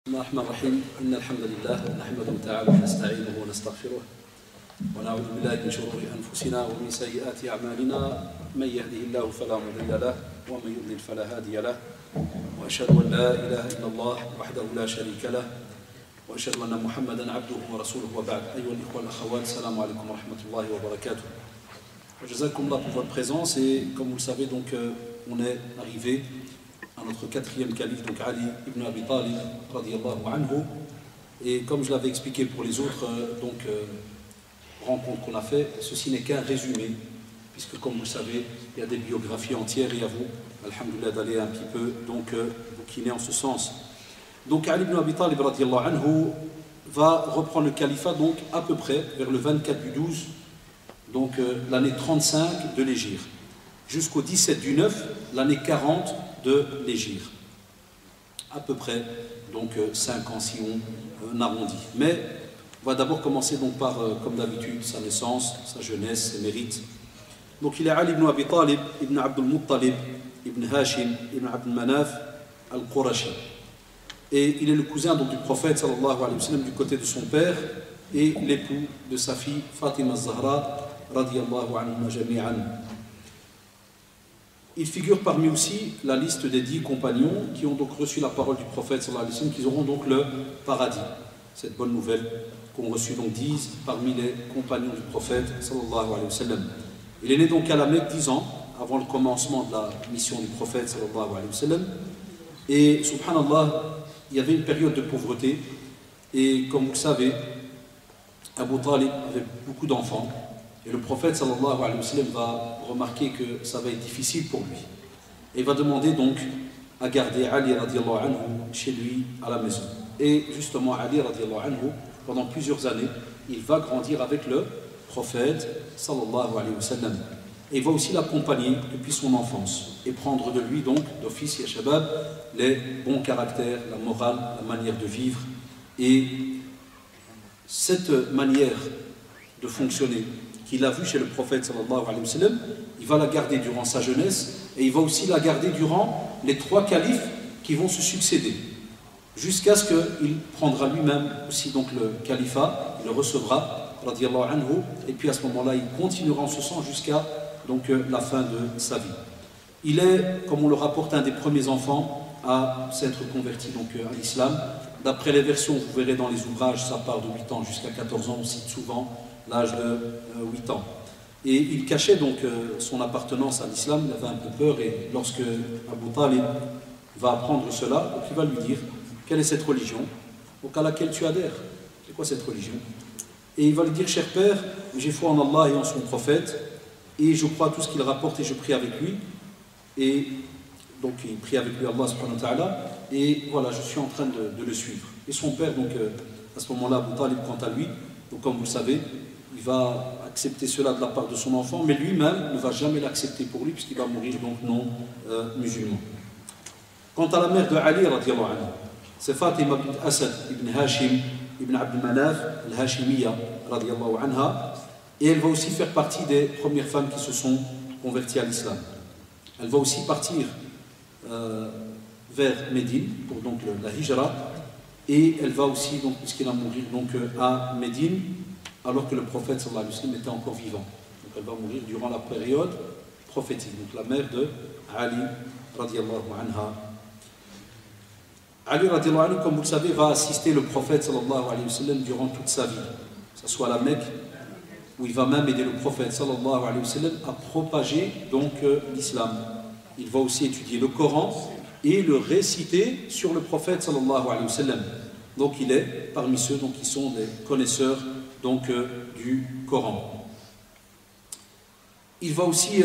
بسم الله الرحمن الرحيم إن الحمد لله نحمده تعالى ونستعينه ونستغفره ونعوذ بالله من شرور أنفسنا ومن سيئات أعمالنا من يهده الله فلا مضل له ومن يضلل فلا هادي له وأشهد أن لا إله إلا الله وحده لا شريك له وأشهد أن محمدا عبده ورسوله وبعد أيها الإخوة والأخوات السلام عليكم ورحمة الله وبركاته. Jazakum Allah pour votre présence et comme vous le savez donc on est arrivé à notre quatrième calife, donc Ali ibn Abi Talib, radiyallahu anhu. Et comme je l'avais expliqué pour les autres rencontres qu'on a fait, ceci n'est qu'un résumé, puisque comme vous le savez, il y a des biographies entières et à vous, alhamdoulilah, d'aller un petit peu donc bouquiner en ce sens. Donc Ali ibn Abi Talib, radiyallahu anhu, va reprendre le califat donc à peu près vers le 24 du 12, donc l'année 35 de l'Hégire, jusqu'au 17 du 9, l'année 40 de l'Hégire. À peu près, donc 5 ans si on arrondit. Mais on va d'abord commencer donc par, comme d'habitude, sa naissance, sa jeunesse, ses mérites. Donc il est Ali ibn Abi Talib, ibn Abdul Muttalib, ibn Hashim, ibn Abd Manaf, al-Qurashi. Et il est le cousin donc, du prophète, sallallahu alayhi wa sallam, du côté de son père, et l'époux de sa fille, Fatima al-Zahra, radiyallahu anhu jami'an. Il figure parmi aussi la liste des 10 compagnons qui ont donc reçu la parole du prophète sallallahu alayhi wa sallam, qu'ils auront donc le paradis. Cette bonne nouvelle qu'ont reçu donc 10 parmi les compagnons du prophète sallallahu alayhi wa sallam. Il est né donc à la Mecque 10 ans avant le commencement de la mission du prophète sallallahu alayhi wa sallam. Et subhanallah, il y avait une période de pauvreté et comme vous le savez, Abu Talib avait beaucoup d'enfants. Et le prophète sallallahu alayhi wa sallam va remarquer que ça va être difficile pour lui. Et il va demander donc à garder Ali radiallahu anhu chez lui à la maison. Et justement Ali radiallahu anhu, pendant plusieurs années, il va grandir avec le prophète sallallahu alayhi wa sallam. Et il va aussi l'accompagner depuis son enfance et prendre de lui donc d'office ya shabab les bons caractères, la morale, la manière de vivre. Et cette manière de fonctionner qu'il a vu chez le prophète sallallahu alayhi wa sallam, il va la garder durant sa jeunesse et il va aussi la garder durant les 3 califes qui vont se succéder jusqu'à ce qu'il prendra lui-même aussi donc le califat, il le recevra radiyallahu anhu, et puis à ce moment-là il continuera en ce sens jusqu'à donc la fin de sa vie. Il est, comme on le rapporte, un des premiers enfants à s'être converti donc à l'islam. D'après les versions, vous verrez dans les ouvrages, ça part de 8 ans jusqu'à 14 ans, on cite souvent l'âge de 8 ans. Et il cachait donc son appartenance à l'islam, il avait un peu peur, et lorsque Abu Talib va apprendre cela, donc il va lui dire quelle est cette religion à laquelle tu adhères. C'est quoi cette religion? Et il va lui dire, cher père, j'ai foi en Allah et en son prophète, et je crois à tout ce qu'il rapporte et je prie avec lui. Et donc il prie avec lui Allah subhanahu wa ta'ala, et voilà, je suis en train de le suivre. Et son père, donc à ce moment-là, Abu Talib, quant à lui, donc comme vous le savez, il va accepter cela de la part de son enfant, mais lui-même ne va jamais l'accepter pour lui, puisqu'il va mourir donc non musulman. Quant à la mère de Ali, radiyallahu anhu, c'est Fatima bint Asad ibn Hashim ibn Abd Manaf al-Hashimiyya, radiyallahu anha, et elle va aussi faire partie des premières femmes qui se sont converties à l'islam. Elle va aussi partir vers Médine pour donc la hijra, et elle va aussi, donc, puisqu'elle va mourir donc, à Médine, alors que le prophète sallallahu alayhi wa sallam était encore vivant. Donc elle va mourir durant la période prophétique, donc la mère de Ali radiallahu anha. Ali radiallahu anhu, comme vous le savez, va assister le prophète sallallahu alayhi wa sallam durant toute sa vie, que ce soit à la Mecque, où il va même aider le prophète sallallahu alayhi wa sallam à propager donc l'islam. Il va aussi étudier le Coran et le réciter sur le prophète sallallahu alayhi wa sallam. Donc il est parmi ceux donc, qui sont des connaisseurs donc, du Coran. Il va aussi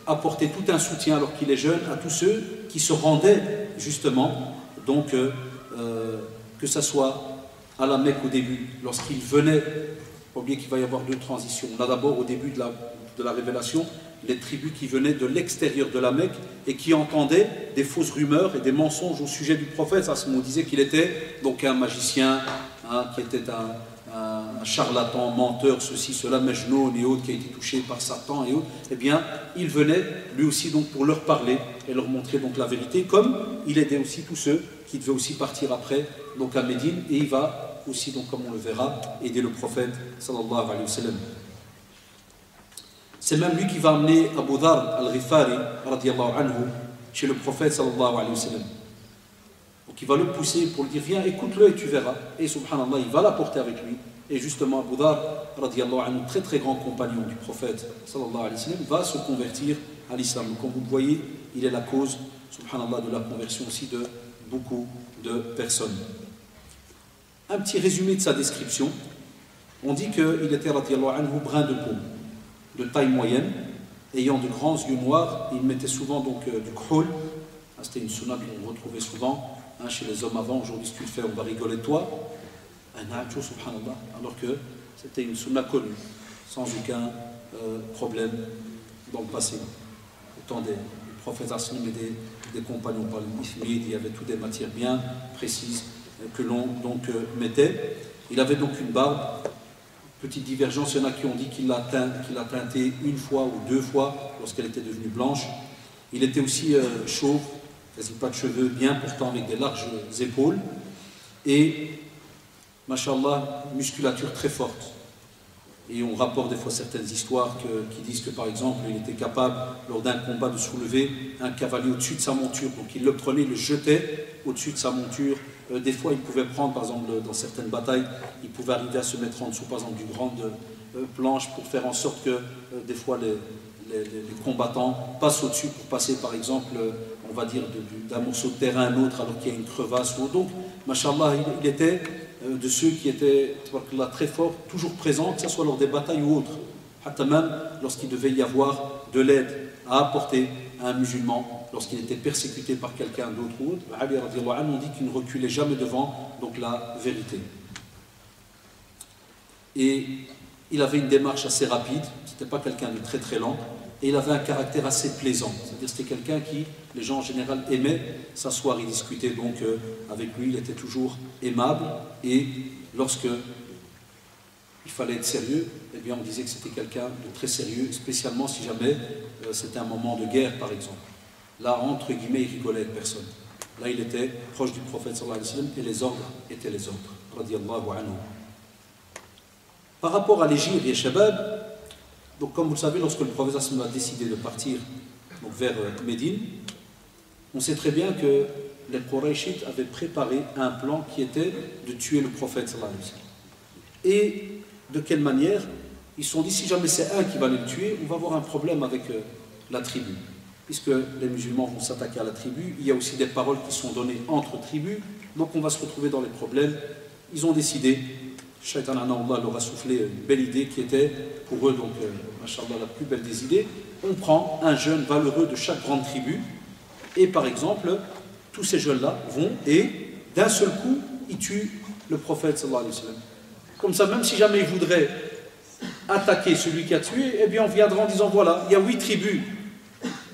apporter tout un soutien alors qu'il est jeune à tous ceux qui se rendaient justement, donc que ce soit à la Mecque au début, lorsqu'il venait, il ne faut pas oublier qu'il va y avoir 2 transitions. On a d'abord au début de la révélation, les tribus qui venaient de l'extérieur de la Mecque et qui entendaient des fausses rumeurs et des mensonges au sujet du prophète. Ça, on disait qu'il était donc un magicien, hein, qui était un charlatan, menteur, ceci, cela, Majnoun et autres, qui a été touché par Satan et autres. Eh bien, il venait lui aussi donc pour leur parler et leur montrer donc la vérité, comme il aidait aussi tous ceux qui devait aussi partir après, donc à Médine, et il va aussi, donc, comme on le verra, aider le prophète sallallahu alayhi wa sallam. C'est même lui qui va amener Abu Dharr al-Ghifari radiyallahu anhu chez le prophète sallallahu alayhi wa sallam. Donc il va le pousser pour lui dire viens, écoute-le et tu verras. Et subhanallah, il va l'apporter avec lui. Et justement, Abu Dharr radiyallahu anhu, très très grand compagnon du prophète sallallahu alayhi wa sallam, va se convertir à l'islam. Donc comme vous le voyez, il est la cause, subhanallah, de la conversion aussi de beaucoup de personnes. Un petit résumé de sa description. On dit qu'il était radiyallahu anhu brun de peau, de taille moyenne, ayant de grands yeux noirs. Il mettait souvent donc du khul. C'était une sunna qu'on retrouvait souvent chez les hommes avant. Aujourd'hui, si tu le fais, on va rigoler de toi. Subhanallah, alors que c'était une sunna connue, sans aucun problème dans le passé. Autant des prophètes et des compagnons par le il y avait toutes des matières bien précises que l'on donc mettait. Il avait donc une barbe. Petite divergence, il y en a qui ont dit qu'il l'a teintée une fois ou deux fois lorsqu'elle était devenue blanche. Il était aussi chauve, quasi pas de cheveux, bien portant avec des larges épaules. Et, mashallah, musculature très forte. Et on rapporte des fois certaines histoires qui disent que, par exemple, il était capable, lors d'un combat, de soulever un cavalier au-dessus de sa monture. Donc il le prenait, il le jetait au-dessus de sa monture. Des fois, il pouvait prendre, par exemple, dans certaines batailles, il pouvait arriver à se mettre en dessous, par exemple, d'une grande planche pour faire en sorte que, des fois, les combattants passent au-dessus pour passer, par exemple, on va dire, d'un morceau de terrain à un autre, alors qu'il y a une crevasse. Donc, mashallah, il était de ceux qui étaient très forts, toujours présents, que ce soit lors des batailles ou autres. Hatta même lorsqu'il devait y avoir de l'aide à apporter à un musulman, lorsqu'il était persécuté par quelqu'un d'autre ou autre, Ali radiallahu anhu, on dit qu'il ne reculait jamais devant donc la vérité. Et il avait une démarche assez rapide, c'était pas quelqu'un de très très lent, et il avait un caractère assez plaisant, c'est-à-dire c'était quelqu'un qui, les gens en général aimaient s'asseoir et discuter donc avec lui, il était toujours aimable, et lorsque il fallait être sérieux, eh bien on disait que c'était quelqu'un de très sérieux, spécialement si jamais c'était un moment de guerre par exemple. Là, entre guillemets, il rigolait avec personne. Là, il était proche du prophète sallallahu alayhi wa sallam et les ordres étaient les ordres. Radiyallahu anhu. Par rapport à l'Égypte et Shabab, donc comme vous le savez, lorsque le prophète sallallahu alayhi wa sallam a décidé de partir donc, vers Médine, on sait très bien que les Qurayshites avaient préparé un plan qui était de tuer le prophète sallallahu alayhi wa sallam. Et de quelle manière? Ils se sont dit, si jamais c'est un qui va le tuer, on va avoir un problème avec la tribu. Puisque les musulmans vont s'attaquer à la tribu, il y a aussi des paroles qui sont données entre tribus, donc on va se retrouver dans les problèmes. Ils ont décidé, Shaitan Allah leur a soufflé une belle idée qui était pour eux, donc, machallah, la plus belle des idées. On prend un jeune valeureux de chaque grande tribu, et par exemple, tous ces jeunes-là vont, et d'un seul coup, ils tuent le prophète sallallahu alayhi wa sallam. Comme ça, même si jamais ils voudraient attaquer celui qui a tué, eh bien on viendra en disant, voilà, il y a 8 tribus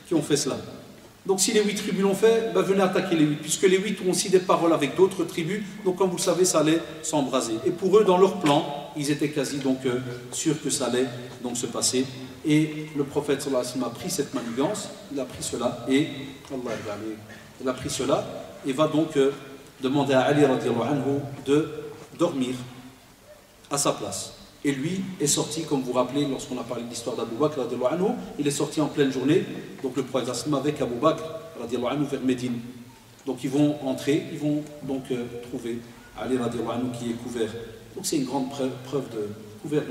qui ont fait cela. Donc si les 8 tribus l'ont fait, ben venez attaquer les 8, puisque les 8 ont aussi des paroles avec d'autres tribus, donc comme vous le savez, ça allait s'embraser. Et pour eux, dans leur plan, ils étaient quasi donc sûrs que ça allait donc se passer. Et le prophète sallallahu alayhi wa sallam a pris cette manigance, il a pris cela, et il a pris cela, et va donc demander à Ali radiallahu anhu de dormir à sa place. Et lui est sorti, comme vous vous rappelez, lorsqu'on a parlé de l'histoire d'Abu Bakr, il est sorti en pleine journée, donc le prophète avec Abu Bakr vers Médine. Donc ils vont entrer, ils vont donc trouver Ali qui est couvert. Donc c'est une grande preuve de couvert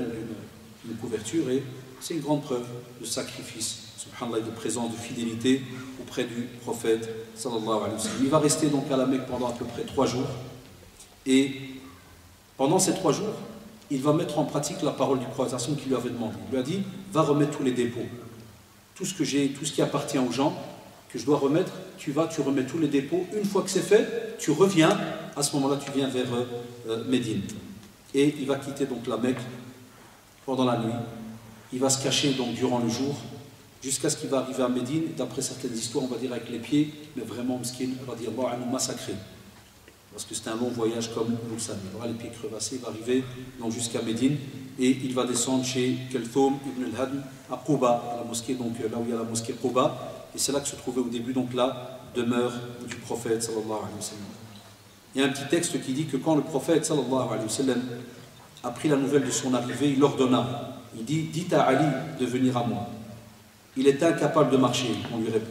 d'une couverture, et c'est une grande preuve de sacrifice, subhanallah, de présence, de fidélité auprès du prophète sallallahu alayhi wa sallam. Il va rester donc à la Mecque pendant à peu près 3 jours, et pendant ces 3 jours, il va mettre en pratique la parole du prophète qui lui avait demandé. Il lui a dit, va remettre tous les dépôts. Tout ce que j'ai, tout ce qui appartient aux gens, que je dois remettre, tu remets tous les dépôts. Une fois que c'est fait, tu reviens, à ce moment-là, tu viens vers Médine. Et il va quitter donc la Mecque pendant la nuit. Il va se cacher donc durant le jour, jusqu'à ce qu'il va arriver à Médine, d'après certaines histoires, on va dire avec les pieds, mais vraiment, Mskin, on va dire, massacré. Parce que c'est un long voyage, comme vous le savez. Il aura les pieds crevassés, il va arriver jusqu'à Médine, et il va descendre chez Kelthoum ibn al-Hadm à Quba, à la mosquée, donc là où il y a la mosquée Quba, et c'est là que se trouvait au début donc la demeure du prophète sallallahu alayhi wa sallam. Il y a un petit texte qui dit que quand le prophète sallallahu alayhi wa sallam a pris la nouvelle de son arrivée, il ordonna, il dit, dites à Ali de venir à moi. Il est incapable de marcher, on lui répond.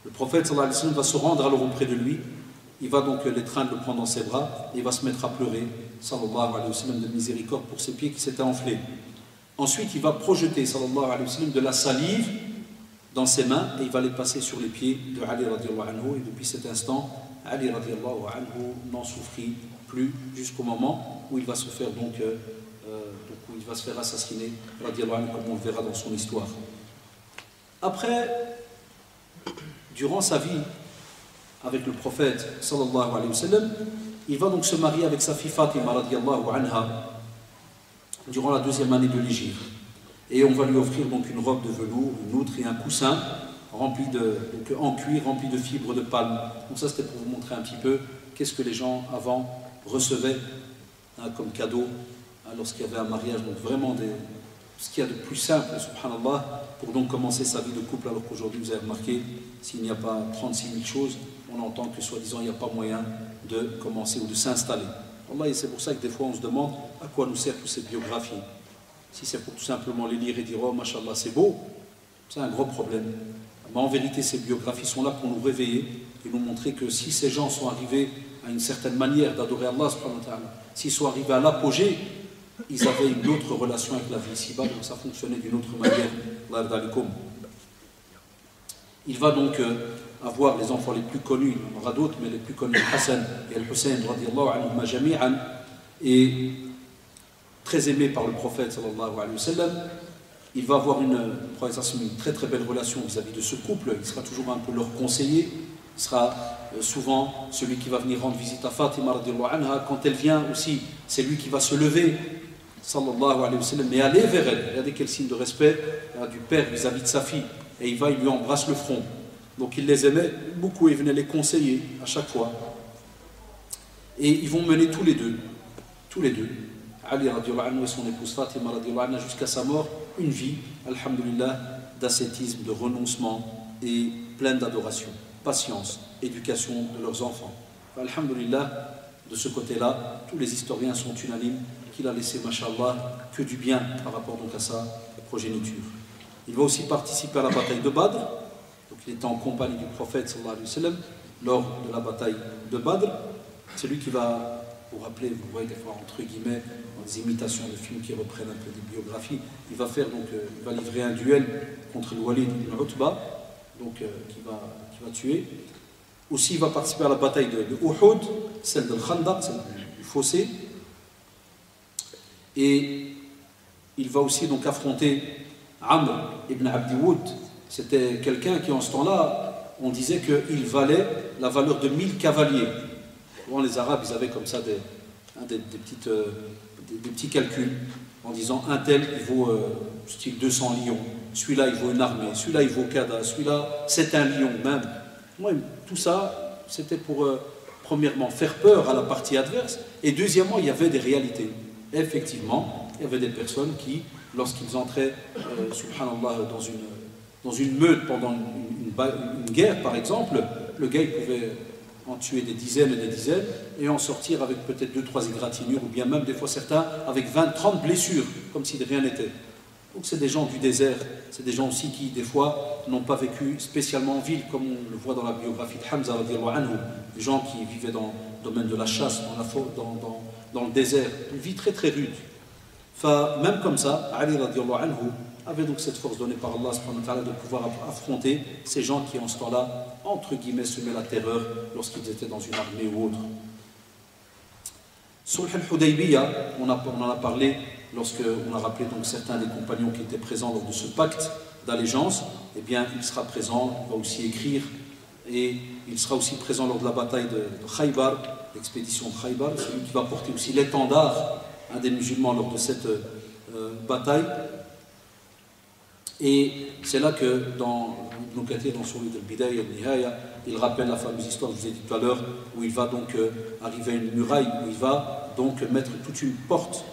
Le prophète sallallahu alayhi wa sallam va se rendre alors auprès de lui, il va donc l'étreindre, le prendre dans ses bras, et il va se mettre à pleurer, sallallahu alayhi wa sallam, de miséricorde pour ses pieds qui s'étaient enflés. Ensuite, il va projeter, sallallahu alayhi wa sallam, de la salive dans ses mains, et il va les passer sur les pieds de Ali radiallahu anhu, et depuis cet instant, Ali radiallahu anhu n'en souffrit plus jusqu'au moment où il va se faire où il va se faire assassiner, radiallahu anhu, comme on le verra dans son histoire. Après, durant sa vie avec le prophète sallallahu alayhi wa sallam, il va donc se marier avec sa fille Fatima radiallahu anha durant la 2e année de l'Hégire. Et on va lui offrir donc une robe de velours, une outre et un coussin rempli en cuir, rempli de fibres de palme. Donc ça, c'était pour vous montrer un petit peu qu'est-ce que les gens avant recevaient comme cadeau lorsqu'il y avait un mariage. Donc vraiment ce qu'il y a de plus simple, subhanallah, pour donc commencer sa vie de couple, alors qu'aujourd'hui, vous avez remarqué, s'il n'y a pas 36 000 choses, on entend que soi-disant, il n'y a pas moyen de commencer ou de s'installer. Et c'est pour ça que des fois, on se demande à quoi nous sert toute cette biographie. Si c'est pour tout simplement les lire et dire « Oh, mashallah, c'est beau », c'est un gros problème. Mais en vérité, ces biographies sont là pour nous réveiller et nous montrer que si ces gens sont arrivés à une certaine manière d'adorer Allah, s'ils sont arrivés à l'apogée, ils avaient une autre relation avec la vie ici-bas, donc ça fonctionnait d'une autre manière. Il va donc avoir les enfants les plus connus, il y en aura d'autres, mais les plus connus, Hassan et Al-Hussein, et très aimé par le prophète sallallahu alayhi wa sallam. Il va avoir une très très belle relation vis-à-vis de ce couple. Il sera toujours un peu leur conseiller. Il sera souvent celui qui va venir rendre visite à Fatima radiallahu anha. Quand elle vient aussi, c'est lui qui va se lever sallallahu alayhi wa sallam et aller vers elle. Regardez quel signe de respect du père vis-à-vis de sa fille. Et il lui embrasse le front. Donc il les aimait beaucoup et venait les conseiller à chaque fois. Et ils vont mener tous les deux, Ali radiallahu anhu et son épouse Fatima radiallahu anha, jusqu'à sa mort, une vie, alhamdulillah, d'ascétisme, de renoncement et pleine d'adoration, patience, éducation de leurs enfants. Alhamdulillah, de ce côté-là, tous les historiens sont unanimes qu'il a laissé, mashallah, que du bien par rapport donc à sa progéniture. Il va aussi participer à la bataille de Badr, donc il était en compagnie du prophète sallallahu alayhi wa sallam lors de la bataille de Badr. C'est lui qui va, vous rappeler, vous voyez des fois entre guillemets, dans des imitations de films qui reprennent un peu des biographies, il va livrer un duel contre le Walid ibn Utba, donc qui va tuer. Aussi, il va participer à la bataille de Uhud, celle de Khandaq, celle du fossé. Et il va aussi donc affronter Amr ibn Abdi Woud. C'était quelqu'un qui, en ce temps-là, on disait qu'il valait la valeur de 1000 cavaliers. Souvent, les Arabes, ils avaient comme ça des petits calculs en disant un tel, il vaut style 200 lions, celui-là, il vaut une armée, celui-là, il vaut Kada, celui-là, c'est un lion même. Moi, tout ça, c'était pour, premièrement, faire peur à la partie adverse, et deuxièmement, il y avait des réalités. Effectivement, il y avait des personnes qui, lorsqu'ils entraient, subhanallah, dans une meute pendant une guerre, par exemple, le gars, il pouvait en tuer des dizaines et des dizaines, et en sortir avec peut-être 2-3 égratignures, ou bien même des fois certains avec 20-30 blessures, comme si de rien n'était. Donc c'est des gens du désert, c'est des gens aussi qui, des fois, n'ont pas vécu spécialement en ville, comme on le voit dans la biographie de Hamza, des gens qui vivaient dans le domaine de la chasse, dans le désert, une vie très très rude. Même comme ça, Ali radiallahu anhu avait donc cette force donnée par Allah subhanahu wa ta'ala de pouvoir affronter ces gens qui en ce temps-là, entre guillemets, semaient la terreur lorsqu'ils étaient dans une armée ou autre. Sulh al-Hudaybiyah, on en a parlé lorsqu'on a rappelé donc certains des compagnons qui étaient présents lors de ce pacte d'allégeance. Eh bien, il sera présent, il va aussi écrire, et il sera aussi présent lors de la bataille de Khaybar, l'expédition de Khaybar. C'est lui qui va porter aussi l'étendard des musulmans lors de cette bataille. Et c'est là que dans Ibn Kathir, dans son livre de Bidaya et Nihaya, il rappelle la fameuse histoire que je vous ai dit tout à l'heure, où il va donc arriver à une muraille, où il va donc mettre toute une porte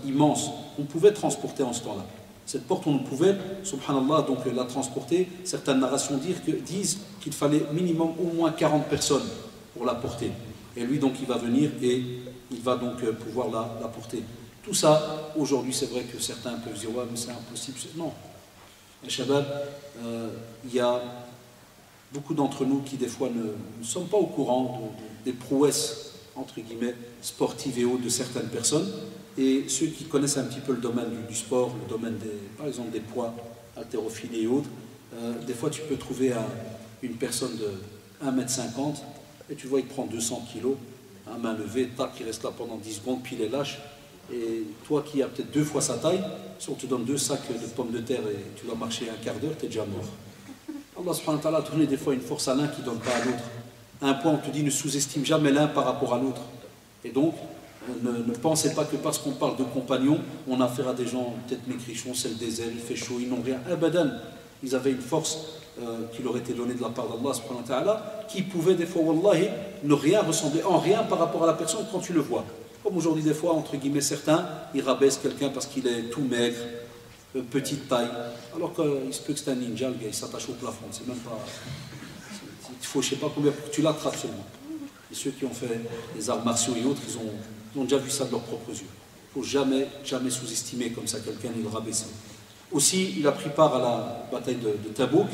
immense qu'on pouvait transporter en ce temps-là. Cette porte, on pouvait, subhanallah, donc la transporter. Certaines narrations disent qu'il fallait minimum au moins 40 personnes pour la porter. Et lui, donc, il va venir et il va donc pouvoir la porter. Tout ça, aujourd'hui, c'est vrai que certains peuvent dire, ouais, mais c'est impossible. Non. Les Shabbat, il y a beaucoup d'entre nous qui, des fois, ne sommes pas au courant des prouesses, entre guillemets, sportives et autres de certaines personnes. Et ceux qui connaissent un petit peu le domaine du sport, le domaine, par exemple, des poids, haltérophilie et autres, des fois, tu peux trouver une personne de 1,50 m et tu vois, il prend 200 kg, à main levée, tac, il reste là pendant 10 secondes, puis il est lâche. Et toi qui as peut-être 2 fois sa taille, si on te donne 2 sacs de pommes de terre et tu vas marcher un quart d'heure, tu es déjà mort. Allah subhanahu wa ta'ala a donné des fois une force à l'un qui ne donne pas à l'autre. À un point, on te dit ne sous-estime jamais l'un par rapport à l'autre. Et donc, ne pensez pas que parce qu'on parle de compagnons, on a affaire à des gens peut-être maigrichons, c'est le désert, il fait chaud, ils n'ont rien. Abadan, ils avaient une force qui leur était donnée de la part d'Allah subhanahu wa ta'ala, qui pouvait des fois, wallahi, ne rien ressembler en rien par rapport à la personne quand tu le vois. Comme aujourd'hui, des fois, entre guillemets, certains, ils rabaissent quelqu'un parce qu'il est tout maigre, petite taille, alors qu'il se peut que c'est un ninja, le gars, il s'attache au plafond, c'est même pas... Il faut, je sais pas combien, pour que tu l'attrapes seulement. Et ceux qui ont fait les arts martiaux et autres, ils ont déjà vu ça de leurs propres yeux. Il ne faut jamais sous-estimer comme ça quelqu'un et le rabaisser. Aussi, il a pris part à la bataille de Tabouk.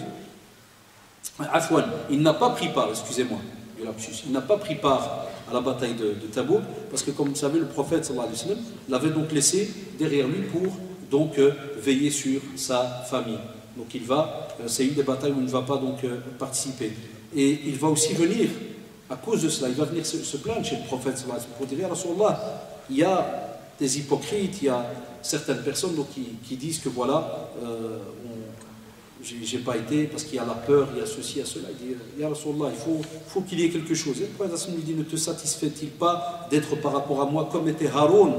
Afwan, il n'a pas pris part, excusez-moi, il n'a pas pris part à la bataille de Tabouk, parce que comme vous savez, le prophète sallallahu alayhi wa sallam l'avait donc laissé derrière lui pour donc veiller sur sa famille. Donc il va, c'est une des batailles où il ne va pas donc participer. Et il va aussi venir, à cause de cela, il va venir se plaindre chez le prophète sallallahu alayhi wa sallam pour dire, ya Rasulallah, il y a des hypocrites, il y a certaines personnes donc, qui disent que voilà, j'ai pas été parce qu'il y a la peur, il y a ceci, il y a cela. Il dit, ya Rasulallah, il faut qu'il y ait quelque chose. Et le prophète lui dit, ne te satisfait-il pas d'être par rapport à moi comme était Haroun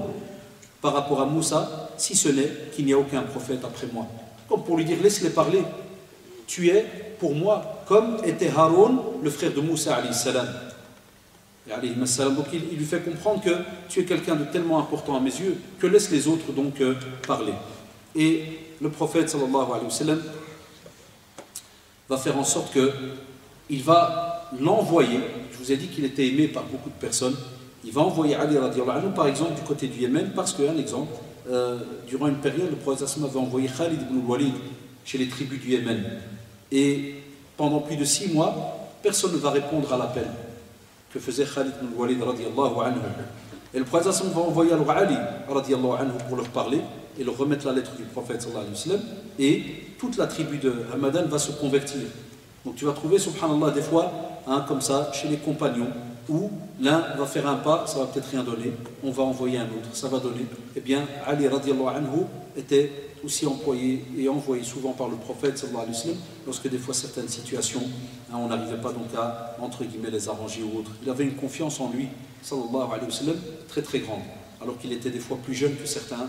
par rapport à Moussa, si ce n'est qu'il n'y a aucun prophète après moi. Comme pour lui dire, laisse-les parler. Tu es pour moi comme était Haroun, le frère de Moussa alayhi salam. Donc il lui fait comprendre que tu es quelqu'un de tellement important à mes yeux que laisse les autres donc parler. Et le prophète sallallahu alayhi wa sallam va faire en sorte qu'il va l'envoyer. Je vous ai dit qu'il était aimé par beaucoup de personnes. Il va envoyer Ali radiallahu anhu, par exemple, du côté du Yémen, parce qu'un exemple, durant une période, le prophète avait envoyé Khalid ibn Walid chez les tribus du Yémen. Et pendant plus de 6 mois, personne ne va répondre à l'appel que faisait Khalid ibn Walid radiallahu anhu. Et le prophète va envoyer Ali radiallahu anhu pour leur parler et leur remettre la lettre du prophète sallallahu alayhi wa sallam, et toute la tribu de Hamadan va se convertir. Donc tu vas trouver, subhanallah, des fois, comme ça, chez les compagnons, où l'un va faire un pas, ça va peut-être rien donner, on va envoyer un autre, ça va donner. Eh bien, Ali radiallahu anhu était aussi employé et envoyé souvent par le prophète sallallahu alayhi wa sallam, lorsque des fois certaines situations, on n'arrivait pas donc à, entre guillemets, les arranger ou autres. Il avait une confiance en lui, sallallahu alayhi wa sallam, très très grande, alors qu'il était des fois plus jeune que certains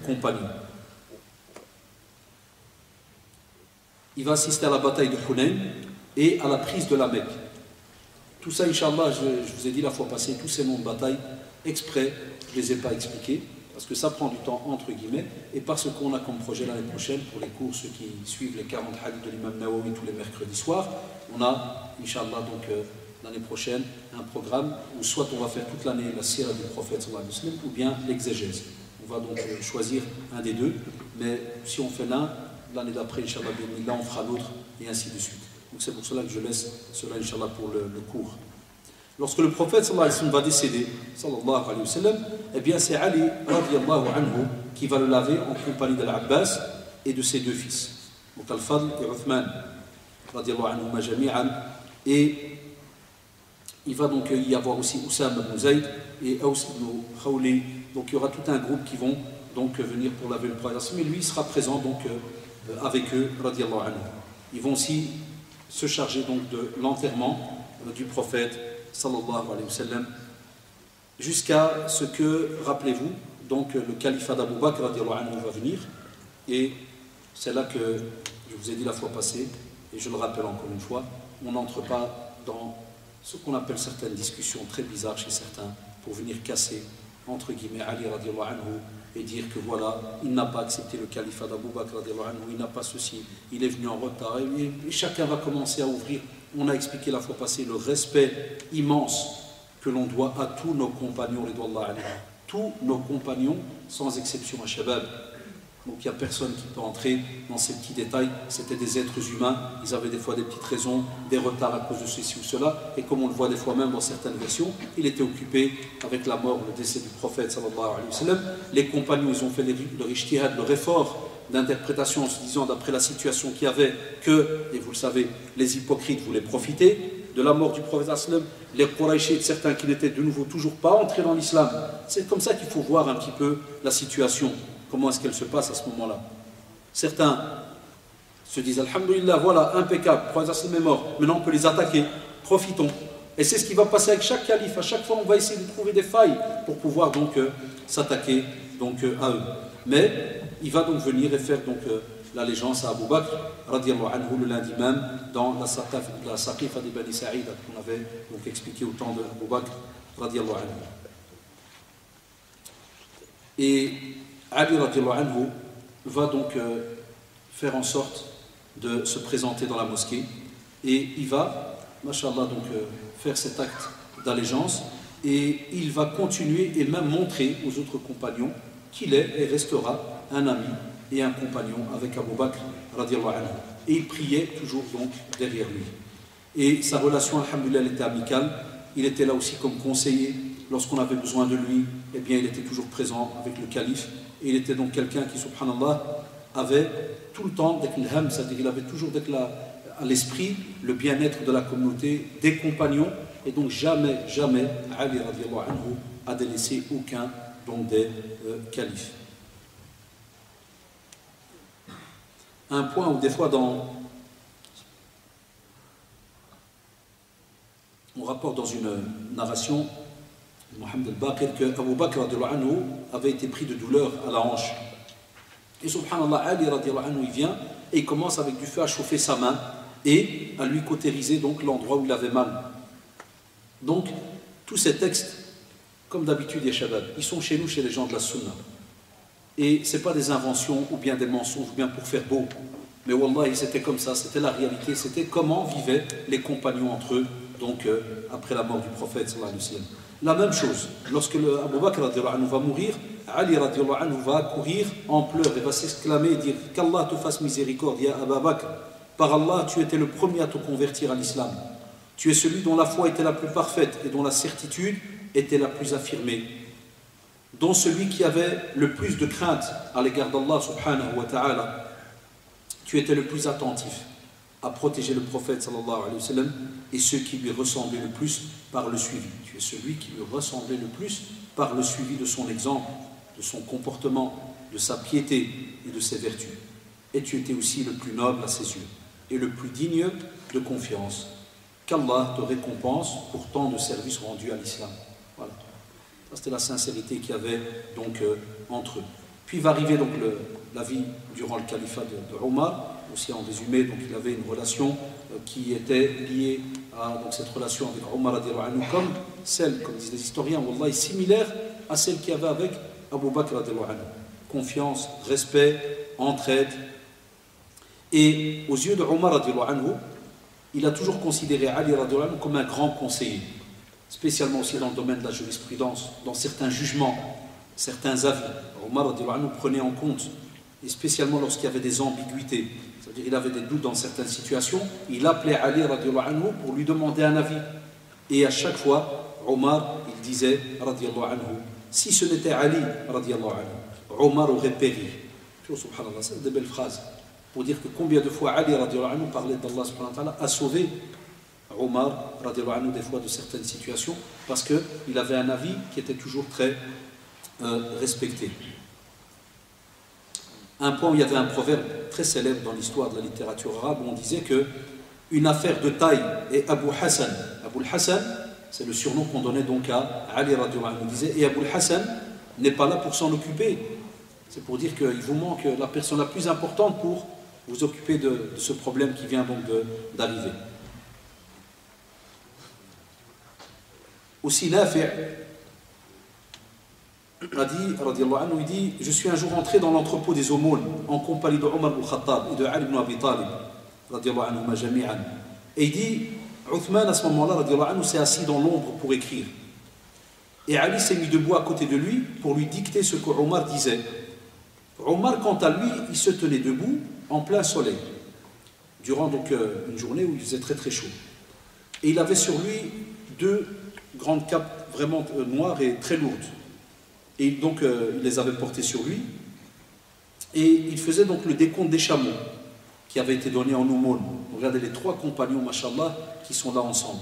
compagnons. Il va assister à la bataille de Hunayn et à la prise de la Mecque. Tout ça, Inch'Allah, je vous ai dit la fois passée, tous ces noms de bataille, exprès, je ne les ai pas expliqués, parce que ça prend du temps, entre guillemets, et parce qu'on a comme projet l'année prochaine, pour les cours, ceux qui suivent les 40 hadiths de l'imam Nawawi tous les mercredis soirs, on a, Inch'Allah, donc l'année prochaine, un programme où soit on va faire toute l'année la sira du prophète, sallallahu alayhi wa sallam, ou bien l'exégèse. On va donc choisir un des deux, mais si on fait l'un, l'année d'après, Inch'Allah, là on fera l'autre, et ainsi de suite. Donc c'est pour cela que je laisse cela, Inch'Allah, pour le cours. Lorsque le prophète sallallahu alayhi wa sallam va décéder, sallallahu alayhi wa sallam, eh bien c'est Ali radiallahu anhu qui va le laver en compagnie d'Al-Abbas et de ses 2 fils. Donc Al-Fadl et Uthman radiallahu anhuma jami'an. Et il va donc y avoir aussi Oussam ibn Zayd et Aws ibn Khawli. Donc il y aura tout un groupe qui vont donc venir pour laver le prophète, mais lui il sera présent donc avec eux radiallahu anhu. Ils vont aussi se charger donc de l'enterrement du prophète sallallahu alayhi wa sallam, jusqu'à ce que, rappelez-vous, donc le califat d'Abu Bakr radiallahu anhu va venir, et c'est là que je vous ai dit la fois passée, et je le rappelle encore une fois, on n'entre pas dans ce qu'on appelle certaines discussions très bizarres chez certains, pour venir casser, entre guillemets, Ali radiallahu anhu, et dire que voilà, il n'a pas accepté le califat d'Abu Bakr radiallahu anhu, il n'a pas ceci, il est venu en retard, et chacun va commencer à ouvrir. On a expliqué la fois passée le respect immense que l'on doit à tous nos compagnons, tous nos compagnons, sans exception à Shabab. Donc il n'y a personne qui peut entrer dans ces petits détails. C'était des êtres humains, ils avaient des fois des petites raisons, des retards à cause de ceci ou cela, et comme on le voit des fois même dans certaines versions, il était occupé avec la mort, le décès du prophète sallallahu alayhi wa sallam. Les compagnons, ils ont fait leur ijtihad, leur effort d'interprétation en se disant d'après la situation qu'il y avait que, et vous le savez, les hypocrites voulaient profiter de la mort du prophète sallallahu alayhi wa sallam, les Qurayshites, certains qui n'étaient de nouveau toujours pas entrés dans l'islam. C'est comme ça qu'il faut voir un petit peu la situation. Comment est-ce qu'elle se passe à ce moment-là? Certains se disent Alhamdulillah, voilà, impeccable, le prophète est mort, maintenant on peut les attaquer, profitons. Et c'est ce qui va passer avec chaque calife. À chaque fois, on va essayer de trouver des failles pour pouvoir donc s'attaquer à eux. Mais il va donc venir et faire donc l'allégeance à Abu Bakr, radiallahu anhu, le lundi même, dans la Saqifa des Bani Sa'id, qu'on avait donc expliqué au temps de Abu Bakr, radiallahu anhu. Et Ali radiallahu anhu va donc faire en sorte de se présenter dans la mosquée et il va, mashallah, donc faire cet acte d'allégeance et il va continuer et même montrer aux autres compagnons qu'il est et restera un ami et un compagnon avec Abu Bakr radiallahu anhu. Et il priait toujours donc derrière lui. Et sa relation, alhamdulillah, elle était amicale. Il était là aussi comme conseiller. Lorsqu'on avait besoin de lui, eh bien, il était toujours présent avec le calife. Et il était donc quelqu'un qui, subhanallah, avait tout le temps, c'est-à-dire qu'il avait toujours à l'esprit le bien-être de la communauté, des compagnons, et donc jamais, jamais, Ali radiallahu anhu a délaissé aucun donc des califes. Un point où des fois on rapporte dans une narration Mohamed al-Baqir que Abu Bakr radiallahu anhu avait été pris de douleur à la hanche. Et subhanallah, Ali radiallahu anhu, il vient et il commence avec du feu à chauffer sa main et à lui cautériser donc l'endroit où il avait mal. Donc, tous ces textes, comme d'habitude, les Shabab, ils sont chez nous, chez les gens de la Sunna. Et ce n'est pas des inventions ou bien des mensonges ou bien pour faire beau. Mais wallahi, c'était comme ça, c'était la réalité, c'était comment vivaient les compagnons entre eux, donc après la mort du prophète sallallahu alayhi wa sallam. La même chose, lorsque Abu Bakr radiallahu anhu va mourir, Ali radiallahu anhu va courir en pleurs et va s'exclamer et dire qu'Allah te fasse miséricorde, ya Abu Bakr. Par Allah, tu étais le premier à te convertir à l'islam. Tu es celui dont la foi était la plus parfaite et dont la certitude était la plus affirmée. Dont celui qui avait le plus de crainte à l'égard d'Allah subhanahu wa ta'ala. Tu étais le plus attentif à protéger le prophète sallallahu alayhi wa sallam et ceux qui lui ressemblaient le plus par le suivi. Tu es celui qui lui ressemblait le plus par le suivi de son exemple, de son comportement, de sa piété et de ses vertus. Et tu étais aussi le plus noble à ses yeux et le plus digne de confiance. Qu'Allah te récompense pour tant de services rendus à l'islam. Voilà. Ça, c'était la sincérité qu'il y avait donc entre eux. Puis va arriver donc la vie durant le califat de Omar, aussi en résumé, donc il avait une relation qui était liée à donc, cette relation avec Omar radiallahu anhu, comme celle, comme disent les historiens, wallah, est similaire à celle qu'il y avait avec Abu Bakr radiallahu anhu. Confiance, respect, entraide. Et aux yeux de Omar radiallahu anhu, il a toujours considéré Ali radiallahu anhu comme un grand conseiller, spécialement aussi dans le domaine de la jurisprudence, dans certains jugements, certains avis. Omar radiallahu anhu prenait en compte, et spécialement lorsqu'il y avait des ambiguïtés, c'est-à-dire qu'il avait des doutes dans certaines situations, il appelait Ali radiallahu anhu pour lui demander un avis. Et à chaque fois, Omar, il disait radiallahu anhu, si ce n'était Ali radiallahu anhu, Omar aurait péri. Subhanallah, c'est des belles phrases pour dire que combien de fois Ali radiallahu anhu parlait d'Allah subhanahu wa ta'ala a sauvé Omar radiallahu anhu des fois de certaines situations parce qu'il avait un avis qui était toujours très respecté. Un point où il y avait un proverbe très célèbre dans l'histoire de la littérature arabe où on disait que une affaire de taille et Abu Hassan, c'est le surnom qu'on donnait donc à Ali radiallahu anhu, disait, et Abu Hassan n'est pas là pour s'en occuper. C'est pour dire qu'il vous manque la personne la plus importante pour vous occuper de ce problème qui vient donc d'arriver. Aussi Nafi' a dit, radiallahu anhu, il dit, je suis un jour entré dans l'entrepôt des aumônes en compagnie de Omar ibn Khattab et de Ali ibn Abi Talib, radiallahu anhu, jami'an. Et il dit, Uthman à ce moment-là, radiallahu anhu, s'est assis dans l'ombre pour écrire. Et Ali s'est mis debout à côté de lui pour lui dicter ce que Omar disait. Omar, quant à lui, il se tenait debout en plein soleil, durant donc une journée où il faisait très très chaud. Et il avait sur lui deux grandes capes vraiment noires et très lourdes. Et donc il les avait portées sur lui. Et il faisait donc le décompte des chameaux qui avaient été donnés en aumône. Regardez les trois compagnons, mashallah, qui sont là ensemble.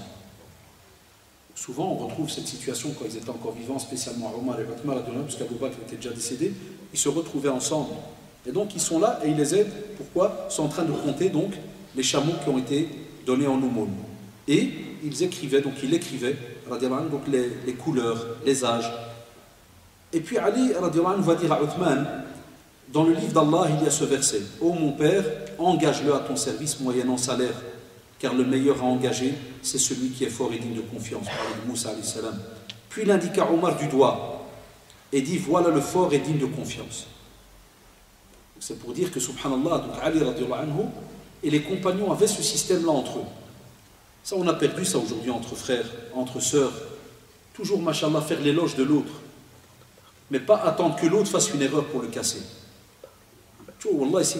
Souvent, on retrouve cette situation quand ils étaient encore vivants, spécialement Omar et Uthman, parce qu'Abou Bakr était déjà décédé, ils se retrouvaient ensemble. Et donc, ils sont là et ils les aident. Pourquoi? Ils sont en train de compter donc les chameaux qui ont été donnés en aumône. Et ils écrivaient, donc il écrivait, donc les couleurs, les âges. Et puis Ali va dire à Uthman, dans le livre d'Allah, il y a ce verset: ô mon père, engage-le à ton service moyennant salaire, car le meilleur à engager, c'est celui qui est fort et digne de confiance. Moussa alayhi salam. Puis il indiqua Omar du doigt et dit: voilà le fort et digne de confiance. C'est pour dire que, subhanallah, donc Ali anhu et les compagnons avaient ce système-là entre eux. Ça, on a perdu ça aujourd'hui entre frères, entre sœurs. Toujours, mashallah, faire l'éloge de l'autre, mais pas attendre que l'autre fasse une erreur pour le casser. Wallah, si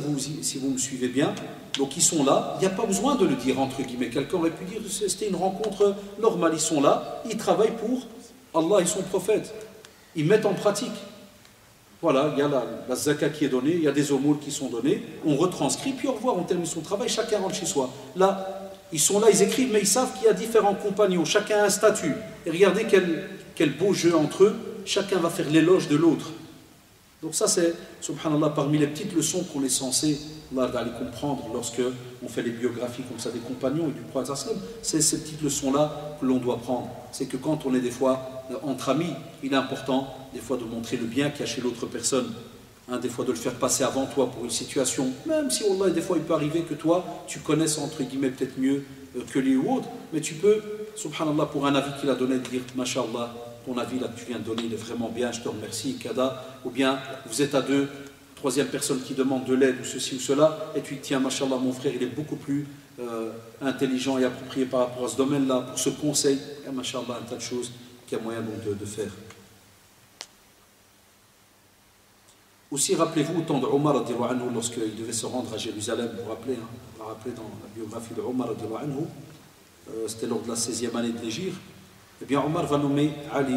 vous me suivez bien, donc ils sont là, il n'y a pas besoin de le dire entre guillemets. Quelqu'un aurait pu dire c'était une rencontre normale, ils sont là, ils travaillent pour Allah et son prophète, ils mettent en pratique. Voilà, il y a la zakat qui est donnée, il y a des aumônes qui sont données, on retranscrit, puis au revoir, on termine son travail, chacun rentre chez soi. Là, ils sont là, ils écrivent, mais ils savent qu'il y a différents compagnons, chacun a un statut. Et regardez quel beau jeu entre eux, chacun va faire l'éloge de l'autre. Donc ça c'est, subhanallah, parmi les petites leçons qu'on est censé d'aller comprendre lorsque on fait les biographies comme ça des compagnons et du prophète, c'est ces petites leçons-là que l'on doit prendre. C'est que quand on est des fois entre amis, il est important des fois de montrer le bien qu'il y a chez l'autre personne, des fois de le faire passer avant toi pour une situation, même si wallah, des fois il peut arriver que toi, tu connaisses entre guillemets peut-être mieux que lui ou autre, mais tu peux, subhanallah, pour un avis qu'il a donné, dire mashallah, ton avis là que tu viens de donner, il est vraiment bien, je te remercie, Kada. Ou bien vous êtes à deux, troisième personne qui demande de l'aide ou ceci ou cela, et tu dis tiens, mashallah, mon frère, il est beaucoup plus intelligent et approprié par rapport à ce domaine-là, pour ce conseil, et mashallah, un tas de choses qu'il y a moyen donc de faire. Aussi, rappelez-vous au temps de Omar, lorsqu'il devait se rendre à Jérusalem, vous vous rappelez, on l'a rappelé dans la biographie de Omar, c'était lors de la 16e année de l'Hégire. Eh bien, Omar va nommer Ali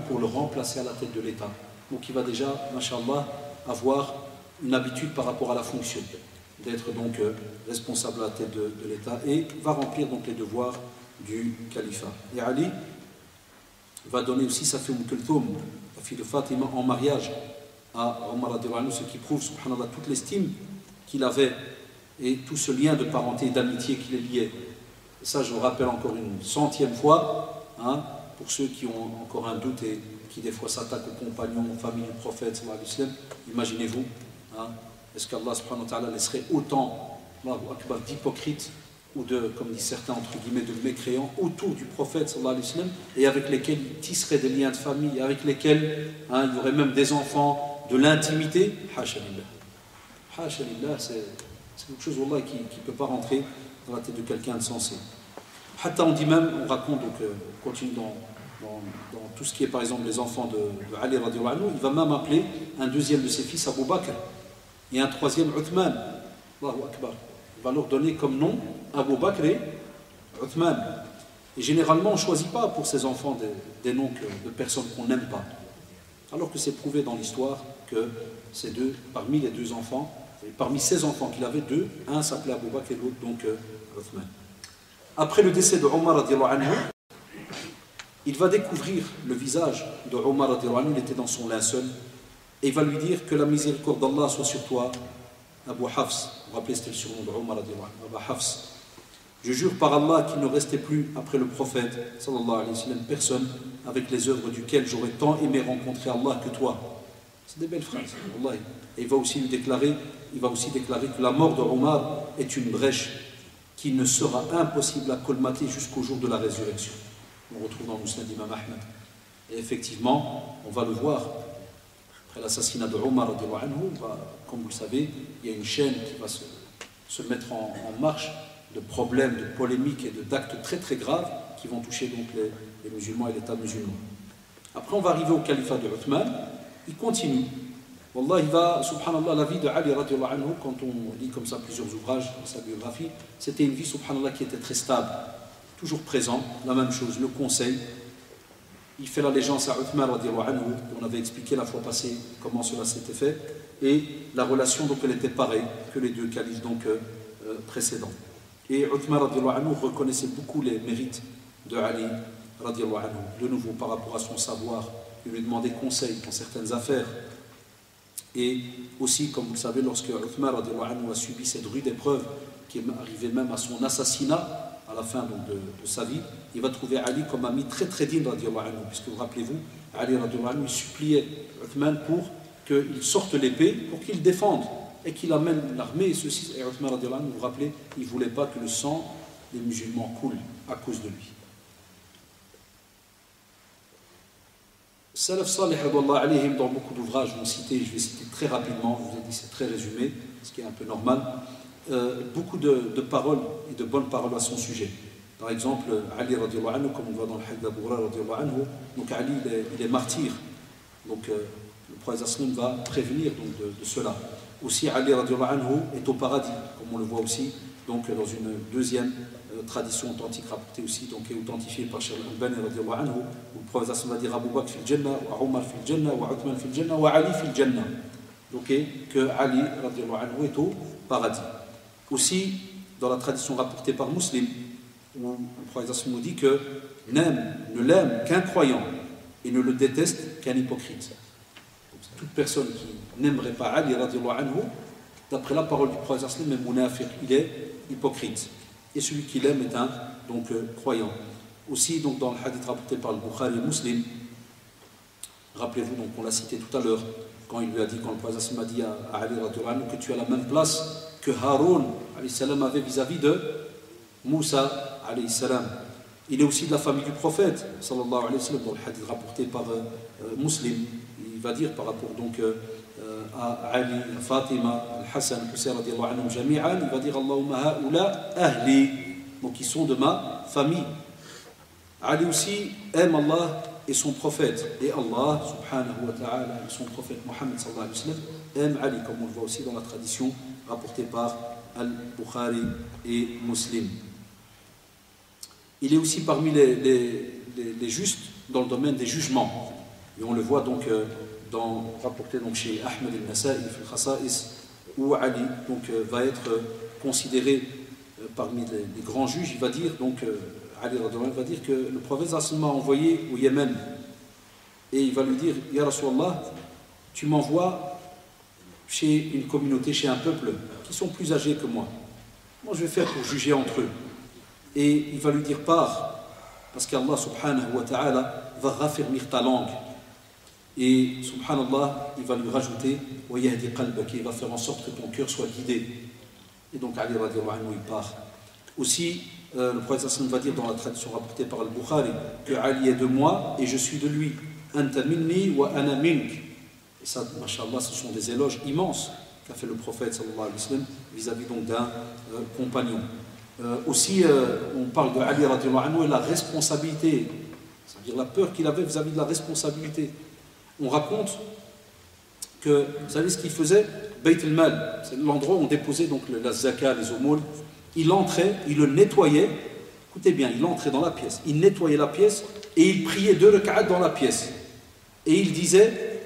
pour le remplacer à la tête de l'État. Donc, il va déjà, mashallah, avoir une habitude par rapport à la fonction, d'être donc responsable à la tête de l'État et va remplir donc les devoirs du califat. Et Ali va donner aussi sa fille Kulthum, la fille de Fatima, en mariage à Omar, ce qui prouve, subhanallah, toute l'estime qu'il avait et tout ce lien de parenté et d'amitié qui les liait. Et ça, je vous rappelle encore une centième fois. Pour ceux qui ont encore un doute et qui des fois s'attaquent aux compagnons, aux familles du prophète, imaginez-vous, est-ce qu'Allah subhanahu wa ta'ala laisserait autant d'hypocrites ou de, comme disent certains entre guillemets, de mécréants autour du prophète et avec lesquels il tisserait des liens de famille, avec lesquels il y aurait même des enfants, de l'intimité? Hasha lillah. Hasha lillah, c'est quelque chose wallah, qui ne peut pas rentrer dans la tête de quelqu'un de sensé. Hatta on dit même, on raconte, donc continue dans tout ce qui est par exemple les enfants de Ali radiallahu anhu, il va même appeler un deuxième de ses fils Abu Bakr et un troisième Uthman. Allahu Akbar. Il va leur donner comme nom Abu Bakr et Uthman. Et généralement on ne choisit pas pour ses enfants des noms de personnes qu'on n'aime pas. Alors que c'est prouvé dans l'histoire que ces deux, parmi les deux enfants, et parmi ces enfants qu'il avait deux, un s'appelait Abu Bakr et l'autre donc Uthman. Après le décès de Omar, il va découvrir le visage de Omar, il était dans son linceul, et il va lui dire que la miséricorde d'Allah soit sur toi, Abu Hafs. Vous vous rappelez, c'était le surnom de Omar, Abu Hafs. Je jure par Allah qu'il ne restait plus après le prophète, sallallahu alayhi wa sallam, personne avec les œuvres duquel j'aurais tant aimé rencontrer Allah que toi. C'est des belles phrases, Allah. Et il va aussi déclarer que la mort de Omar est une brèche qui ne sera impossible à colmater jusqu'au jour de la résurrection. On retrouve dans le Musnad d'Imam Ahmed. Et effectivement, on va le voir, après l'assassinat de Omar, comme vous le savez, il y a une chaîne qui va se mettre en marche de problèmes, de polémiques et d'actes très très graves qui vont toucher donc les musulmans et l'État musulman. Après, on va arriver au califat de Uthman. Il continue. Wallah, il va, subhanallah, la vie de Ali radiallahu anhu, quand on lit comme ça plusieurs ouvrages dans sa biographie, c'était une vie, subhanallah, qui était très stable, toujours présent, la même chose, le conseil. Il fait l'allégeance à Uthman radiallahu anhu, on avait expliqué la fois passée comment cela s'était fait, et la relation, donc, elle était pareille que les deux califes donc, précédents. Et Uthman radiallahu anhu reconnaissait beaucoup les mérites de Ali radiallahu anhu, de nouveau par rapport à son savoir, il lui demandait conseil dans certaines affaires. Et aussi, comme vous le savez, lorsque Uthman radiallahu anhu a subi cette rude épreuve qui est arrivée même à son assassinat à la fin donc, de sa vie, il va trouver Ali comme ami très très digne radiallahu anhu, puisque vous rappelez-vous, Ali radiallahu anhu il suppliait Uthman pour qu'il sorte l'épée, pour qu'il défende et qu'il amène l'armée et ceci. Et Uthman radiallahu anhu, vous vous rappelez, il ne voulait pas que le sang des musulmans coule à cause de lui. Salaf Salih, dans beaucoup d'ouvrages, vont citer, je vais citer très rapidement, je vous ai dit c'est très résumé, ce qui est un peu normal, beaucoup de paroles et de bonnes paroles à son sujet. Par exemple, Ali radiallahu anhu, comme on voit dans le hadith d'Abu Hurairah radiallahu anhu, donc Ali il est martyr, donc le prophète sallam va prévenir donc, de cela. Aussi Ali radiallahu anhu est au paradis, comme on le voit aussi donc, dans une deuxième tradition authentique rapportée aussi, donc est authentifiée par Cheikh al-Albani radiallahu anhu, où le prophète sallam va dire Abu Bakr fil Jannah, wa Umar fil Jannah, wa Uthman fil Jannah, wa Ali fil Jannah. Donc que Ali radiallahu anhu est au paradis. Aussi, dans la tradition rapportée par Muslim, où le prophète sallam nous dit que ne l'aime qu'un croyant et ne le déteste qu'un hypocrite. Donc, toute personne qui n'aimerait pas Ali radiallahu anhu, d'après la parole du prophète sallam, est munafiq, il est hypocrite. Et celui qui l'aime est un donc, croyant. Aussi, donc, dans le hadith rapporté par le Bukhari et Muslim, rappelez-vous, donc, on l'a cité tout à l'heure, quand il lui a dit, quand le prophète sallam a dit à Ali radiallahu anhu que tu as la même place que Haroun alayhi salam avait vis-à-vis de Moussa alayhi salam. Il est aussi de la famille du prophète sallallahu alayhi wa sallam, dans le hadith rapporté par Muslim. Il va dire par rapport donc à Ali, à Fatima, Al-Hassan, Hussein radiallahu anhum jami'an, il va dire Allahumma ha'ula ahli, donc ils sont de ma famille. Ali aussi aime Allah et son prophète, et Allah subhanahu wa ta'ala et son prophète Mohammed sallallahu alayhi wa sallam aime Ali, comme on le voit aussi dans la tradition rapportée par Al-Bukhari et Muslim. Il est aussi parmi les justes dans le domaine des jugements, et on le voit donc rapporté donc chez Ahmed al-Nasa'i fil Khasa'is, où Ali donc, va être considéré parmi les grands juges. Il va dire donc Ali va dire que le prophète m'a envoyé au Yémen et il va lui dire Ya Rasulallah, tu m'envoies chez une communauté, chez un peuple qui sont plus âgés que moi. Moi je vais faire pour juger entre eux. Et il va lui dire pars, parce qu'Allah subhanahu wa ta'ala va raffermir ta langue. Et subhanallah, il va lui rajouter وَيَهْدِ قَلْبَكِ, il va faire en sorte que ton cœur soit guidé. Et donc Ali radiallahu anhu il part. Aussi, le prophète va dire dans la tradition rapportée par Al-Bukhari que Ali est de moi et je suis de lui. Anta minni wa ana mink. Et ça, mashallah, ce sont des éloges immenses qu'a fait le prophète sallallahu alayhi wa sallam vis-à-vis donc d'un compagnon. Aussi, on parle de Ali radiallahu anhu et la responsabilité, c'est-à-dire la peur qu'il avait vis-à-vis de la responsabilité. On raconte que, vous savez ce qu'il faisait? Bayt al-Mal, c'est l'endroit où on déposait donc la zaka, les aumônes. Il entrait, il le nettoyait. Écoutez bien, il entrait dans la pièce, il nettoyait la pièce et il priait 2 rak'at dans la pièce. Et il disait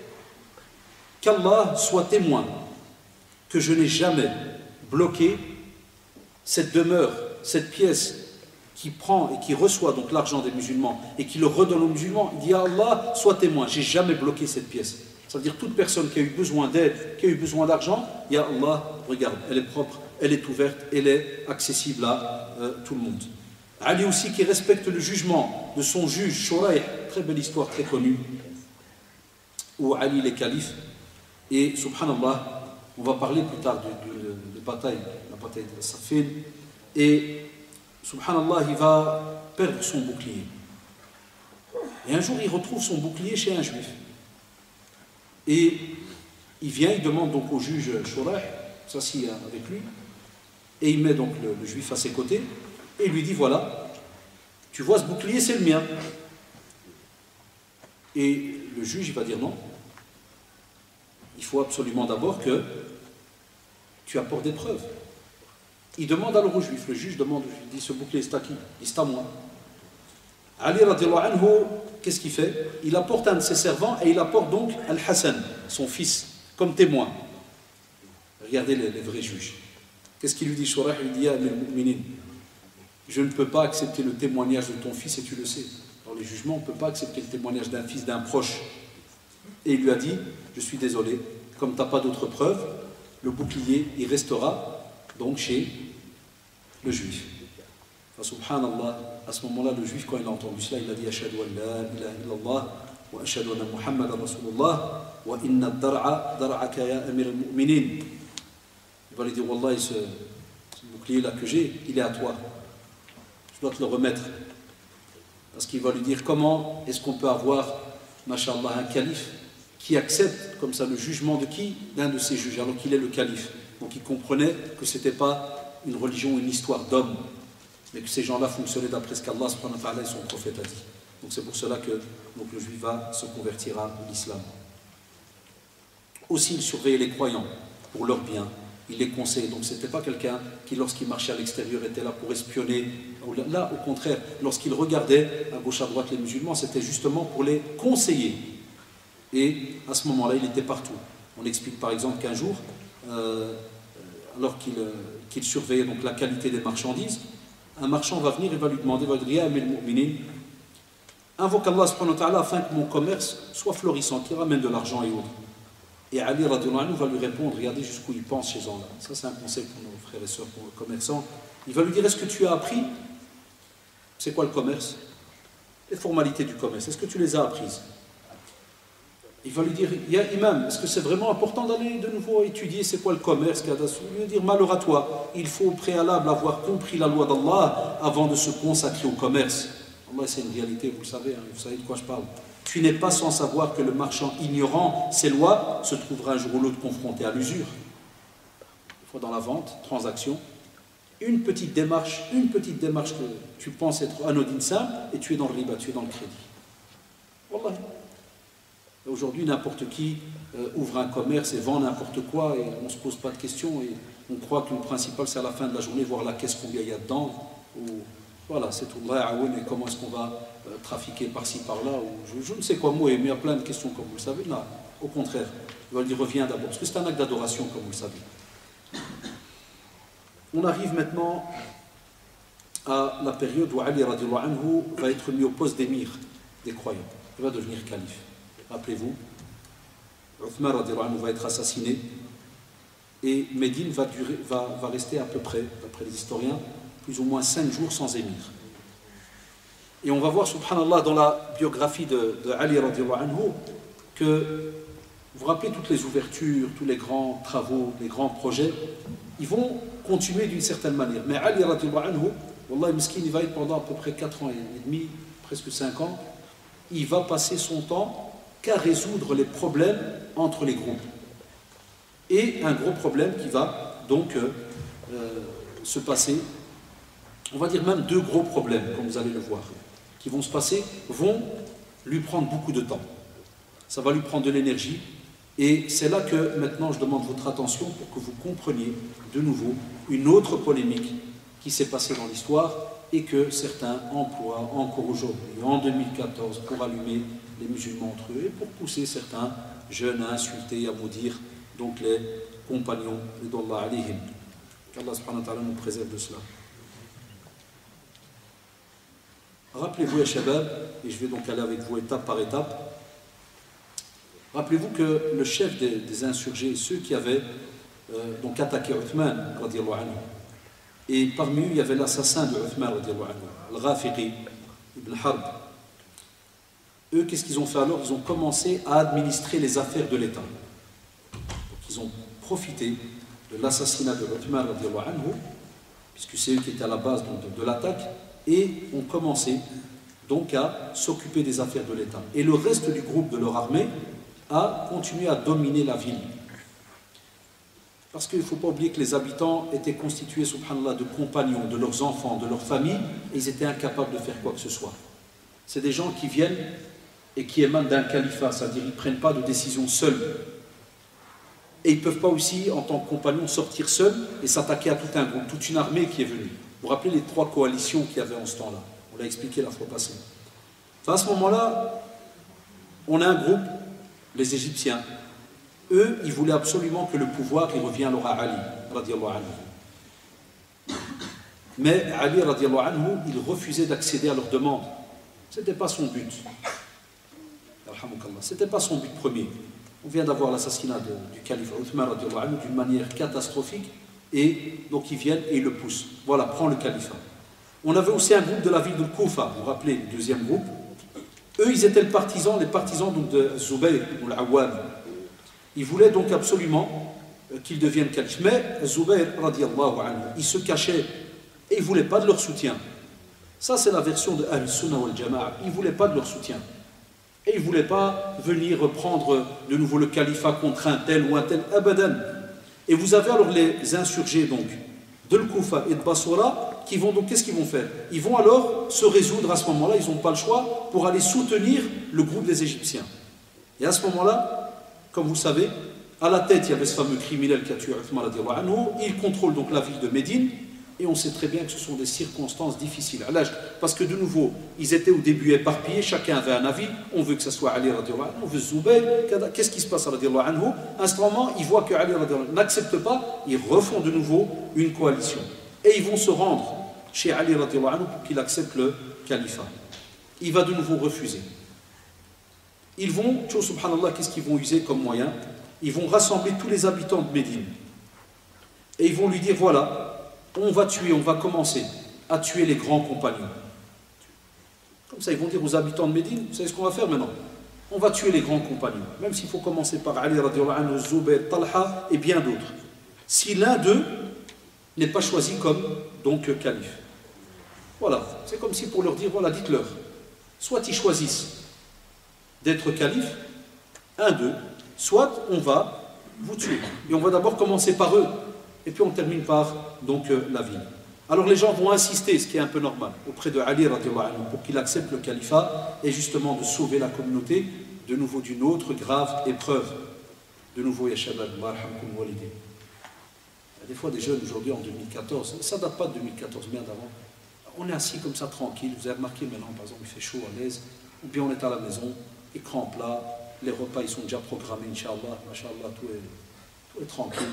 qu'Allah soit témoin que je n'ai jamais bloqué cette demeure, cette pièce qui prend et qui reçoit donc l'argent des musulmans et qui le redonne aux musulmans. Il dit à Allah, sois témoin, j'ai jamais bloqué cette pièce. Ça veut dire toute personne qui a eu besoin d'aide, qui a eu besoin d'argent, il y a Allah, regarde, elle est propre, elle est ouverte, elle est accessible à tout le monde. Ali aussi qui respecte le jugement de son juge, Shuraih, très belle histoire, très connue, où Ali est calife. Et subhanallah, on va parler plus tard de bataille, la bataille de Saffin. Et subhanallah, il va perdre son bouclier. Et un jour, il retrouve son bouclier chez un juif. Et il vient, il demande donc au juge Shuraih, s'assied avec lui, et il met donc le juif à ses côtés, et il lui dit, voilà, tu vois ce bouclier, c'est le mien. Et le juge il va dire non. Il faut absolument d'abord que tu apportes des preuves. Il demande alors au juif, le juge demande, il dit ce bouclier c'est à qui? Il dit c'est à moi. Ali radiallahu anhu, qu'est-ce qu'il fait? Il apporte un de ses servants et il apporte donc Al-Hassan, son fils, comme témoin. Regardez les vrais juges. Qu'est-ce qu'il lui dit? Shurayh lui dit, je ne peux pas accepter le témoignage de ton fils et tu le sais. Dans les jugements, on ne peut pas accepter le témoignage d'un fils, d'un proche. Et il lui a dit, je suis désolé, comme tu n'as pas d'autres preuves, le bouclier, il restera donc chez le juif. Enfin, subhanallah, à ce moment-là, le juif, quand il a entendu cela, il a dit Ashhadu an la ilaha illallah wa ashhadu anna Muhammadan Rasulullah wa inna ad-dar'a dar'aka ya amir al-mu'minin. Il va lui dire Wallah, ce bouclier-là que j'ai, il est à toi. Je dois te le remettre. Parce qu'il va lui dire comment est-ce qu'on peut avoir, mashallah, un calife qui accepte comme ça le jugement de qui? D'un de ses juges, alors qu'il est le calife. Donc il comprenait que ce n'était pas une religion ou une histoire d'homme, mais que ces gens-là fonctionnaient d'après ce qu'Allah subhanahu wa ta'ala et son prophète a dit. Donc c'est pour cela que donc, le juif va se convertir à l'islam. Aussi il surveillait les croyants pour leur bien, il les conseillait. Donc ce n'était pas quelqu'un qui lorsqu'il marchait à l'extérieur était là pour espionner. Là au contraire, lorsqu'il regardait à gauche à droite les musulmans, c'était justement pour les conseiller. Et à ce moment-là il était partout. On explique par exemple qu'un jour alors qu'il surveillait donc la qualité des marchandises, un marchand va venir et va lui demander, va dire, invoque Allah subhanahu wa ta'ala afin que mon commerce soit florissant, qu'il ramène de l'argent et autres. Et Ali radhiyallahu anhu va lui répondre, regardez jusqu'où il pense ces gens-là. Ça c'est un conseil pour nos frères et sœurs, pour les commerçants. Il va lui dire, est-ce que tu as appris, c'est quoi le commerce? Les formalités du commerce, est-ce que tu les as apprises? Il va lui dire, ya imam, est-ce que c'est vraiment important d'aller de nouveau étudier c'est quoi le commerce? Il va lui dire, malheur à toi, il faut au préalable avoir compris la loi d'Allah avant de se consacrer au commerce. Allah, c'est une réalité, vous le savez, vous savez de quoi je parle. Tu n'es pas sans savoir que le marchand ignorant ces lois se trouvera un jour ou l'autre confronté à l'usure. Il faut dans la vente, transaction, une petite démarche que tu penses être anodine simple et tu es dans le riba, tu es dans le crédit. Wallah. Aujourd'hui, n'importe qui ouvre un commerce et vend n'importe quoi et on ne se pose pas de questions et on croit que le principal c'est à la fin de la journée voir la caisse combien il y a dedans ou voilà, c'est tout. Et comment est-ce qu'on va trafiquer par-ci par-là ou je ne sais quoi moi, mais il y a plein de questions comme vous le savez. Là, au contraire, il va dire reviens d'abord parce que c'est un acte d'adoration comme vous le savez. On arrive maintenant à la période où Ali radiallahu anhu va être mis au poste d'émir des croyants. Il va devenir calife. Rappelez-vous, Uthman radiallahu anhu va être assassiné et Médine va rester à peu près, d'après les historiens, plus ou moins 5 jours sans émir. Et on va voir, subhanallah, dans la biographie de Ali radiallahu anhu, que, vous vous rappelez, toutes les ouvertures, tous les grands travaux, les grands projets, ils vont continuer d'une certaine manière. Mais Ali radiallahu anhu, wallah, miskin, il va être pendant à peu près 4 ans et demi, presque 5 ans, il va passer son temps qu'à résoudre les problèmes entre les groupes. Et un gros problème qui va donc se passer, on va dire même 2 gros problèmes, comme vous allez le voir, qui vont se passer, vont lui prendre beaucoup de temps. Ça va lui prendre de l'énergie, et c'est là que maintenant je demande votre attention pour que vous compreniez de nouveau une autre polémique qui s'est passée dans l'histoire et que certains emploient encore aujourd'hui, en 2014, pour allumer les musulmans entre eux et pour pousser certains jeunes à insulter et à maudire donc les compagnons d'Allah alayhim. Qu'Allah subhanahu wa ta'ala nous préserve de cela. Rappelez-vous, ya shabab, et je vais donc aller avec vous étape par étape, rappelez-vous que le chef des insurgés, ceux qui avaient donc attaqué Uthman, radiallahu anhu, et parmi eux il y avait l'assassin de Uthman, radiallahu anhu, Al-Ghafiqi ibn Harb. Eux, qu'est-ce qu'ils ont fait alors? Ils ont commencé à administrer les affaires de l'État. Ils ont profité de l'assassinat de Uthman radiallahu anhu, puisque c'est eux qui étaient à la base de l'attaque, et ont commencé donc à s'occuper des affaires de l'État. Et le reste du groupe de leur armée a continué à dominer la ville. Parce qu'il ne faut pas oublier que les habitants étaient constitués, subhanallah, de compagnons, de leurs enfants, de leurs familles, et ils étaient incapables de faire quoi que ce soit. C'est des gens qui viennent et qui émanent d'un califat, c'est-à-dire ils ne prennent pas de décision seuls. Et ils ne peuvent pas aussi, en tant que compagnons, sortir seuls et s'attaquer à tout un groupe, toute une armée qui est venue. Vous vous rappelez les 3 coalitions qu'il y avait en ce temps-là? On l'a expliqué la fois passée. Enfin, à ce moment-là, on a un groupe, les Égyptiens. Eux, ils voulaient absolument que le pouvoir il revienne alors à Ali, radiallahu anhu. Mais Ali, radiallahu anhu, il refusait d'accéder à leurs demandes. Ce n'était pas son but. Ce n'était pas son but premier. On vient d'avoir l'assassinat du calife Uthman d'une manière catastrophique, et donc ils viennent et ils le poussent. Voilà, prends le califat. On avait aussi un groupe de la ville de Koufa, vous vous rappelez, le deuxième groupe. Eux, ils étaient les partisans donc de Zubayr ou l'Awwam. Ils voulaient donc absolument qu'il devienne calife. Mais Zubayr, radiallahu anhu, il se cachait et il ne voulait pas de leur soutien. Ça, c'est la version de Ahl-Sunnah wal Jama'a. Il ne voulait pas de leur soutien. Et il ne voulait pas venir reprendre de nouveau le califat contre un tel ou un tel, abadan. Et vous avez alors les insurgés donc de Koufa et de Basora qui vont donc, qu'est-ce qu'ils vont faire? Ils vont alors se résoudre à ce moment-là, ils n'ont pas le choix, pour aller soutenir le groupe des Égyptiens. Et à ce moment-là, comme vous savez, à la tête, il y avait ce fameux criminel qui a tué Uthman radiallahu anhu. Il contrôle donc la ville de Médine. Et on sait très bien que ce sont des circonstances difficiles. Parce que de nouveau, ils étaient au début éparpillés, chacun avait un avis. On veut que ce soit Ali radiallahu anhu, on veut Zubayr. Qu'est-ce qui se passe radiallahu anhu? À ce moment, ils voient que Ali radiallahu anhu n'accepte pas, ils refont de nouveau une coalition. Et ils vont se rendre chez Ali radiallahu anhu pour qu'il accepte le califat. Il va de nouveau refuser. Ils vont, subhanallah, qu'est-ce qu'ils vont user comme moyen? Ils vont rassembler tous les habitants de Médine. Et ils vont lui dire, voilà, on va commencer à tuer les grands compagnons. Comme ça, ils vont dire aux habitants de Médine, vous savez ce qu'on va faire maintenant? On va tuer les grands compagnons, même s'il faut commencer par Ali radiallahu anhu, Zubayr, Talha et bien d'autres. Si l'un d'eux n'est pas choisi comme donc calife. Voilà, c'est comme si pour leur dire, voilà, dites-leur, soit ils choisissent d'être calife, un d'eux, soit on va vous tuer. Et on va d'abord commencer par eux. Et puis on termine par donc la ville. Alors les gens vont insister, ce qui est un peu normal, auprès de Ali radiallahu anhu, pour qu'il accepte le califat et justement de sauver la communauté de nouveau d'une autre grave épreuve. De nouveau, ya shabab, Allah yarhamkum walidin. Il y a des fois des jeunes aujourd'hui en 2014, ça ne date pas de 2014, bien d'avant. On est assis comme ça tranquille, vous avez remarqué maintenant par exemple il fait chaud à l'aise, ou bien on est à la maison, écran plat, les repas ils sont déjà programmés, Inch'Allah, Masha'Allah, tout est tranquille.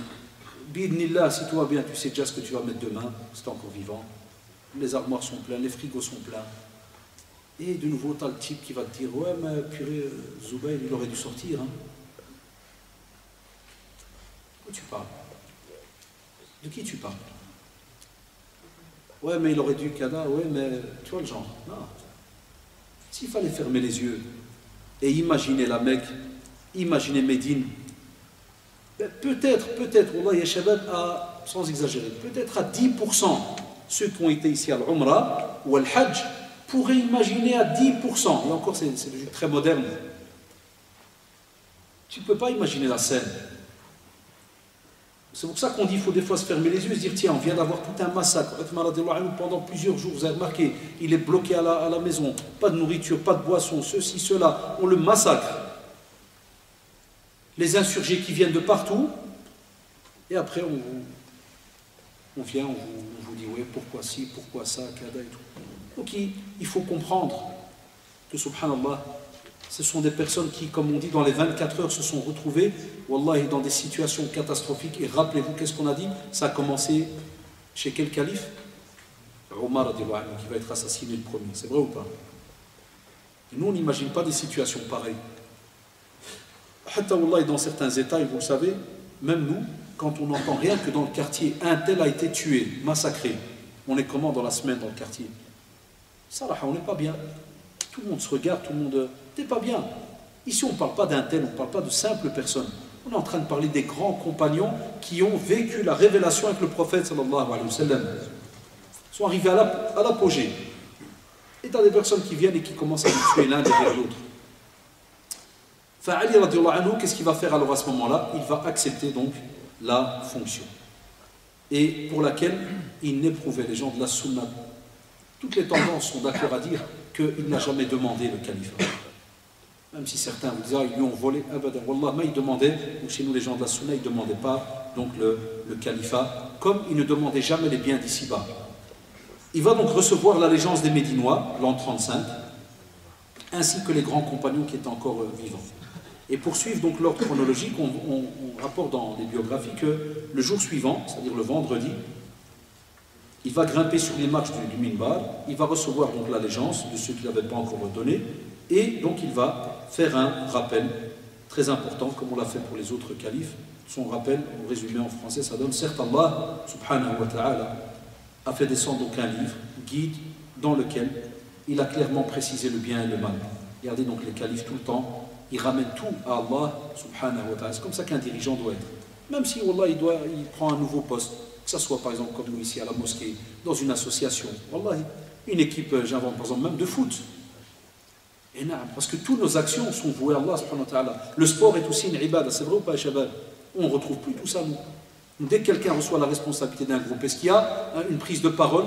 Bidnillah, si tout va bien, tu sais déjà ce que tu vas mettre demain, c'est encore vivant. Les armoires sont pleines, les frigos sont pleins. Et de nouveau, tu as le type qui va te dire, ouais, mais purée, Zubayr, il aurait dû sortir. Hein. De quoi tu parles? De qui tu parles? Ouais, mais il aurait dû Kada, ouais, mais tu vois le genre. Non. S'il fallait fermer les yeux et imaginer la Mecque, imaginer Médine, peut-être, Wallah ya shabab, sans exagérer, peut-être à 10%, ceux qui ont été ici à l'Umrah ou à l'Hajj pourraient imaginer à 10%, et encore c'est très moderne, tu ne peux pas imaginer la scène. C'est pour ça qu'on dit qu'il faut des fois se fermer les yeux et se dire, tiens, on vient d'avoir tout un massacre, pendant plusieurs jours, vous avez remarqué, il est bloqué à la maison, pas de nourriture, pas de boisson, ceci, cela, on le massacre. Les insurgés qui viennent de partout, et après on vient, on vous dit, oui, pourquoi ci, pourquoi ça, kada et tout. Donc il faut comprendre que, subhanallah, ce sont des personnes qui, comme on dit, dans les 24 heures se sont retrouvées, wallahi, dans des situations catastrophiques. Et rappelez-vous, qu'est-ce qu'on a dit? Ça a commencé chez quel calife? Omar, qui va être assassiné le premier. C'est vrai ou pas? Et nous, on n'imagine pas des situations pareilles. Hatta Wallah, dans certains États, et vous le savez, même nous, quand on n'entend rien que dans le quartier, un tel a été tué, massacré, on est comment dans la semaine dans le quartier? Sarah, on n'est pas bien. Tout le monde se regarde, tout le monde... T'es pas bien. Ici, on ne parle pas d'un tel, on ne parle pas de simples personnes. On est en train de parler des grands compagnons qui ont vécu la révélation avec le prophète, sallallahu alayhi wa sallam. Ils sont arrivés à l'apogée. Et tu as des personnes qui viennent et qui commencent à les tuer l'un derrière l'autre. Ali radiallahu anhu, qu'est-ce qu'il va faire alors à ce moment-là? Il va accepter donc la fonction. Et pour laquelle il n'éprouvait, les gens de la sunna. Toutes les tendances sont d'accord à dire qu'il n'a jamais demandé le califat. Même si certains vous disent, ils lui ont volé, Wallah, mais ils demandaient, chez nous les gens de la Sunna, ils ne demandaient pas donc le califat, comme ils ne demandaient jamais les biens d'ici-bas. Il va donc recevoir l'allégeance des Médinois, l'an 35, ainsi que les grands compagnons qui étaient encore vivants. Et pour suivre donc l'ordre chronologique, on rapporte dans les biographies que le jour suivant, c'est-à-dire le vendredi, il va grimper sur les marches du minbar, il va recevoir donc l'allégeance de ceux qui ne l'avaient pas encore donné, et donc il va faire un rappel très important, comme on l'a fait pour les autres califes. Son rappel, en résumé en français, ça donne: certes Allah, subhanahu wa ta'ala, a fait descendre donc un livre, guide, dans lequel il a clairement précisé le bien et le mal. Regardez donc les califes tout le temps, ils ramènent tout à Allah, subhanahu wa ta'ala. C'est comme ça qu'un dirigeant doit être. Même si Wallah, il prend un nouveau poste, que ce soit par exemple comme nous ici à la mosquée, dans une association, Wallah, une équipe, j'invente par exemple même de foot. Et non, parce que toutes nos actions sont vouées à Allah subhanahu wa ta'ala. Le sport est aussi une ibada, c'est vrai ou pas, Shabab? On ne retrouve plus tout ça, nous. Dès que quelqu'un reçoit la responsabilité d'un groupe, est-ce qu'il y a une prise de parole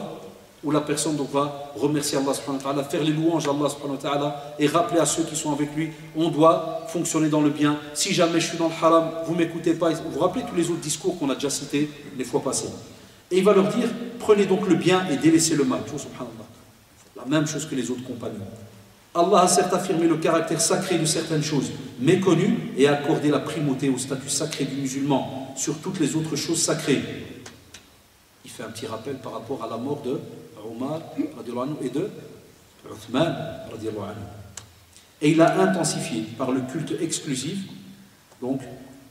où la personne donc va remercier Allah subhanahu wa ta'ala, faire les louanges à Allah subhanahu wa ta'ala et rappeler à ceux qui sont avec lui, on doit fonctionner dans le bien. Si jamais je suis dans le haram, vous ne m'écoutez pas. Vous vous rappelez tous les autres discours qu'on a déjà cités les fois passées. Et il va leur dire, prenez donc le bien et délaissez le mal. Subhanallah. La même chose que les autres compagnons. Allah a certes affirmé le caractère sacré de certaines choses méconnues et a accordé la primauté au statut sacré du musulman sur toutes les autres choses sacrées. Il fait un petit rappel par rapport à la mort de Omar et de Uthman. Et il a intensifié par le culte exclusif donc,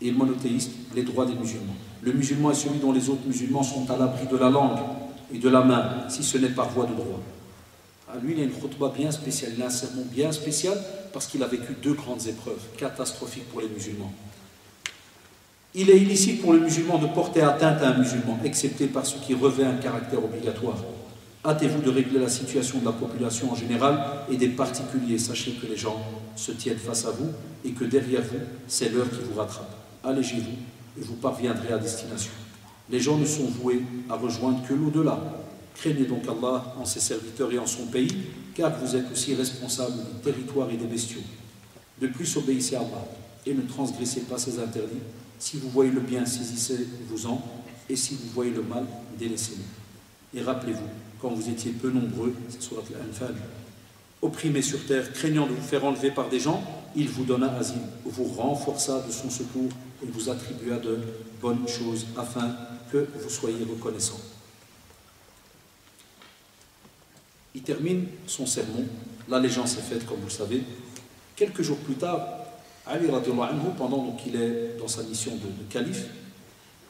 et monothéiste les droits des musulmans. Le musulman est celui dont les autres musulmans sont à l'abri de la langue et de la main, si ce n'est par voie de droit. Lui, il a une khutbah bien spéciale, il a un sermon bien spécial parce qu'il a vécu deux grandes épreuves catastrophiques pour les musulmans. Il est illicite pour le musulman de porter atteinte à un musulman, excepté par ce qui revêt un caractère obligatoire. Hâtez-vous de régler la situation de la population en général et des particuliers. Sachez que les gens se tiennent face à vous et que derrière vous, c'est l'heure qui vous rattrape. Allégez-vous et vous parviendrez à destination. Les gens ne sont voués à rejoindre que l'au-delà. Craignez donc Allah en ses serviteurs et en son pays, car vous êtes aussi responsables du territoire et des bestiaux. De plus, obéissez à Allah et ne transgressez pas ses interdits. Si vous voyez le bien, saisissez-vous-en, et si vous voyez le mal, délaissez-le. Et rappelez-vous, quand vous étiez peu nombreux, c'est sur l'Anfal, opprimés sur terre, craignant de vous faire enlever par des gens, il vous donna asile, vous renforça de son secours et vous attribua de bonnes choses afin que vous soyez reconnaissants. Il termine son sermon, l'allégeance est faite comme vous le savez. Quelques jours plus tard, Ali radiallahu anhu, pendant qu'il est dans sa mission de calife,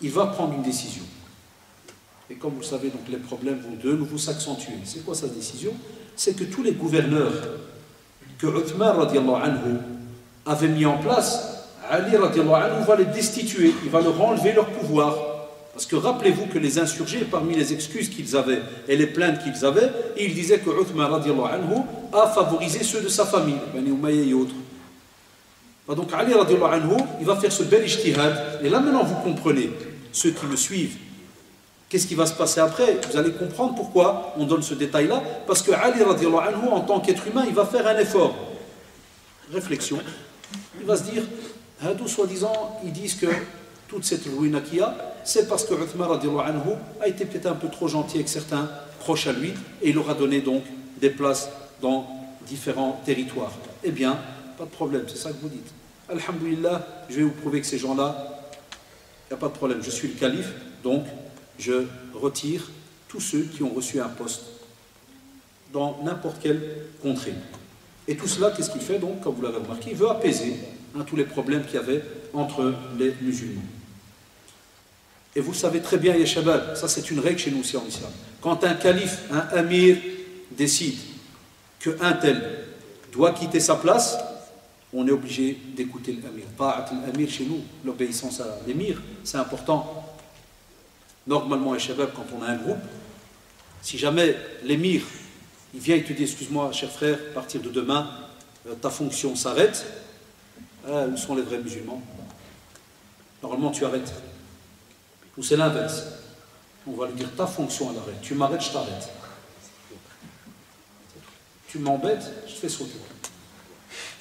il va prendre une décision. Et comme vous le savez, donc, les problèmes vont de nouveau s'accentuer. C'est quoi sa décision? C'est que tous les gouverneurs que Uthman radiallahu anhu avait mis en place, Ali radiallahu anhu va les destituer, il va leur enlever leur pouvoir. Parce que rappelez-vous que les insurgés, parmi les excuses qu'ils avaient et les plaintes qu'ils avaient, ils disaient que Uthman radiallahu anhu a favorisé ceux de sa famille, Bani Umayya et autres. Donc Ali radiallahu anhu, il va faire ce bel ijtihad. Et là maintenant vous comprenez, ceux qui me suivent, qu'est-ce qui va se passer après? Vous allez comprendre pourquoi on donne ce détail-là. Parce que Ali radiallahu anhu, en tant qu'être humain, il va faire un effort. Réflexion. Il va se dire, Hadou soi-disant, ils disent que toute cette ruine qu'il y a, c'est parce que Uthman radiallahu anhu a été peut-être un peu trop gentil avec certains proches à lui et il leur a donné donc des places dans différents territoires. Eh bien, pas de problème, c'est ça que vous dites. Alhamdulillah, je vais vous prouver que ces gens-là, il n'y a pas de problème, je suis le calife, donc je retire tous ceux qui ont reçu un poste dans n'importe quelle contrée. Et tout cela, qu'est-ce qu'il fait donc, comme vous l'avez remarqué? Il veut apaiser tous les problèmes qu'il y avait entre les musulmans. Et vous savez très bien, ya Shabab, ça c'est une règle chez nous aussi en islam. Quand un calife, un amir décide qu'un tel doit quitter sa place, on est obligé d'écouter l'amir. Ta'at l'amir chez nous, l'obéissance à l'émir, c'est important. Normalement, ya Shabab, quand on a un groupe, si jamais l'émir, il vient et te dit, excuse-moi, cher frère, à partir de demain, ta fonction s'arrête, où sont les vrais musulmans? Normalement, tu arrêtes. Ou c'est l'inverse. On va lui dire, ta fonction, elle arrête. Tu m'arrêtes, je t'arrête. Tu m'embêtes, je te fais sauter.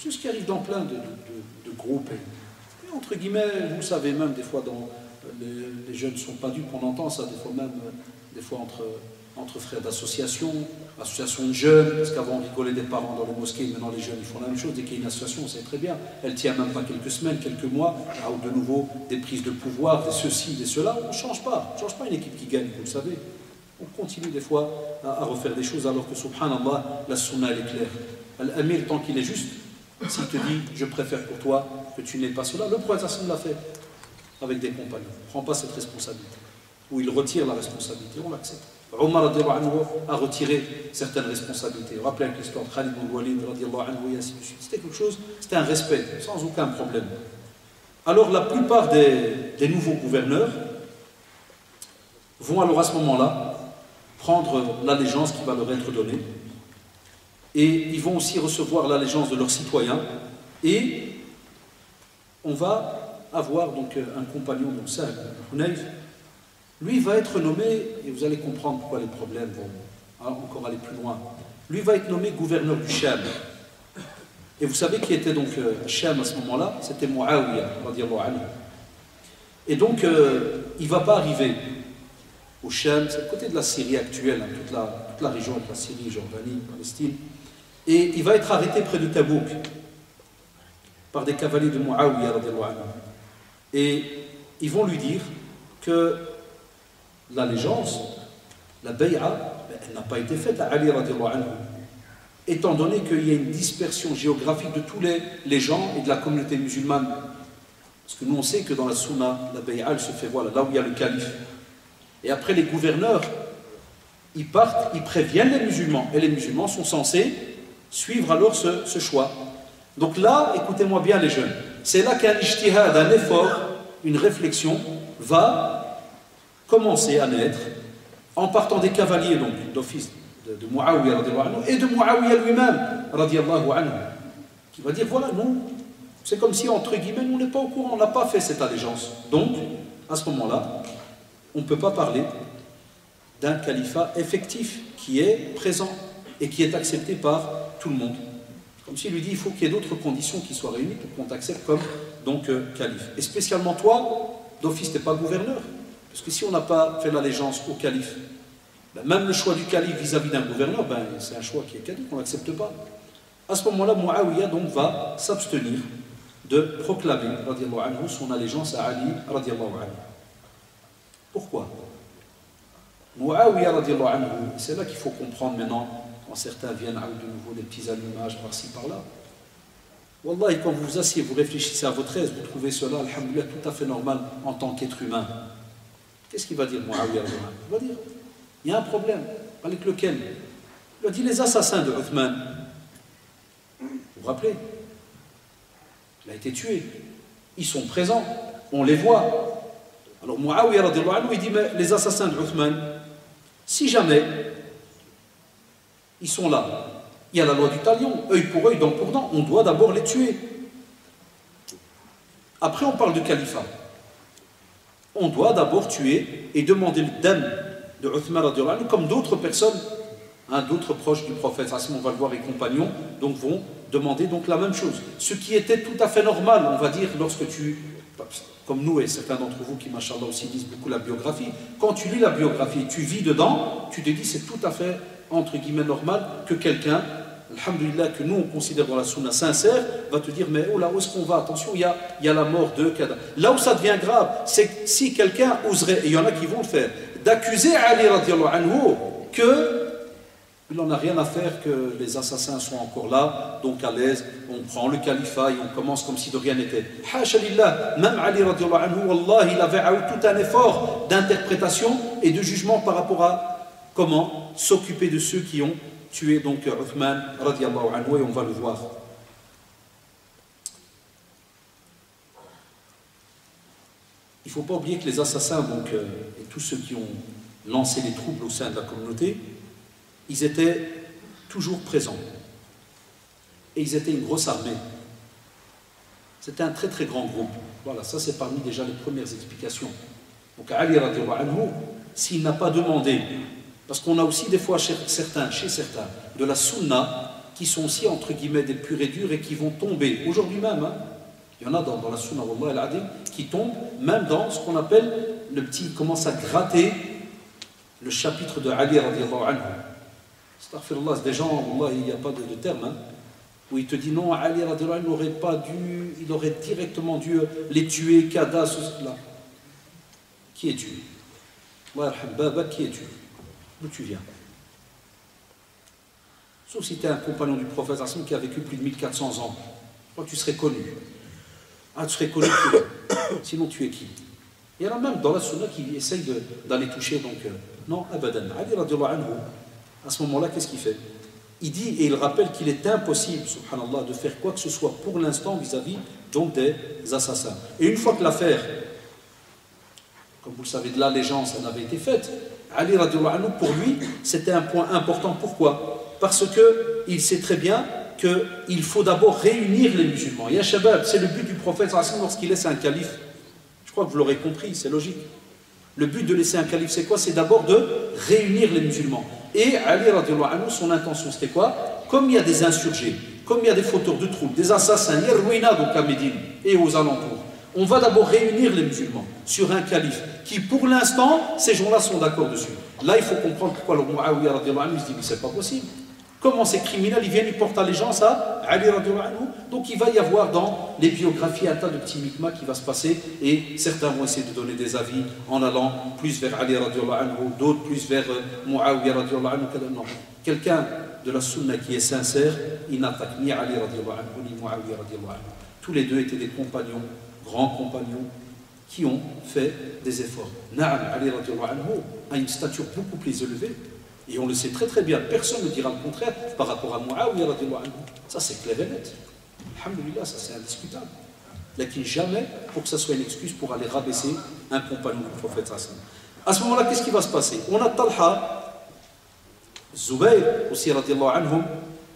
C'est ce qui arrive dans plein de groupes. Et entre guillemets, vous le savez même, des fois, les jeunes ne sont pas dupes, on entend ça, des fois même, entre frères d'association, association de jeunes, parce qu'avant on rigolait des parents dans les mosquées, maintenant les jeunes ils font la même chose, dès qu'il y a une association, on sait très bien, elle tient même pas quelques semaines, quelques mois, ou de nouveau des prises de pouvoir, des ceci, des cela, on ne change pas une équipe qui gagne, vous le savez. On continue des fois à refaire des choses alors que subhanallah, la sunna elle est claire. L'amir, tant qu'il est juste, s'il te dit je préfère pour toi que tu n'aies pas cela, le prophète l'a fait avec des compagnons. Il ne prend pas cette responsabilité. Ou il retire la responsabilité, on l'accepte. Omar a retiré certaines responsabilités. Rappelez avec l'histoire de Khalid ibn Walid, et ainsi de suite. C'était quelque chose, c'était un respect, sans aucun problème. Alors la plupart des nouveaux gouverneurs vont alors à ce moment-là prendre l'allégeance qui va leur être donnée. Et ils vont aussi recevoir l'allégeance de leurs citoyens. Et on va avoir donc un compagnon, donc Sahl Hunayf. Lui va être nommé, et vous allez comprendre pourquoi les problèmes vont encore aller plus loin. Lui va être nommé gouverneur du Sham. Et vous savez qui était donc Sham à ce moment-là? C'était Muawiyah, radiallahu anhu. Et donc, il ne va pas arriver au Sham, c'est le côté de la Syrie actuelle, hein, toute la région de la Syrie, Jordanie, Palestine. Et il va être arrêté près de Tabouk par des cavaliers de Muawiyah, radiallahu anhu. Et ils vont lui dire que l'allégeance, la bay'a, elle n'a pas été faite à Ali radiallahu anhu. Étant donné qu'il y a une dispersion géographique de tous les gens et de la communauté musulmane. Parce que nous on sait que dans la sunna, la bay'a elle se fait voilà, là où il y a le calife. Et après les gouverneurs, ils partent, ils préviennent les musulmans. Et les musulmans sont censés suivre alors ce choix. Donc là, écoutez-moi bien les jeunes, c'est là qu'un ijtihad, un effort, une réflexion va commencer à naître en partant des cavaliers donc d'office de Muawiyah radiallahu anhu et de Muawiyah lui-même radiallahu anhu qui va dire voilà, nous c'est comme si entre guillemets nous on n'est pas au courant, on n'a pas fait cette allégeance, donc à ce moment-là on ne peut pas parler d'un califat effectif qui est présent et qui est accepté par tout le monde, comme s'il lui dit il faut qu'il y ait d'autres conditions qui soient réunies pour qu'on t'accepte comme donc calife, et spécialement toi d'office t'es pas gouverneur. Parce que si on n'a pas fait l'allégeance au calife, ben même le choix du calife vis-à-vis d'un gouverneur, ben c'est un choix qui est caduc, on ne l'accepte pas. À ce moment-là, Muawiyah donc va s'abstenir de proclamer radiallahu anhu, son allégeance à Ali radiallahu anhu. Pourquoi? Muawiyah radiallahu anhu, c'est là qu'il faut comprendre maintenant, quand certains viennent avec de nouveau des petits allumages par-ci par-là. Wallahi, quand vous vous asseyez, vous réfléchissez à votre aise, vous trouvez cela, alhamdoulilah, tout à fait normal en tant qu'être humain. Qu'est-ce qu'il va dire, Muawiyah? Il va dire, il y a un problème avec lequel? Il va dire les assassins de Uthman. Vous vous rappelez? Il a été tué. Ils sont présents, on les voit. Alors Muawiyah, il dit, mais les assassins de Uthman, si jamais ils sont là, il y a la loi du talion, œil pour œil, dent pour dent, on doit d'abord les tuer. Après, on parle du califat. On doit d'abord tuer et demander le dam de Uthman comme d'autres personnes, hein, d'autres proches du prophète, on va le voir, et compagnons, donc vont demander donc la même chose. Ce qui était tout à fait normal, on va dire, lorsque tu, comme nous et certains d'entre vous qui, machallah, aussi lisent beaucoup la biographie, quand tu lis la biographie, tu vis dedans, tu te dis c'est tout à fait, entre guillemets, normal que quelqu'un, alhamdoulilah, que nous on considère dans la sunna sincère, va te dire mais oh là où est-ce qu'on va, attention, il y a la mort de Kada. Là où ça devient grave, c'est que si quelqu'un oserait, et il y en a qui vont le faire, d'accuser Ali radiallahu anhu qu'il n'en a rien à faire que les assassins sont encore là, donc à l'aise, on prend le califat et on commence comme si de rien n'était. Hasha lillah, même Ali radiallahu anhu, wallah, il avait tout un effort d'interprétation et de jugement par rapport à comment s'occuper de ceux qui ont tué donc Uthman radiallahu anhu, et on va le voir. Il ne faut pas oublier que les assassins donc, et tous ceux qui ont lancé les troubles au sein de la communauté, ils étaient toujours présents. Et ils étaient une grosse armée. C'était un très très grand groupe. Voilà, ça c'est parmi déjà les premières explications. Donc Ali radiallahu anhu, s'il n'a pas demandé, parce qu'on a aussi des fois chez certains, de la sunna, qui sont aussi entre guillemets des purs et durs et qui vont tomber aujourd'hui même. Hein. Il y en a dans la Sunna Wallah al-Adim qui tombent même dans ce qu'on appelle le petit, il commence à gratter le chapitre de Ali radiallahu anhu. Astaghfirullah, c'est des gens, Wallah, il n'y a pas de terme, hein, où il te dit non, Ali radiallahu anhu n'aurait pas dû, il aurait directement dû les tuer, Kada, cela. Qui es-tu? Baba, qui es-tu? D'où tu viens? Sauf si tu es un compagnon du prophète qui a vécu plus de 1400 ans. Je crois que tu serais connu. Ah, tu serais connu. Sinon, tu es qui? Il y en a même dans la sunna qui essayent d'aller toucher. Donc, non, abadan. Ali radiallahu anhu, à ce moment-là, qu'est-ce qu'il fait? Il dit et il rappelle qu'il est impossible, subhanallah, de faire quoi que ce soit pour l'instant vis-à-vis donc des assassins. Et une fois que l'affaire, comme vous le savez, de l'allégeance, elle avait été faite, Ali radiallahu anhu, pour lui, c'était un point important. Pourquoi? Parce qu'il sait très bien qu'il faut d'abord réunir les musulmans. Ya Shabab, c'est le but du prophète lorsqu'il laisse un calife. Je crois que vous l'aurez compris, c'est logique. Le but de laisser un calife, c'est quoi? C'est d'abord de réunir les musulmans. Et Ali radiallahu anhu, son intention, c'était quoi? Comme il y a des insurgés, comme il y a des fauteurs de troubles, des assassins, il y a Ruina donc à Médine et aux alentours. On va d'abord réunir les musulmans sur un calife qui, pour l'instant, ces gens-là sont d'accord dessus. Là, il faut comprendre pourquoi le Muawiyah radiallahu anhu se dit mais c'est pas possible. Comment ces criminels, ils viennent, ils portent allégeance à Ali radiallahu anhu. Donc il va y avoir dans les biographies un tas de petits micmacs qui va se passer et certains vont essayer de donner des avis en allant plus vers Ali radiallahu anhu, d'autres plus vers Muawiyah radiallahu anhu. Non. Quelqu'un de la sunna qui est sincère, il n'attaque ni Ali radiallahu anhu ni Muawiyah radiallahu anhu. Tous les deux étaient des compagnons, grands compagnons, qui ont fait des efforts. Na'am, Ali radiallahu anhu a une stature beaucoup plus élevée. Et on le sait très très bien, personne ne dira le contraire par rapport à Muawiyah radiallahu anhu. Ça c'est clair et net. Alhamdulillah, ça c'est indiscutable. Mais jamais pour que ça soit une excuse pour aller rabaisser un compagnon du prophète sallallahu alayhi wa sallam. À ce moment-là, qu'est-ce qui va se passer? On a Talha, Zubayr aussi radiallahu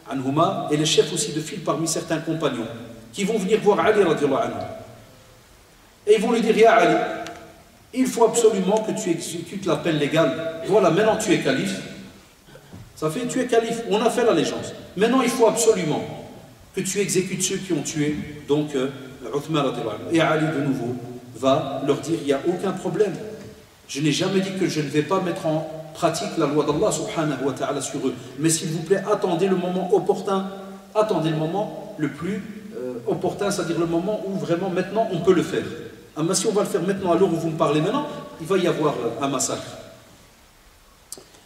anhuma, et les chefs aussi de file parmi certains compagnons qui vont venir voir Ali radiallahu anhu. Et ils vont lui dire, Ya Ali, il faut absolument que tu exécutes l'appel légal. Voilà, maintenant tu es calife. Ça fait, tu es calife, on a fait l'allégeance. Maintenant, il faut absolument que tu exécutes ceux qui ont tué, donc, Uthman radiallahu anhu. Et Ali, de nouveau, va leur dire, il n'y a aucun problème. Je n'ai jamais dit que je ne vais pas mettre en pratique la loi d'Allah, subhanahu wa ta'ala, sur eux. Mais s'il vous plaît, attendez le moment opportun. Attendez le moment le plus opportun, c'est-à-dire le moment où vraiment, maintenant, on peut le faire. Mais si on va le faire maintenant, à l'heure où vous me parlez maintenant, il va y avoir un massacre.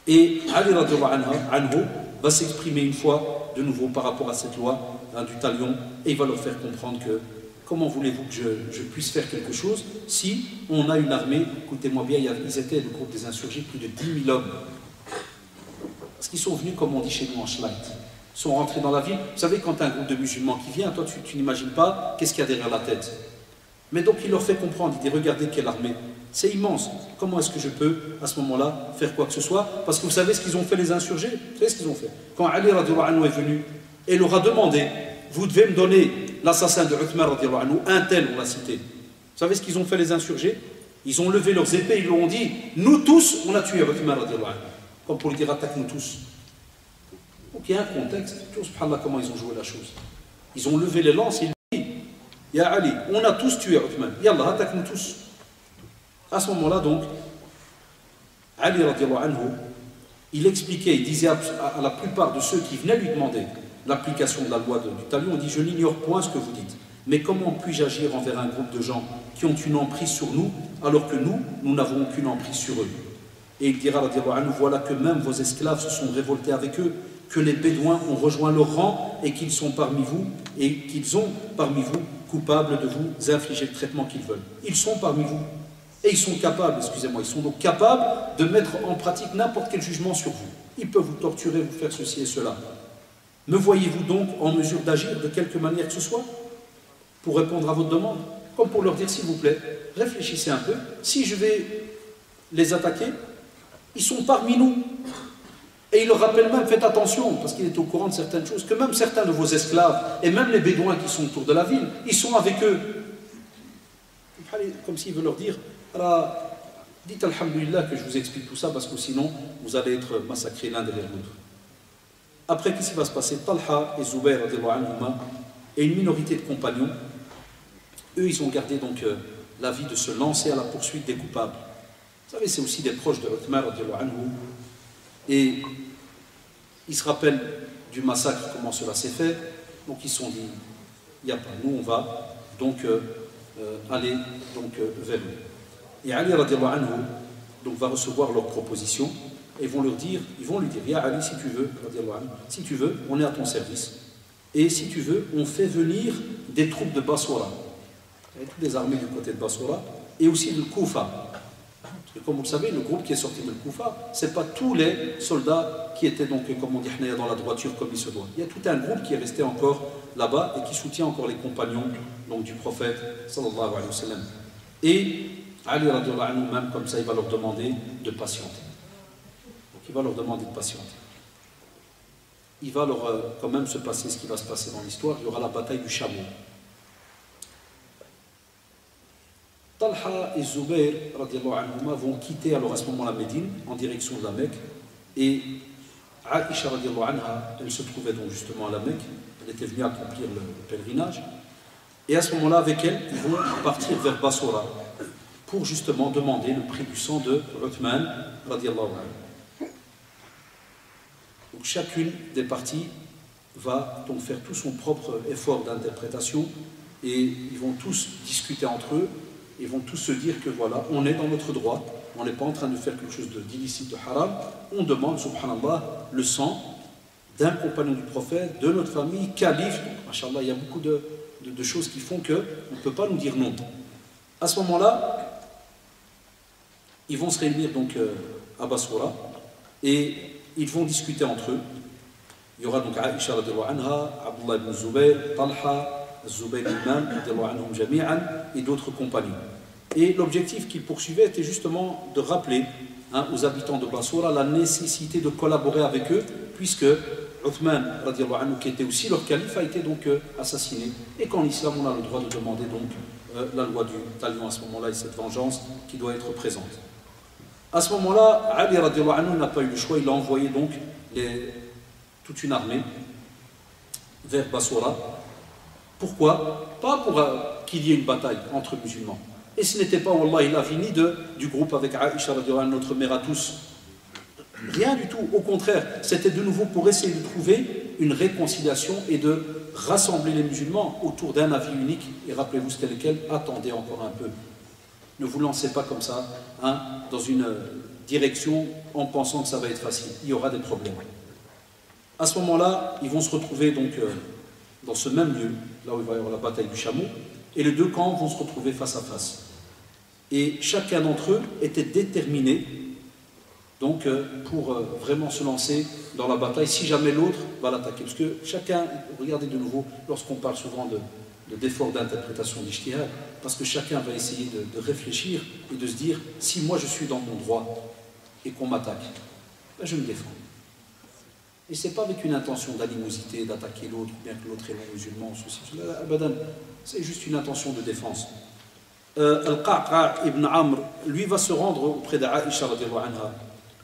Et Ali radiallahu anhu va s'exprimer une fois de nouveau par rapport à cette loi du talion et il va leur faire comprendre que comment voulez-vous que je puisse faire quelque chose si on a une armée, écoutez-moi bien, ils étaient le groupe des insurgés, plus de 10 000 hommes. Parce qu'ils sont venus, comme on dit chez nous en Schleit, sont rentrés dans la ville. Vous savez, quand un groupe de musulmans qui vient, toi tu n'imagines pas qu'est-ce qu'il y a derrière la tête. Mais donc il leur fait comprendre, il dit regardez quelle armée, c'est immense, comment est-ce que je peux à ce moment-là faire quoi que ce soit? Parce que vous savez ce qu'ils ont fait les insurgés? Vous savez ce qu'ils ont fait? Quand Ali radiallahu anhu est venu et leur a demandé, vous devez me donner l'assassin de Uthman radiallahu anhu, un tel on l'a cité. Vous savez ce qu'ils ont fait les insurgés? Ils ont levé leurs épées, ils leur ont dit, nous tous on a tué Uthman radiallahu anhu. Comme pour lui dire attaque-nous tous. Donc il y a un contexte, subhanallah comment ils ont joué la chose. Ils ont levé les lances, Ya Ali, on a tous tué Uthman. Yallah, attaque-nous tous. À ce moment-là, donc, Ali radiallahu anhu, il expliquait, il disait à la plupart de ceux qui venaient lui demander l'application de la loi du talion, il dit, je n'ignore point ce que vous dites, mais comment puis-je agir envers un groupe de gens qui ont une emprise sur nous, alors que nous n'avons aucune emprise sur eux? Et il dira, radiallahu anhu, voilà que même vos esclaves se sont révoltés avec eux, que les Bédouins ont rejoint leur rang et qu'ils sont parmi vous, et qu'ils ont parmi vous coupables de vous infliger le traitement qu'ils veulent. Ils sont parmi vous. Et ils sont capables, excusez-moi, ils sont donc capables de mettre en pratique n'importe quel jugement sur vous. Ils peuvent vous torturer, vous faire ceci et cela. Me voyez-vous donc en mesure d'agir de quelque manière que ce soit pour répondre à votre demande? Comme pour leur dire, s'il vous plaît, réfléchissez un peu. Si je vais les attaquer, ils sont parmi nous. Et il leur rappelle même, faites attention, parce qu'il est au courant de certaines choses, que même certains de vos esclaves, et même les Bédouins qui sont autour de la ville, ils sont avec eux. Comme s'il veut leur dire, alors, dites alhamdulillah que je vous explique tout ça, parce que sinon, vous allez être massacrés l'un derrière l'autre. Après, qu'est-ce qui va se passer? Talha et Zubayr et une minorité de compagnons, eux, ils ont gardé donc l'avis de se lancer à la poursuite des coupables. Vous savez, c'est aussi des proches de Uthman et ils se rappellent du massacre, comment cela s'est fait, donc ils se sont dit, il n'y a pas, nous on va donc aller donc, vers eux. Et Ali radiallahu anhu donc, va recevoir leur proposition et ils vont lui dire, Ya Ali, si tu veux, si tu veux, on est à ton service. Et si tu veux, on fait venir des troupes de Basora. Il y a toutes les armées du côté de Basora et aussi de Koufa. Parce que comme vous le savez, le groupe qui est sorti de Koufa, ce n'est pas tous les soldats qui étaient donc, comme on dit, dans la droiture comme il se doit. Il y a tout un groupe qui est resté encore là-bas et qui soutient encore les compagnons donc, du prophète sallallahu alayhi wa sallam. Et Ali radiallahu anhu, même comme ça, il va leur demander de patienter. Donc il va leur demander de patienter. Il va leur quand même se passer ce qui va se passer dans l'histoire. Il y aura la bataille du chameau. Talha et Zubayr vont quitter alors à ce moment la Médine en direction de la Mecque et Aïcha radiallahu anha, elle se trouvait donc justement à la Mecque, elle était venue accomplir le pèlerinage et à ce moment-là avec elle ils vont partir vers Bassora pour justement demander le prix du sang de Uthman radiallahu anhu. Donc chacune des parties va donc faire tout son propre effort d'interprétation et ils vont tous discuter entre eux. Ils vont tous se dire que voilà, on est dans notre droit, on n'est pas en train de faire quelque chose d'illicite, de haram, on demande, subhanallah, le sang d'un compagnon du prophète, de notre famille, calife, donc, machallah, il y a beaucoup de choses qui font qu'on ne peut pas nous dire non. À ce moment-là, ils vont se réunir donc à Basra et ils vont discuter entre eux. Il y aura donc Aïcha radiallahu anha, Abdullah ibn Zubayr, Talha, Zubayr ibn et d'autres compagnons. Et l'objectif qu'ils poursuivaient était justement de rappeler aux habitants de Basra la nécessité de collaborer avec eux, puisque Uthman, qui était aussi leur calife, a été donc assassiné. Et qu'en islam, on a le droit de demander donc la loi du talion à ce moment-là et cette vengeance qui doit être présente. À ce moment-là, Ali n'a pas eu le choix, il a envoyé donc toute une armée vers Basra. Pourquoi? Pas pour qu'il y ait une bataille entre musulmans. Et ce n'était pas, wallah, l'avis ni du groupe avec Aïcha, notre mère à tous. Rien du tout. Au contraire, c'était de nouveau pour essayer de trouver une réconciliation et de rassembler les musulmans autour d'un avis unique. Et rappelez-vous, c'était lequel? Attendez encore un peu. Ne vous lancez pas comme ça, dans une direction en pensant que ça va être facile. Il y aura des problèmes. À ce moment-là, ils vont se retrouver donc dans ce même lieu, là où il va y avoir la bataille du chameau, et les deux camps vont se retrouver face à face. Et chacun d'entre eux était déterminé donc, pour vraiment se lancer dans la bataille si jamais l'autre va l'attaquer. Parce que chacun, regardez de nouveau, lorsqu'on parle souvent d'efforts d'interprétation d'ijtihad, parce que chacun va essayer de réfléchir et de se dire, si moi je suis dans mon droit et qu'on m'attaque, ben je me défends. Et ce n'est pas avec une intention d'animosité, d'attaquer l'autre, bien que l'autre est non musulman, ceci, cela. C'est juste une intention de défense. Al-Qaqa ibn Amr, lui, va se rendre auprès d'Aïcha radiallahu anha.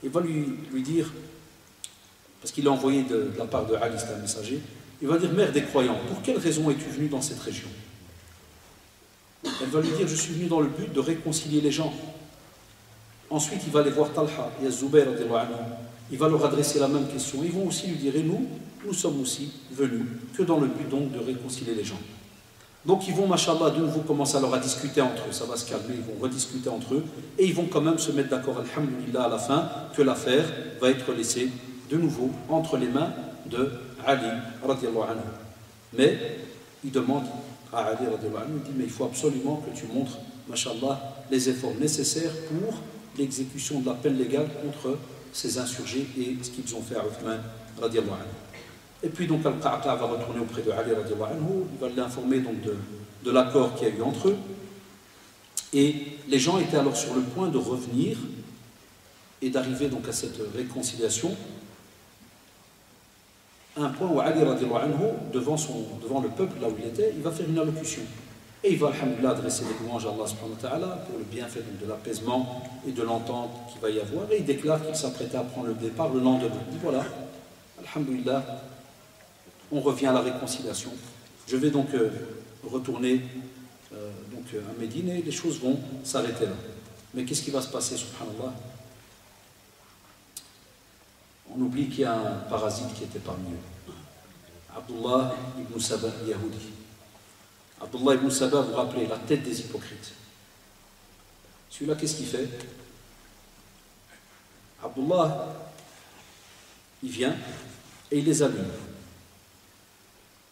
Il va lui dire, parce qu'il a envoyé de la part de Ali, c'est un messager, il va dire, mère des croyants, pour quelle raison es-tu venu dans cette région? Elle va lui dire, je suis venu dans le but de réconcilier les gens. Ensuite, il va aller voir Talha et Zubayr radiallahu anhu. Il va leur adresser la même question. Ils vont aussi lui dire, et nous sommes aussi venus que dans le but donc de réconcilier les gens. Donc ils vont, machallah, de nouveau commencer alors à discuter entre eux. Ça va se calmer, ils vont rediscuter entre eux. Et ils vont quand même se mettre d'accord, alhamdulillah, à la fin, que l'affaire va être laissée de nouveau entre les mains de Ali, radiallahu anhu. Mais il demande à Ali, radiallahu anhu, il dit, mais il faut absolument que tu montres, machallah, les efforts nécessaires pour l'exécution de la peine légale contre ces insurgés et ce qu'ils ont fait à Uthman radiallahu anhu. Et puis donc Al-Qaqa va retourner auprès de Ali radiallahu anhu, il va l'informer donc de l'accord qu'il y a eu entre eux. Et les gens étaient alors sur le point de revenir et d'arriver donc à cette réconciliation, à un point où Ali radiallahu anhu, devant le peuple là où il était, il va faire une allocution. Et il va, alhamdulillah, adresser des louanges à Allah subhanahu wa ta'ala pour le bienfait de l'apaisement et de l'entente qu'il va y avoir. Et il déclare qu'il s'apprêtait à prendre le départ le lendemain. Il dit voilà, alhamdoulilah, on revient à la réconciliation. Je vais donc retourner à Médine et les choses vont s'arrêter là. Mais qu'est-ce qui va se passer, subhanallah? On oublie qu'il y a un parasite qui était parmi eux. Abdullah ibn Saba, Yahoudi. Abdullah ibn Saba, vous vous rappelez, la tête des hypocrites. Celui-là, qu'est-ce qu'il fait? Abdullah, il vient et il les allume.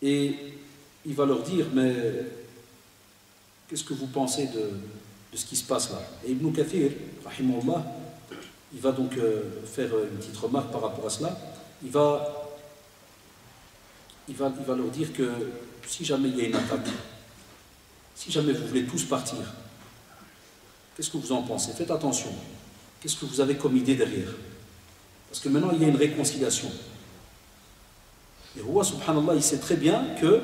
Et il va leur dire, mais qu'est-ce que vous pensez de ce qui se passe là? Et Ibn Kathir, rahimahullah, il va donc faire une petite remarque par rapport à cela. Il va leur dire que si jamais il y a une attaque, si jamais vous voulez tous partir, qu'est-ce que vous en pensez? Faites attention. Qu'est-ce que vous avez comme idée derrière? Parce que maintenant, il y a une réconciliation. Et Roi, subhanallah, il sait très bien que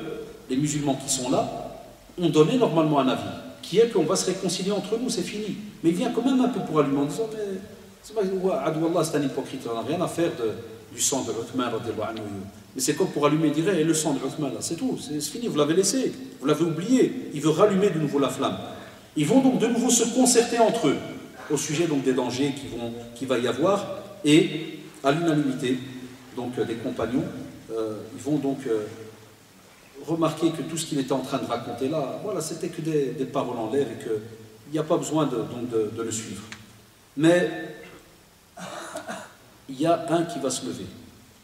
les musulmans qui sont là ont donné normalement un avis, qui est qu'on va se réconcilier entre nous, c'est fini. Mais il vient quand même un peu pour allumer en disant, mais c'est un hypocrite, on n'a rien à faire du sang de Uthman. Mais c'est comme pour allumer, il dirait, et le sang de Uthman, c'est tout, c'est fini, vous l'avez laissé, vous l'avez oublié. Il veut rallumer de nouveau la flamme. Ils vont donc de nouveau se concerter entre eux au sujet donc des dangers qu'il va y avoir, et à l'unanimité donc des compagnons, ils vont donc remarquer que tout ce qu'il était en train de raconter là, voilà, c'était que des paroles en l'air et qu'il n'y a pas besoin de le suivre. Mais il y a un qui va se lever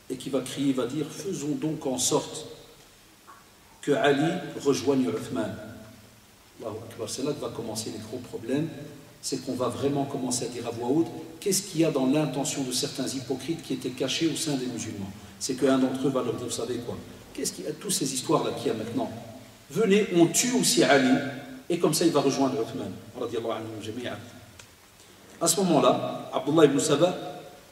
et qui va crier, il va dire, faisons donc en sorte que Ali rejoigne Uthman. C'est là que va commencer les gros problèmes, c'est qu'on va vraiment commencer à dire à voix haute, qu'est-ce qu'il y a dans l'intention de certains hypocrites qui étaient cachés au sein des musulmans? C'est qu'un d'entre eux va leur dire, vous savez quoi, qu'est-ce qu'il y a, toutes ces histoires-là qu'il y a maintenant, venez, on tue aussi Ali, et comme ça il va rejoindre Uthman. À ce moment-là, Abdullah ibn Saba,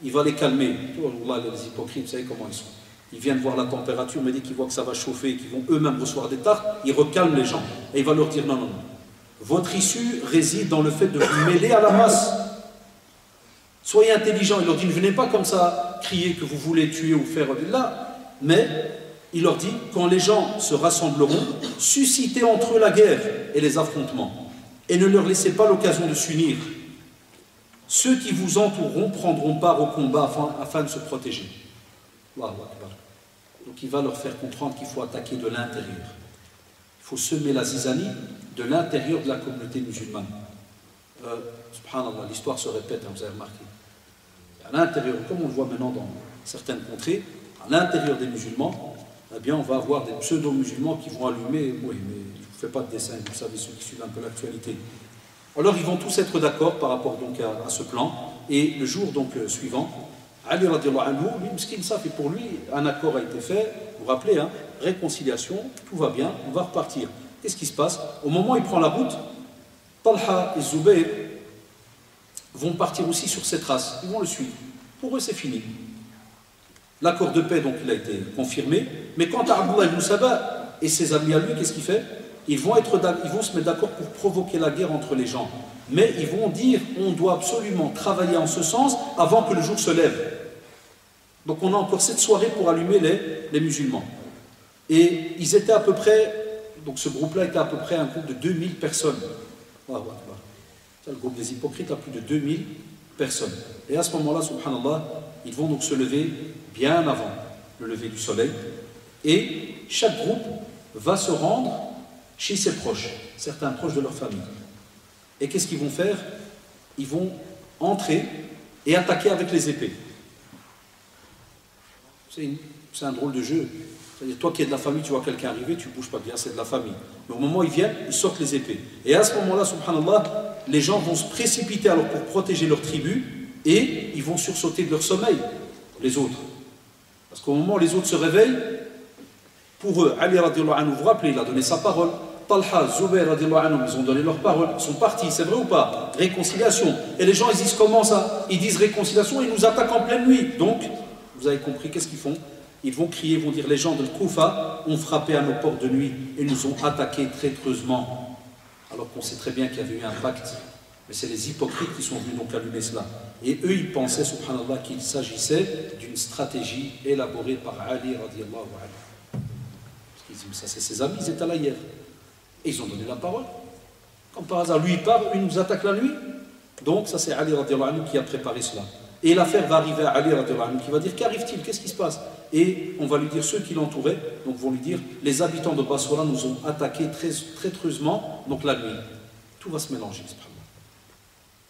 il va les calmer. Les hypocrites, vous savez comment ils sont. Ils viennent voir la température, mais dès qu'ils voient que ça va chauffer, qu'ils vont eux-mêmes recevoir des tartes, ils recalment les gens. Et il va leur dire, non, non, non. Votre issue réside dans le fait de vous mêler à la masse. Soyez intelligents. Il leur dit, ne venez pas comme ça crier que vous voulez tuer ou faire là, mais il leur dit, quand les gens se rassembleront, suscitez entre eux la guerre et les affrontements, et ne leur laissez pas l'occasion de s'unir. Ceux qui vous entoureront prendront part au combat afin de se protéger. Allahu Akbar. Donc il va leur faire comprendre qu'il faut attaquer de l'intérieur. Il faut semer la zizanie de l'intérieur de la communauté musulmane. Subhanallah, l'histoire se répète, hein, vous avez remarqué. À l'intérieur, comme on le voit maintenant dans certaines contrées, à l'intérieur des musulmans, eh bien, on va avoir des pseudo-musulmans qui vont allumer, oui, mais je ne vous fais pas de dessin, vous savez, ceux qui suivent un peu l'actualité. Alors, ils vont tous être d'accord par rapport donc à ce plan, et le jour donc suivant, Ali radiallahu anhu, lui, miskin saf, et pour lui, un accord a été fait, vous vous rappelez, hein, réconciliation, tout va bien, on va repartir. Qu'est-ce qui se passe? Au moment où il prend la route, Talha et Zubayr vont partir aussi sur cette trace, ils vont le suivre. Pour eux, c'est fini. L'accord de paix, donc, il a été confirmé, mais quant à Abdullah ibn Saba et ses amis à lui, qu'est-ce qu'il fait? Ils vont se mettre d'accord pour provoquer la guerre entre les gens. Mais ils vont dire, on doit absolument travailler en ce sens avant que le jour se lève. Donc on a encore cette soirée pour allumer les musulmans. Et ils étaient à peu près, donc ce groupe-là était à peu près un groupe de 2000 personnes. Le groupe des hypocrites a plus de 2000 personnes. Et à ce moment-là, subhanallah, ils vont donc se lever bien avant le lever du soleil. Et chaque groupe va se rendre chez ses proches, certains proches de leur famille. Et qu'est-ce qu'ils vont faire? Ils vont entrer et attaquer avec les épées. C'est un drôle de jeu. C'est-à-dire, toi qui es de la famille, tu vois quelqu'un arriver, tu ne bouges pas bien, c'est de la famille. Mais au moment où ils viennent, ils sortent les épées. Et à ce moment-là, subhanallah, les gens vont se précipiter alors pour protéger leur tribu et ils vont sursauter de leur sommeil, les autres. Parce qu'au moment où les autres se réveillent, pour eux, Ali radiallahu anhu, vous vous rappelez, il a donné sa parole. Talha, Zubayr radiallahu anhu, ils ont donné leur parole, ils sont partis, c'est vrai ou pas? Réconciliation. Et les gens, ils disent comment ça? Ils disent réconciliation, ils nous attaquent en pleine nuit. Donc, vous avez compris, qu'est-ce qu'ils font? Ils vont crier, vont dire, les gens de Koufa ont frappé à nos portes de nuit et nous ont attaqués traîtreusement. Alors qu'on sait très bien qu'il y avait eu un pacte Mais c'est les hypocrites qui sont venus donc allumer cela. Et eux, ils pensaient, subhanallah, qu'il s'agissait d'une stratégie élaborée par Ali radiallahu anhu. Parce qu'ils disent, ça c'est ses amis, ils étaient là hier. Et ils ont donné la parole. Comme par hasard, lui il parle, lui nous attaque la nuit. Donc ça c'est Ali radiallahu anhu qui a préparé cela. Et l'affaire va arriver à Ali radiallahu anhu qui va dire, qu'arrive-t-il, qu'est-ce qui se passe? Et on va lui dire, ceux qui l'entouraient, donc vont lui dire, les habitants de Basra nous ont attaqués très traîtreusement, donc la nuit. Tout va se mélanger, subhanallah.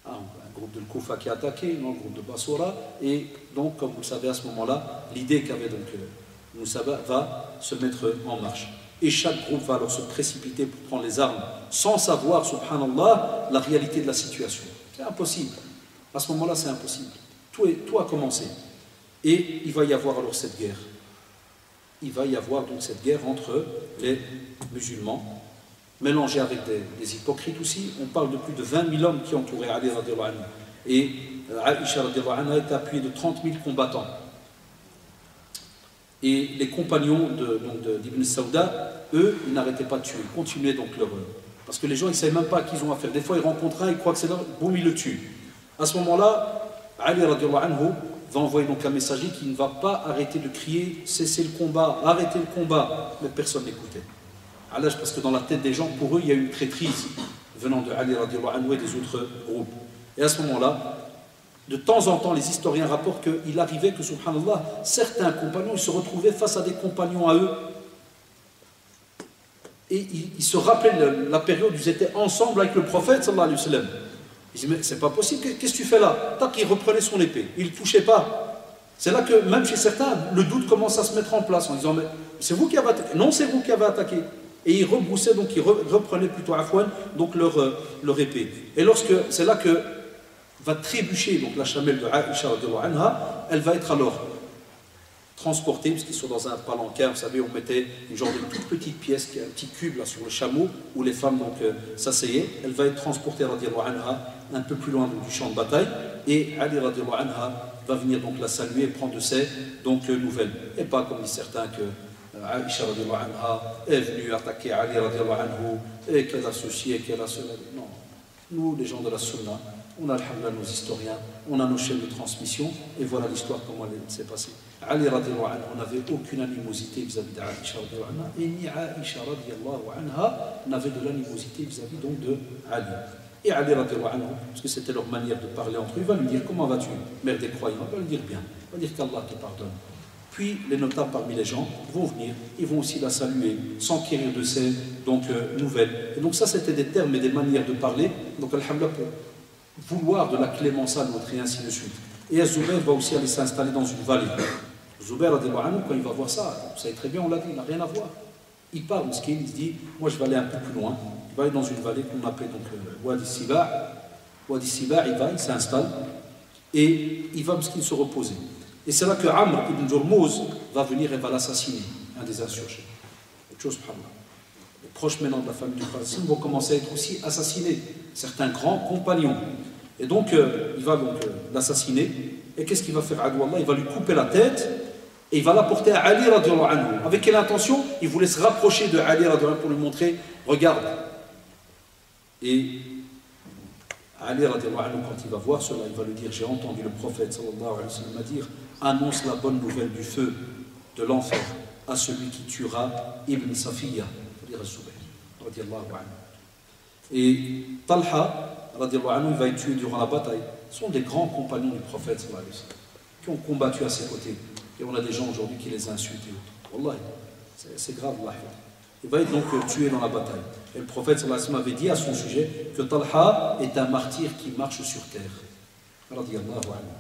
Un groupe de Koufa qui a attaqué, un groupe de Basra, et donc, comme vous le savez, à ce moment-là, l'idée qu'avait donc Moussaba va se mettre en marche. Et chaque groupe va alors se précipiter pour prendre les armes, sans savoir, subhanallah, la réalité de la situation. C'est impossible. À ce moment-là, c'est impossible. Tout a commencé. Et il va y avoir alors cette guerre. Il va y avoir donc cette guerre entre les musulmans, mélangés avec des hypocrites aussi. On parle de plus de 20 000 hommes qui entouraient Ali radiallahu anhu. Et Aïcha radiallahu anha est appuyée de 30 000 combattants. Et les compagnons d'Ibn Saouda, eux, ils n'arrêtaient pas de tuer. Ils continuaient donc leur... Parce que les gens, ils ne savaient même pas à qui ils ont affaire. Des fois, ils rencontrent un, ils croient que c'est là, boum, ils le tuent. À ce moment-là, Ali radiallahu anhu va envoyer donc un messager qui ne va pas arrêter de crier « Cessez le combat, arrêtez le combat ». Mais personne n'écoutait. Parce que dans la tête des gens, pour eux, il y a une traîtrise venant de Ali radiallahu anhu et des autres groupes. Et à ce moment-là, de temps en temps, les historiens rapportent qu'il arrivait que, subhanallah, certains compagnons, ils se retrouvaient face à des compagnons à eux. Et ils se rappelaient la période où ils étaient ensemble avec le prophète, sallallahu alayhi wa sallam. Ils disaient, mais c'est pas possible, qu'est-ce que tu fais là? Tac, il reprenait son épée, il ne touchait pas. C'est là que, même chez certains, le doute commence à se mettre en place en disant, mais c'est vous qui avez attaqué? Non, c'est vous qui avez attaqué. Et ils rebroussaient, donc ils reprenaient plutôt afouan, donc leur épée. Et c'est là que va trébucher donc la chamelle de Aïcha radiallahu anha, elle va être alors transportée, parce qu'ils sont dans un palanquin, vous savez, on mettait une genre de toute petite pièce, un petit cube là sur le chameau, où les femmes donc s'asseyaient. Elle va être transportée radiallahu anha un peu plus loin donc, du champ de bataille, et Ali radiallahu anha va venir donc la saluer et prendre de ses donc, nouvelles. Et pas comme disent certains que Aïcha radiallahu anha est venue attaquer Ali radiallahu anhu, et qu'elle a ceci et qu'elle a cela. Non, nous les gens de la sunna, on a alhamdoulilah nos historiens, on a nos chaînes de transmission, et voilà l'histoire comment elle s'est passée. Ali radiallahu anhu, on n'avait aucune animosité vis-à-vis d'Aïcha radiallahu anha, et ni Aïcha radiallahu anha n'avait de l'animosité vis-à-vis donc de Ali. Et Ali radiallahu anhu, parce que c'était leur manière de parler entre eux, il va lui dire comment vas-tu, mère des croyants, il va lui dire bien, il va dire qu'Allah te pardonne. Puis les notables parmi les gens vont venir, ils vont aussi la saluer, s'enquérir de ses donc, nouvelles. Et donc ça c'était des termes et des manières de parler, donc alhamdoulilah pour vouloir de la clémence à l'autre et ainsi de suite. Et Zubayr va aussi aller s'installer dans une vallée. Zubayr, quand il va voir ça, vous savez très bien, on l'a dit, il n'a rien à voir. Il parle, il se dit, moi je vais aller un peu plus loin, il va aller dans une vallée qu'on appelle donc Wadi Siba. Wadi Siba, il s'installe et il va se reposer. Et c'est là que Amr ibn Jurmuz va venir et va l'assassiner, un des insurgés. Autre chose, subhanallah. Les proches maintenant de la famille du Qasim vont commencer à être aussi assassinés, certains grands compagnons. Et donc, il va donc l'assassiner. Et qu'est-ce qu'il va faire, Adouallah? Il va lui couper la tête et il va la porter à Ali radiallahu anhu. Avec quelle intention? Il voulait se rapprocher de Ali radiallahu anhu pour lui montrer, regarde. Et Ali radiallahu anhu, quand il va voir cela, il va lui dire, j'ai entendu le prophète sallallahu alayhi wa sallam dire, annonce la bonne nouvelle du feu de l'enfer à celui qui tuera Ibn Safiya, c'est-à-dire Zubayr radiallahu anhu. Et Talha radiallahu anhu, il va être tué durant la bataille. Ce sont des grands compagnons du prophète sallallahu alayhi wa sallam qui ont combattu à ses côtés. Et on a des gens aujourd'hui qui les insultent et autres. Wallah, c'est grave, Allah. Il va être donc tué dans la bataille. Et le prophète sallallahu alayhi wa sallam avait dit à son sujet que Talha est un martyr qui marche sur terre. Radiallahu anhu.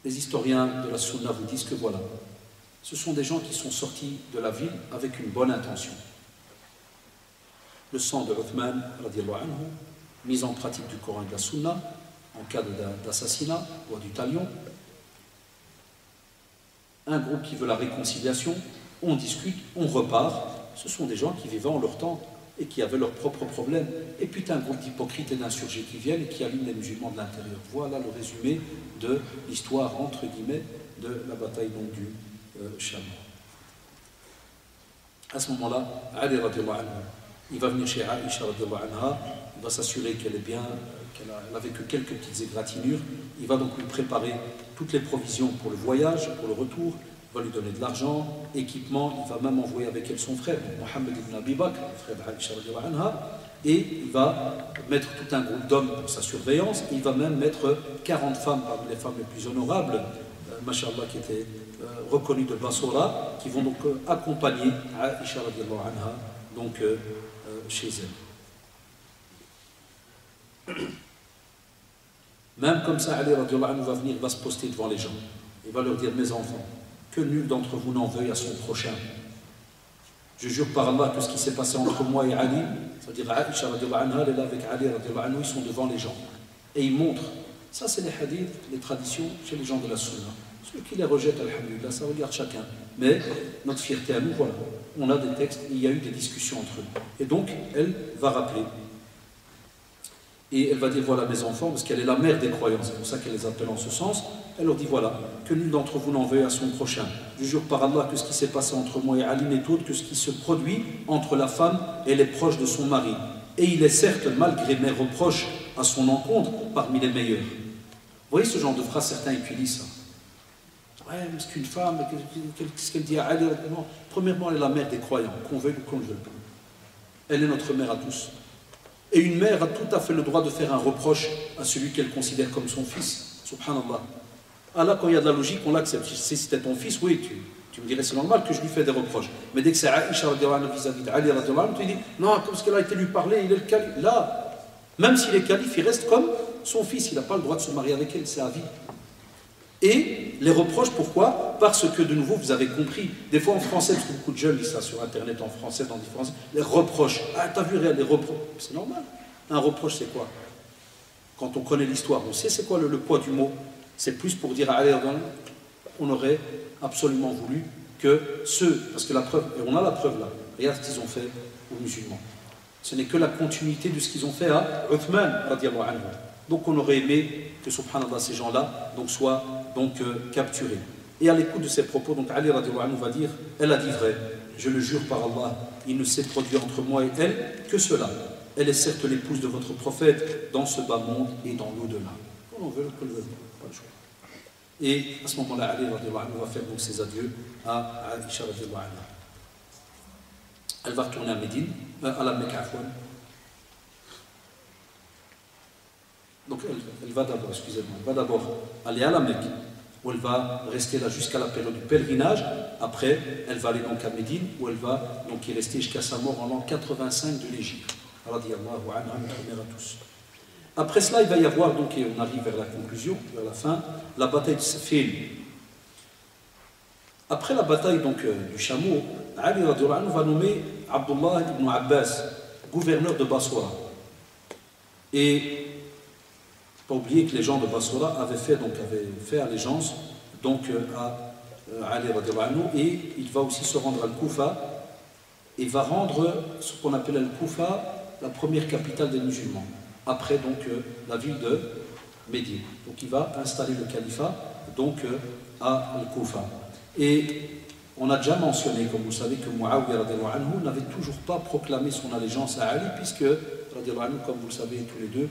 Les historiens de la Sunna vous disent que voilà, ce sont des gens qui sont sortis de la ville avec une bonne intention. Le sang de Uthman, radiallahu anhu, mise en pratique du Coran et de la Sunna, en cas d'assassinat ou du talion. Un groupe qui veut la réconciliation, on discute, on repart. Ce sont des gens qui vivaient en leur temps et qui avaient leurs propres problèmes. Et puis un groupe d'hypocrites et d'insurgés qui viennent et qui allument les musulmans de l'intérieur. Voilà le résumé de l'histoire, entre guillemets, de la bataille donc, du Cham. À ce moment-là, Ali radiallahu anhu il va venir chez Aïcha radiallahu anha, il va s'assurer qu'elle est bien, qu'elle n'avait que quelques petites égratignures. Il va donc lui préparer toutes les provisions pour le voyage, pour le retour. Il va lui donner de l'argent, équipement. Il va même envoyer avec elle son frère, Mohammed ibn Abi Bakr, le frère d'Aïcha radiallahu anha. Et il va mettre tout un groupe d'hommes pour sa surveillance. Il va même mettre 40 femmes parmi les femmes les plus honorables, mashallah, qui étaient reconnues de Bassora, qui vont donc accompagner Aïcha radiallahu anha donc, chez elle. Même comme ça, Ali radiallahu anhu va venir, va se poster devant les gens. Il va leur dire, mes enfants, que nul d'entre vous n'en veuille à son prochain. Je jure par Allah que ce qui s'est passé entre moi et Ali, c'est-à-dire Aïcha radiallahu anha, elle est là avec Ali radiallahu anhu, ils sont devant les gens. Et ils montrent, ça c'est les hadiths, les traditions chez les gens de la Sunna. Ceux qui les rejettent, alhamdulillah, ça regarde chacun. Mais notre fierté à nous, voilà, on a des textes, il y a eu des discussions entre eux. Et donc, elle va rappeler. Et elle va dire, voilà mes enfants, parce qu'elle est la mère des croyants, c'est pour ça qu'elle les appelle en ce sens. Elle leur dit, voilà, que nul d'entre vous n'en veuille à son prochain. Je jure par Allah que ce qui s'est passé entre moi et Ali n'est autre que ce qui se produit entre la femme et les proches de son mari. Et il est certes, malgré mes reproches à son encontre, parmi les meilleurs. Vous voyez ce genre de phrase, certains utilisent ça. Ouais, mais c'est qu'une femme, qu'est-ce qu'elle dit à Ali? Premièrement, elle est la mère des croyants, qu'on veuille ou qu'on ne veuille pas. Elle est notre mère à tous. Et une mère a tout à fait le droit de faire un reproche à celui qu'elle considère comme son fils. Subhanallah. Ah là, quand il y a de la logique, on l'accepte. Si c'était ton fils, oui, tu me dirais c'est normal que je lui fais des reproches. Mais dès que c'est Aïcha vis-à-vis d'Ali, tu dis non, comme ce qu'elle a été lui parler, il est le calife. Là, même s'il est calife, il reste comme son fils. Il n'a pas le droit de se marier avec elle, c'est à vie. Et les reproches, pourquoi? Parce que, de nouveau, vous avez compris, des fois en français, parce que beaucoup de jeunes lisent ça sur Internet, en français, dans différents... Les reproches. Ah, t'as vu, les reproches. C'est normal. Un reproche, c'est quoi? Quand on connaît l'histoire, on sait c'est quoi le poids du mot. C'est plus pour dire à on aurait absolument voulu que ceux, parce que la preuve, et on a la preuve là, regarde ce qu'ils ont fait aux musulmans. Ce n'est que la continuité de ce qu'ils ont fait à Uthman, radiallahu anhu. Donc on aurait aimé que, subhanallah, ces gens-là soient capturés. Et à l'écoute de ces propos, donc Ali radiallahu anhu va dire, elle a dit vrai, je le jure par Allah, il ne s'est produit entre moi et elle que cela. Elle est certes l'épouse de votre prophète dans ce bas monde et dans l'au-delà. On veut que le veut, pas le choix. Et à ce moment-là, Ali radiallahu anhu va faire donc ses adieux à Aïcha radiallahu anha. Elle va retourner à Médine, à la Mecque, donc elle va d'abord, excusez-moi, elle va d'abord aller à la Mecque, où elle va rester là jusqu'à la période du pèlerinage. Après, elle va aller donc à Médine, où elle va donc y rester jusqu'à sa mort en l'an 85 de l'Égypte. Radiyallahu anha, notre mère à tous. Après cela, il va y avoir, donc, et on arrive vers la conclusion, vers la fin, la bataille de Siffin. Après la bataille donc, du chameau, Ali radiallahu anhu va nommer Abdullah ibn Abbas, gouverneur de Basra. Et pas oublier que les gens de Basra avaient fait allégeance donc, à Ali radiallahu anhu, et il va aussi se rendre à Al-Koufa et va rendre ce qu'on appelle Al-Koufa la première capitale des musulmans, après donc la ville de Médine. Donc il va installer le califat donc à Al-Koufa. Et on a déjà mentionné, comme vous savez, que Muawiyah radiallahu anhu n'avait toujours pas proclamé son allégeance à Ali, puisque radiallahu anhu, comme vous le savez tous les deux,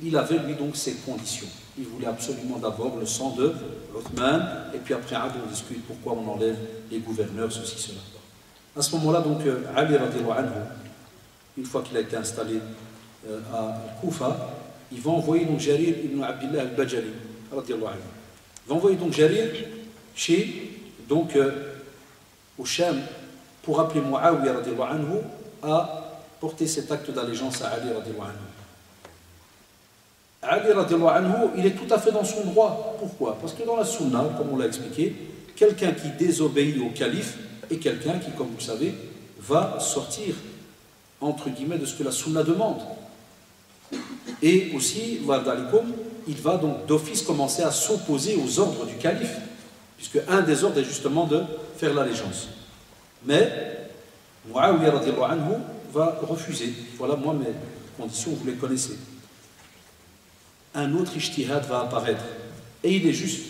il avait lui donc ses conditions. Il voulait absolument d'abord le sang de Uthman, et puis après on discute pourquoi on enlève les gouverneurs, ceci, cela. À ce moment-là, donc, Ali radiallahu anhu, une fois qu'il a été installé à Koufa, il va envoyer donc Jarir ibn Abdillah al-Bajali, radiallahu anhu. Il va envoyer donc Jarir chez, donc, au Sham, pour appeler Muawiyah radiallahu anhu à porter cet acte d'allégeance à Ali radiallahu anhu. Ali radiallahu anhu, il est tout à fait dans son droit. Pourquoi? Parce que dans la sunna, comme on l'a expliqué, quelqu'un qui désobéit au calife est quelqu'un qui, comme vous le savez, va sortir, entre guillemets, de ce que la sunna demande. Et aussi, il va donc d'office commencer à s'opposer aux ordres du calife, puisque un des ordres est justement de faire l'allégeance. Mais Muawiyah radiallahu anhu va refuser. Voilà, moi, mes conditions, vous les connaissez. Un autre ijtihad va apparaître. Et il est juste,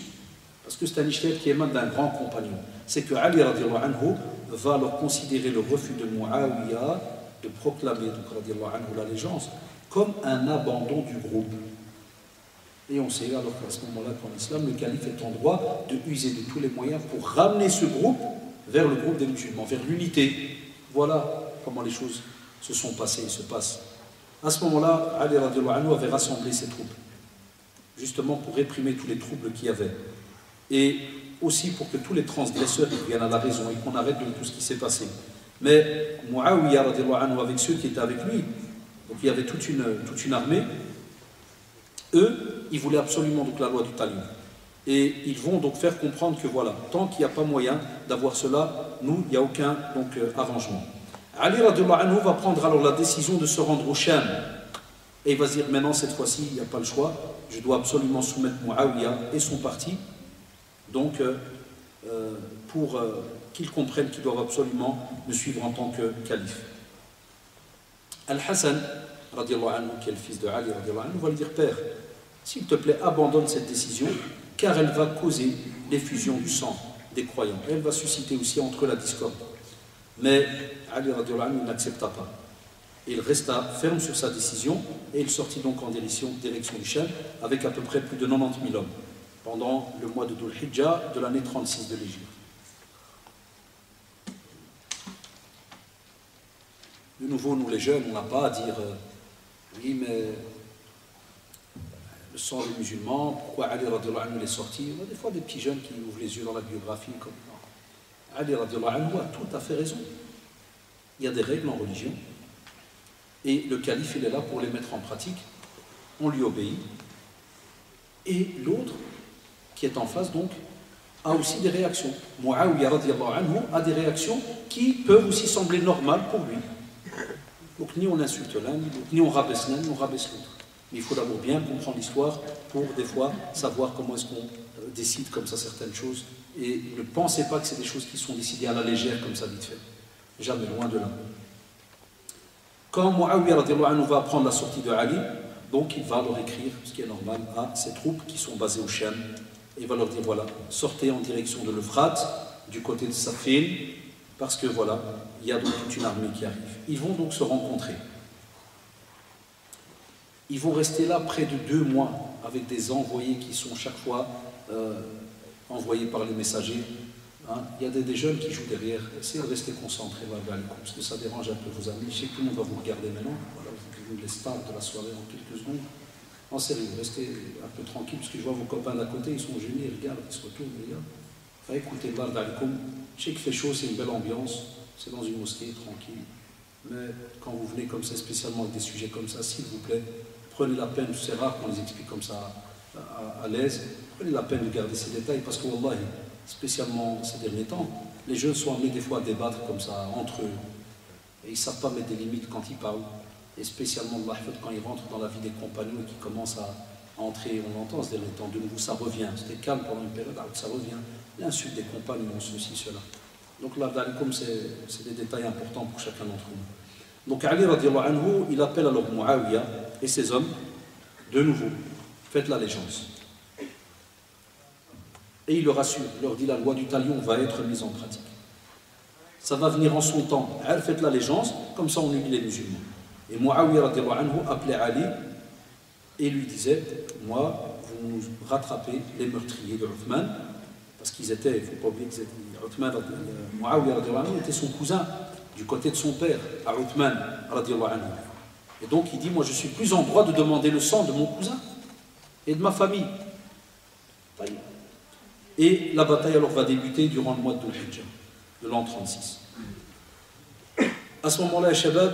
parce que c'est un ijtihad qui émane d'un grand compagnon. C'est que Ali radiallahu anhu va alors considérer le refus de Muawiyah de proclamer donc, radiallahu anhu, l'allégeance comme un abandon du groupe. Et on sait alors qu'à ce moment-là, qu'en islam, le calife est en droit de user de tous les moyens pour ramener ce groupe vers le groupe des musulmans, vers l'unité. Voilà comment les choses se sont passées et se passent. À ce moment-là, Ali radiallahu anhu avait rassemblé ses troupes, justement pour réprimer tous les troubles qu'il y avait. Et aussi pour que tous les transgresseurs viennent à la raison et qu'on arrête de tout ce qui s'est passé. Mais Muawiyah radiallahu anhu, avec ceux qui étaient avec lui, donc il y avait toute une armée, eux, ils voulaient absolument donc la loi du talion. Et ils vont donc faire comprendre que voilà, tant qu'il n'y a pas moyen d'avoir cela, nous, il n'y a aucun donc, arrangement. Ali radiallahu anhu va prendre alors la décision de se rendre au Sham. Et il va se dire maintenant, cette fois-ci, il n'y a pas le choix, je dois absolument soumettre Muawiyah et son parti, donc pour qu'ils comprennent qu'ils doivent absolument me suivre en tant que calife. Al-Hassan, radiallahu anhu, qui est le fils de Ali, radiallahu anhu, va lui dire père, s'il te plaît, abandonne cette décision, car elle va causer l'effusion du sang des croyants. Elle va susciter aussi entre eux la discorde. Mais Ali radiallahu anhu n'accepta pas. Il resta ferme sur sa décision et il sortit donc en direction du Sham avec à peu près plus de 90 000 hommes pendant le mois de Dhul Hijjah de l'année 36 de l'Hégire. De nouveau, nous les jeunes, on n'a pas à dire oui, mais le sang des musulmans, pourquoi Ali radiallahu anhu est sorti? On a des fois des petits jeunes qui ouvrent les yeux dans la biographie comme Ali radiallahu anhu a tout à fait raison. Il y a des règles en religion et le calife il est là pour les mettre en pratique. On lui obéit. Et l'autre qui est en face donc a aussi des réactions. Muawiyah radiallahu anhu a des réactions qui peuvent aussi sembler normales pour lui. Donc ni on insulte l'un, ni on rabaisse l'un, ni on rabaisse l'autre. Mais il faut d'abord bien comprendre l'histoire pour des fois savoir comment est-ce qu'on décide comme ça certaines choses. Et ne pensez pas que c'est des choses qui sont décidées à la légère comme ça vite fait. Jamais, loin de là. Quand Muawiyah radiallahu anhu va apprendre la sortie de Ali, donc il va leur écrire, ce qui est normal, à ses troupes qui sont basées au Sham. Et il va leur dire voilà, sortez en direction de l'Euphrate, du côté de Safin, parce que voilà, il y a donc toute une armée qui arrive. Ils vont donc se rencontrer. Ils vont rester là près de 2 mois avec des envoyés qui sont chaque fois envoyés par les messagers. Hein. Il y a des jeunes qui jouent derrière. Essayez de rester concentrés, parce que ça dérange un peu vos amis. Je sais que tout le monde va vous regarder maintenant. Voilà, vous les stars de la soirée en quelques secondes. En sérieux, restez un peu tranquille, parce que je vois vos copains d'à côté, ils sont gênés, ils regardent, ils se retournent, les gars. Enfin, écoutez, je sais qu'il fait chaud, c'est une belle ambiance, c'est dans une mosquée, tranquille. Mais quand vous venez comme ça, spécialement avec des sujets comme ça, s'il vous plaît, prenez la peine, c'est rare qu'on les explique comme ça à l'aise, prenez la peine de garder ces détails, parce que, wallahi, spécialement ces derniers temps, les jeunes sont amenés des fois à débattre comme ça entre eux, et ils ne savent pas mettre des limites quand ils parlent. Et spécialement quand ils rentrent dans la vie des compagnons et qui commencent à entrer, on l'entend ces derniers temps, de nouveau ça revient, c'était calme pendant une période, alors que ça revient, l'insulte des compagnons, ceci, cela. Donc là, c'est des détails importants pour chacun d'entre nous. Donc Ali radiallahu anhu, il appelle alors Muawiyah et ses hommes, de nouveau, faites l'allégeance. Et il leur assure, il leur dit la loi du talion va être mise en pratique. Ça va venir en son temps, faites l'allégeance, comme ça on unit les musulmans. Et Muawiyah radiallahu anhu appelait Ali et lui disait moi, vous nous rattrapez les meurtriers de Uthman, parce qu'ils étaient, il ne faut pas oublier que Uthman, Muawiyah radiallahu anhu était son cousin du côté de son père, à Uthman radiallahu anhu. Et donc il dit moi je suis plus en droit de demander le sang de mon cousin et de ma famille. Et la bataille alors va débuter durant le mois de Dhul Hijjah, de l'an 36. À ce moment-là, les Shabab,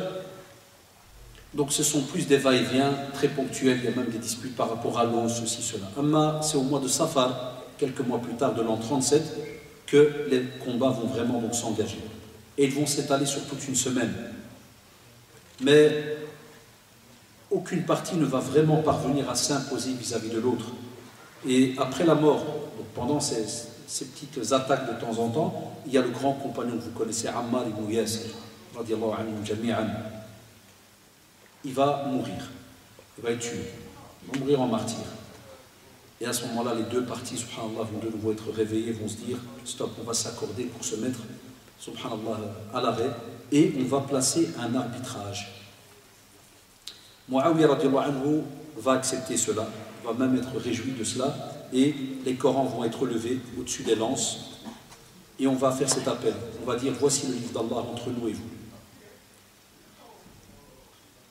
donc ce sont plus des va-et-vient très ponctuels, il y a même des disputes par rapport à l'eau, ceci, cela. Amma, c'est au mois de Safar, quelques mois plus tard de l'an 37, que les combats vont vraiment donc s'engager. Et ils vont s'étaler sur toute une semaine. Mais aucune partie ne va vraiment parvenir à s'imposer vis-à-vis de l'autre. Et après la mort, donc pendant ces petites attaques de temps en temps, il y a le grand compagnon que vous connaissez, Ammar ibn Yasir, radiallahu anhu jami'an. Il va mourir, il va être tué, il va mourir en martyr. Et à ce moment-là, les deux parties, subhanallah, vont de nouveau être réveillées, vont se dire, stop, on va s'accorder pour se mettre, subhanallah, à l'arrêt, et on va placer un arbitrage. Muawiyah radiallahu anhu va accepter cela, va même être réjoui de cela, et les Corans vont être levés au-dessus des lances, et on va faire cet appel. On va dire, voici le livre d'Allah entre nous et vous.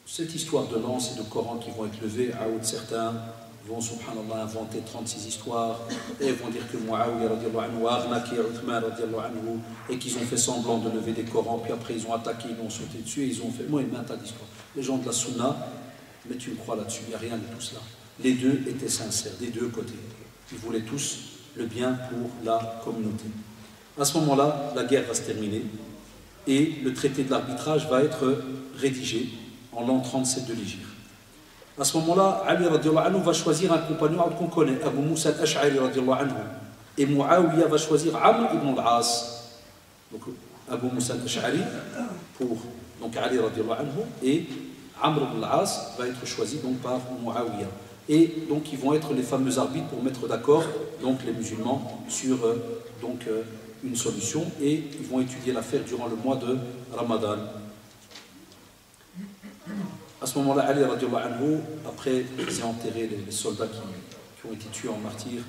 Cette histoire de lances et de Coran qui vont être levés, certains vont, subhanallah, inventer 36 histoires, et vont dire que Muawiyah radiallahu anhu a arnaqué Uthman radiallahu anhu, et qu'ils ont fait semblant de lever des Corans, puis après ils ont attaqué, ils ont sauté dessus, et ils ont fait, moi, il m'interdit d'histoire. Les gens de la Sunna, mais tu me crois là-dessus, il n'y a rien de tout cela. Les deux étaient sincères, des deux côtés. Ils voulaient tous le bien pour la communauté. À ce moment-là, la guerre va se terminer, et le traité de l'arbitrage va être rédigé en l'an 37 de l'Hégire. À ce moment-là, Ali radiallahu anhu va choisir un compagnon qu'on connaît, Abu Musa al-Ash'ari radiallahu anhu. Et Muawiyah va choisir Amr ibn al-As. Donc Abu Musa al-Ash'ari pour donc Ali radiallahu anhu, et Amr ibn al-As va être choisi donc par Muawiyah. Et donc ils vont être les fameux arbitres pour mettre d'accord donc les musulmans sur une solution, et ils vont étudier l'affaire durant le mois de Ramadan. À ce moment-là, Ali radiallahu anhu, après qu'ils aient enterré les soldats qui ont été tués en martyrs,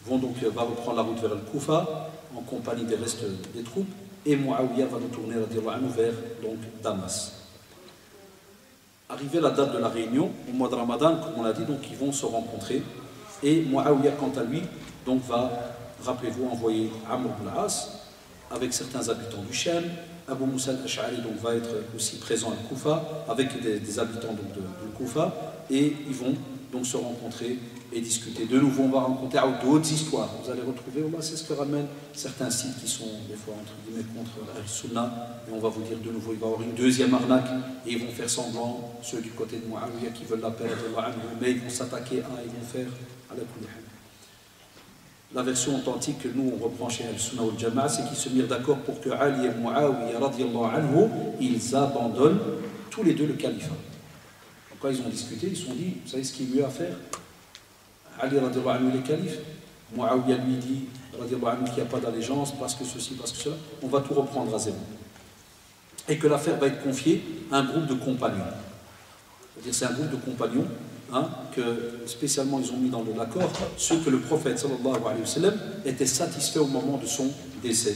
va reprendre la route vers Al-Koufa en compagnie des restes des troupes, et Muawiyah va retourner radiallahu anhu vers Damas. Arrivé la date de la réunion, au mois de Ramadan, comme on l'a dit, donc ils vont se rencontrer, et Muawiyah, quant à lui, donc va, rappelez-vous, envoyer Amr ibn al-As avec certains habitants du Sham. Abu Musa al-Ash'ari va être aussi présent à Koufa avec des habitants de Koufa, et ils vont donc se rencontrer et discuter. De nouveau, on va rencontrer d'autres histoires. Vous allez retrouver, c'est ce que ramènent certains sites qui sont des fois entre guillemets contre Al-Sunnah, et on va vous dire de nouveau, il va y avoir une deuxième arnaque, et ils vont faire semblant, ceux du côté de Muawiyah qui veulent la paix, mais ils vont s'attaquer ils vont faire à la kulli hal. La version authentique que nous on reprend chez Al-Sunnah wal Jama'a, c'est qu'ils se mirent d'accord pour que Ali et Muawiyah radiallahu anhu, ils abandonnent tous les deux le califat. Donc quand ils ont discuté, ils se sont dit, vous savez ce qu'il y a mieux à faire? Ali radiallahu anhu il est calife, Muawiyah lui dit radiallahu anhu qu'il n'y a pas d'allégeance, parce que ceci, parce que cela, on va tout reprendre à zéro. Et que l'affaire va être confiée à un groupe de compagnons. C'est-à-dire c'est un groupe de compagnons que spécialement ils ont mis dans l'accord, ceux que le prophète sallallahu alayhi wa sallam était satisfait au moment de son décès.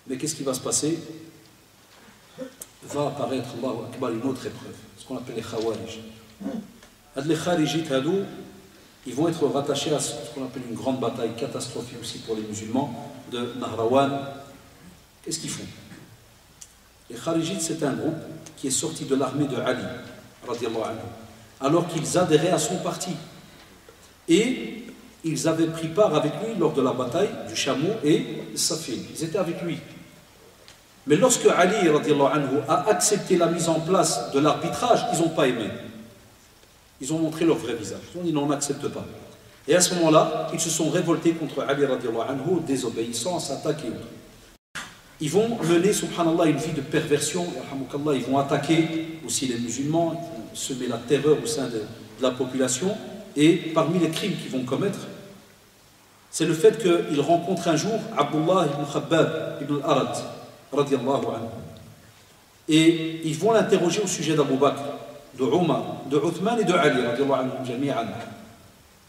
Mais qu'est-ce qui va se passer? Va apparaître, Allahu Akbar, une autre épreuve, ce qu'on appelle les Khawarij. Les Kharijit, ils vont être rattachés à ce qu'on appelle une grande bataille catastrophique aussi pour les musulmans de Nahrawan. Qu'est-ce qu'ils font? Les Kharijites, c'est un groupe qui est sorti de l'armée de Ali, radiallahu anhu, alors qu'ils adhéraient à son parti. Et ils avaient pris part avec lui lors de la bataille du chameau et Safin. Ils étaient avec lui. Mais lorsque Ali, radiallahu anhu, a accepté la mise en place de l'arbitrage, ils n'ont pas aimé. Ils ont montré leur vrai visage. Ils ont dit non, on n'accepte pas. Et à ce moment-là, ils se sont révoltés contre Ali, radiallahu anhu, désobéissance, attaque et autres. Ils vont mener, subhanallah, une vie de perversion, ils vont attaquer aussi les musulmans, ils vont semer la terreur au sein de la population, et parmi les crimes qu'ils vont commettre, c'est le fait qu'ils rencontrent un jour Abdullah ibn Khabbab ibn al-Arad, radiallahu anhu, et ils vont l'interroger au sujet d'Abu Bakr, de Omar, de Uthman et de Ali, radiallahu anhu, jami'an.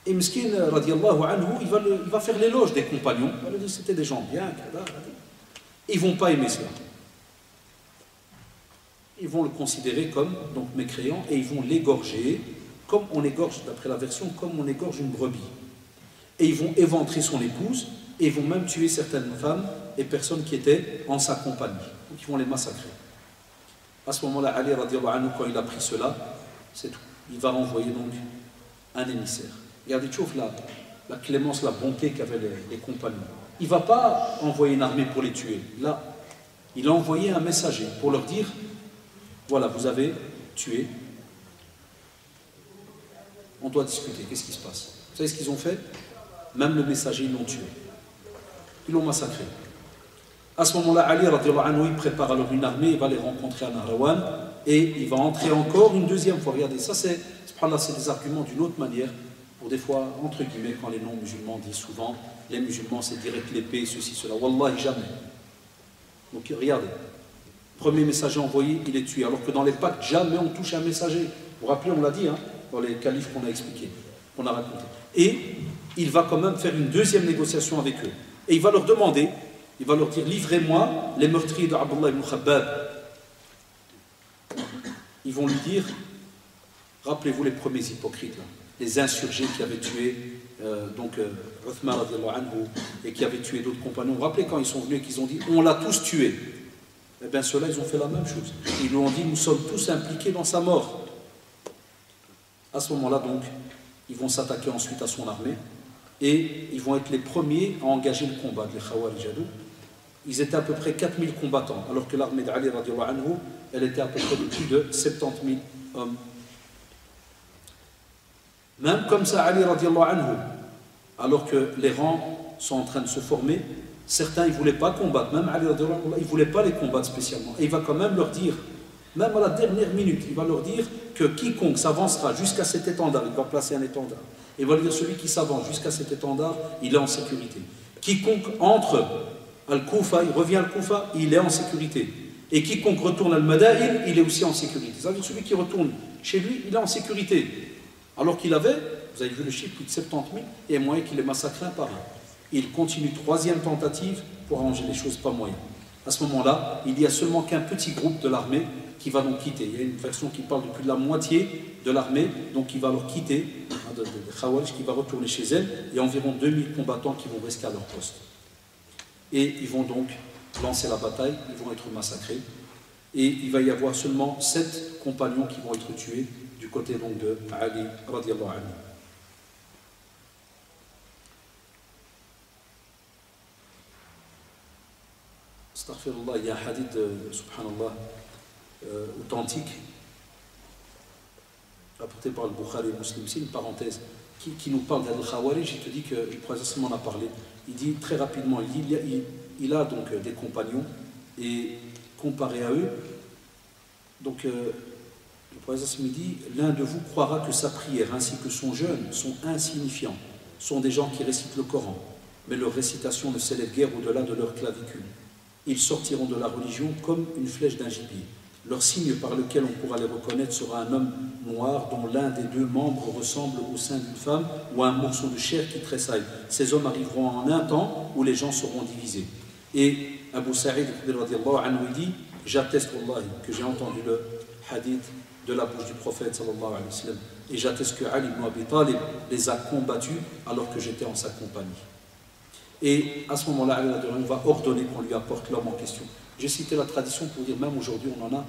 Et Miskin, radiallahu anhu, il va faire l'éloge des compagnons, il va leur dire c'était des gens bien, ils ne vont pas aimer cela. Ils vont le considérer comme donc mécréant, et ils vont l'égorger, comme on égorge, d'après la version, comme on égorge une brebis. Et ils vont éventrer son épouse, et ils vont même tuer certaines femmes et personnes qui étaient en sa compagnie. Donc ils vont les massacrer. À ce moment-là, Ali radiallahu anhu, quand il a pris cela, c'est tout. Il va renvoyer donc un émissaire. Regardez, tchouf, la clémence, la bonté qu'avaient les compagnons. Il ne va pas envoyer une armée pour les tuer. Là, il a envoyé un messager pour leur dire, voilà, vous avez tué, on doit discuter, qu'est-ce qui se passe? Vous savez ce qu'ils ont fait? Même le messager, ils l'ont tué. Ils l'ont massacré. À ce moment-là, Ali radiallahu anhu, il prépare alors une armée, il va les rencontrer à Nahrawan, et il va entrer encore une deuxième fois. Regardez, ça c'est des arguments d'une autre manière, pour des fois, entre guillemets, quand les non-musulmans disent souvent, les musulmans c'est direct l'épée, ceci, cela. Wallahi, jamais. Donc regardez, premier messager envoyé, il est tué. Alors que dans les pactes, jamais on touche un messager. Vous vous rappelez, on l'a dit, hein, dans les califes qu'on a expliqués, qu'on a raconté. Et il va quand même faire une deuxième négociation avec eux. Et il va leur demander, il va leur dire, livrez-moi les meurtriers de Abdullah ibn Khabbab. Ils vont lui dire, rappelez-vous les premiers hypocrites, là, les insurgés qui avaient tué Uthman anhu, et qui avaient tué d'autres compagnons. Vous vous rappelez quand ils sont venus et qu'ils ont dit, on l'a tous tué. Eh bien ceux-là, ils ont fait la même chose. Ils lui ont dit, nous sommes tous impliqués dans sa mort. À ce moment-là, donc, ils vont s'attaquer ensuite à son armée et ils vont être les premiers à engager le combat, les Khawarij. Ils étaient à peu près 4000 combattants, alors que l'armée d'Ali radiallahu anhu, elle était à peu près de plus de 70 000 hommes. Même comme ça, Ali radiallahu anhu, alors que les rangs sont en train de se former, certains ils ne voulaient pas combattre, même Ali radiallahu anhu, il ne voulait pas les combattre spécialement. Et il va quand même leur dire, même à la dernière minute, il va leur dire que quiconque s'avancera jusqu'à cet étendard, il va placer un étendard, il va lui dire celui qui s'avance jusqu'à cet étendard, il est en sécurité. Quiconque entre Al-Koufa, il revient à Al-Koufa, il est en sécurité. Et quiconque retourne à Al-Madaïn, il est aussi en sécurité. Ça veut dire celui qui retourne chez lui, il est en sécurité. Alors qu'il avait, vous avez vu le chiffre, plus de 70 000, et moyen qu'il les massacrait par là. Il continue, troisième tentative pour arranger les choses, pas moyen. À ce moment-là, il n'y a seulement qu'un petit groupe de l'armée qui va donc quitter. Il y a une version qui parle de plus de la moitié de l'armée, donc qui va leur quitter, de Khawarij, qui va retourner chez elle, et environ 2000 combattants qui vont rester à leur poste. Et ils vont donc lancer la bataille, ils vont être massacrés, et il va y avoir seulement 7 compagnons qui vont être tués du côté donc de Ali radiallahu anhu. Astaghfirullah, il y a un hadith, subhanallah, authentique, rapporté par le Bukhari et Muslim, c'est une parenthèse, qui nous parle d'Al-Khawarij. Il te dit que le prophète en a parlé. Il dit très rapidement, il a donc des compagnons, et comparé à eux, donc le prophète me dit, l'un de vous croira que sa prière ainsi que son jeûne sont insignifiants, sont des gens qui récitent le Coran, mais leur récitation ne s'élève guère au-delà de leur clavicule. Ils sortiront de la religion comme une flèche d'un gibier. Leur signe par lequel on pourra les reconnaître sera un homme noir dont l'un des deux membres ressemble au sein d'une femme ou à un morceau de chair qui tressaille. Ces hommes arriveront en un temps où les gens seront divisés. Et Abu Sa'id il dit, j'atteste wallahi que j'ai entendu le hadith de la bouche du prophète sallallahu alayhi wa sallam, et j'atteste que Ali ibn Abi Talib les a combattus alors que j'étais en sa compagnie. Et à ce moment-là, Ali va ordonner qu'on lui apporte l'homme en question. J'ai cité la tradition pour dire, même aujourd'hui, on en a.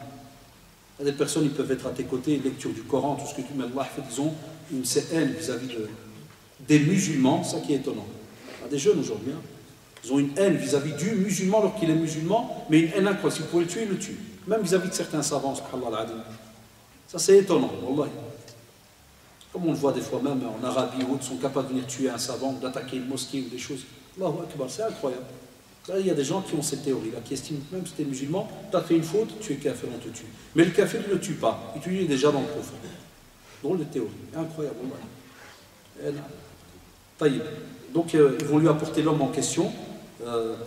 Des personnes, ils peuvent être à tes côtés, lecture du Coran, tout ce que tu mets, ils ont une haine vis-à-vis des musulmans, ça qui est étonnant. Il y a des jeunes aujourd'hui, hein, ils ont une haine vis-à-vis du musulman alors qu'il est musulman, mais une haine incroyable. Si vous pouvez le tuer, ils le tuent. Même vis-à-vis de certains savants, subhanallah al-adim. Ça c'est étonnant, wallahi. Comme on le voit des fois même en Arabie, où ils sont capables de venir tuer un savant, d'attaquer une mosquée ou des choses. Allahu Akbar, c'est incroyable. Là, il y a des gens qui ont cette théorie-là, qui estiment que même si tu es musulman, tu as fait une faute, tu es kafir, on te tue. Mais le kafir, il ne le tue pas, il est déjà dans le kufr. Drôle de théorie, incroyable. Donc, ils vont lui apporter l'homme en question,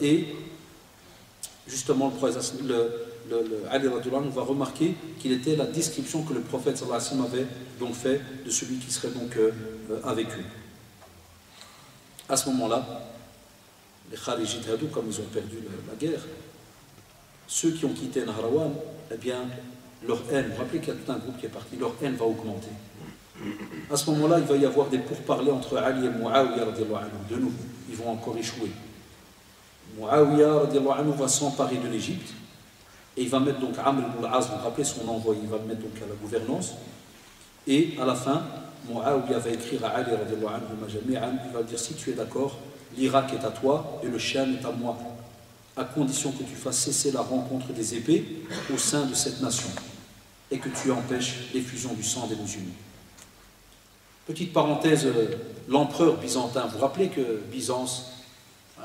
et justement, Ali radhiyallahu anhu va remarquer qu'il était la description que le prophète sallallahu alayhi wa sallam avait donc fait de celui qui serait donc avec eux. À ce moment-là, les Kharijites, comme ils ont perdu la guerre, ceux qui ont quitté Nahrawan, eh bien, leur haine, vous vous rappelez qu'il y a tout un groupe qui est parti, leur haine va augmenter. À ce moment-là, il va y avoir des pourparlers entre Ali et Muawiyah, de nouveau, ils vont encore échouer. Muawiyah va s'emparer de l'Égypte, et il va mettre donc Amr ibn al-As, vous vous rappelez son envoyé, il va le mettre donc à la gouvernance, et à la fin, Muawiyah va écrire à Ali, il va dire, si tu es d'accord, l'Irak est à toi et le Sham est à moi, à condition que tu fasses cesser la rencontre des épées au sein de cette nation et que tu empêches l'effusion du sang des musulmans. Petite parenthèse, l'empereur byzantin, vous vous rappelez que Byzance,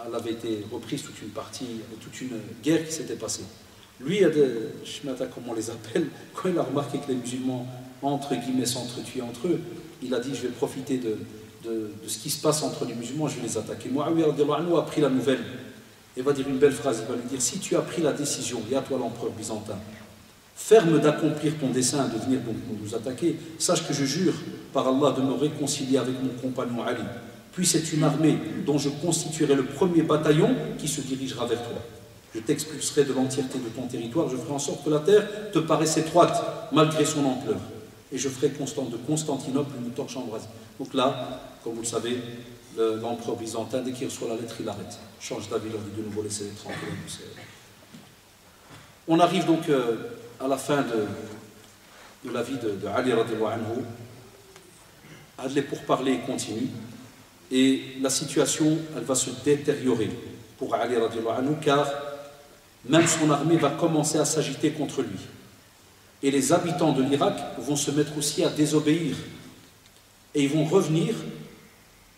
elle avait été reprise toute une partie, il y avait toute une guerre qui s'était passée. Lui, je ne sais pas comment on les appelle, quand il a remarqué que les musulmans, entre guillemets, s'entretuaient entre eux, il a dit, je vais profiter de ce qui se passe entre les musulmans, je vais les attaquer. Muawiyah a pris la nouvelle il va dire une belle phrase, il va lui dire, si tu as pris la décision, et à toi l'empereur byzantin, ferme d'accomplir ton dessein de venir donc nous attaquer, sache que je jure par Allah de me réconcilier avec mon compagnon Ali, puis c'est une armée dont je constituerai le premier bataillon qui se dirigera vers toi. Je t'expulserai de l'entièreté de ton territoire, je ferai en sorte que la terre te paraisse étroite malgré son ampleur. Et je ferai de Constantinople une torche embrasée. Donc là, comme vous le savez, l'empereur byzantin, dès qu'il reçoit la lettre, il arrête. Change d'avis, il leur dit de nouveau laisser les tranquilles. On arrive donc à la fin de la vie de Ali radiallahu anhu. Les pourparlers continuent et la situation, elle va se détériorer pour Ali radiallahu anhu, car même son armée va commencer à s'agiter contre lui. Et les habitants de l'Irak vont se mettre aussi à désobéir. Et ils vont revenir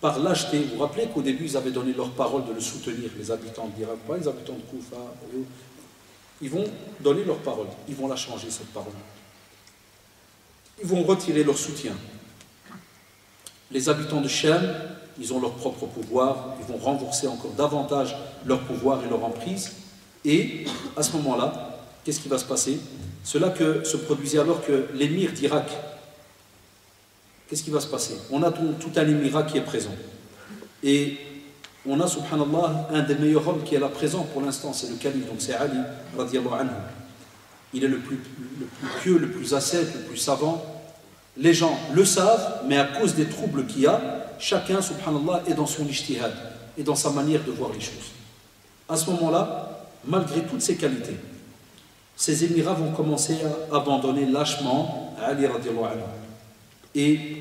par lâcheté. Vous vous rappelez qu'au début, ils avaient donné leur parole de le soutenir, les habitants de l'Irak, pas les habitants de Koufa. Ils vont donner leur parole. Ils vont la changer, cette parole. Ils vont retirer leur soutien. Les habitants de Shem, ils ont leur propre pouvoir. Ils vont renforcer encore davantage leur pouvoir et leur emprise. Et à ce moment-là, qu'est-ce qui va se passer? Cela que se produisait alors que l'émir d'Irak, qu'est-ce qui va se passer? On a tout un émirat qui est présent. Et on a, subhanallah, un des meilleurs hommes qui est là présent pour l'instant, c'est le calife, donc c'est Ali, radiallahu anhu. Il est le plus pieux, le plus ascète, le plus savant. Les gens le savent, mais à cause des troubles qu'il y a, chacun, subhanallah, est dans son ijtihad et dans sa manière de voir les choses. À ce moment-là, malgré toutes ces qualités, ces émirats vont commencer à abandonner lâchement Ali radiallahu anhu. Et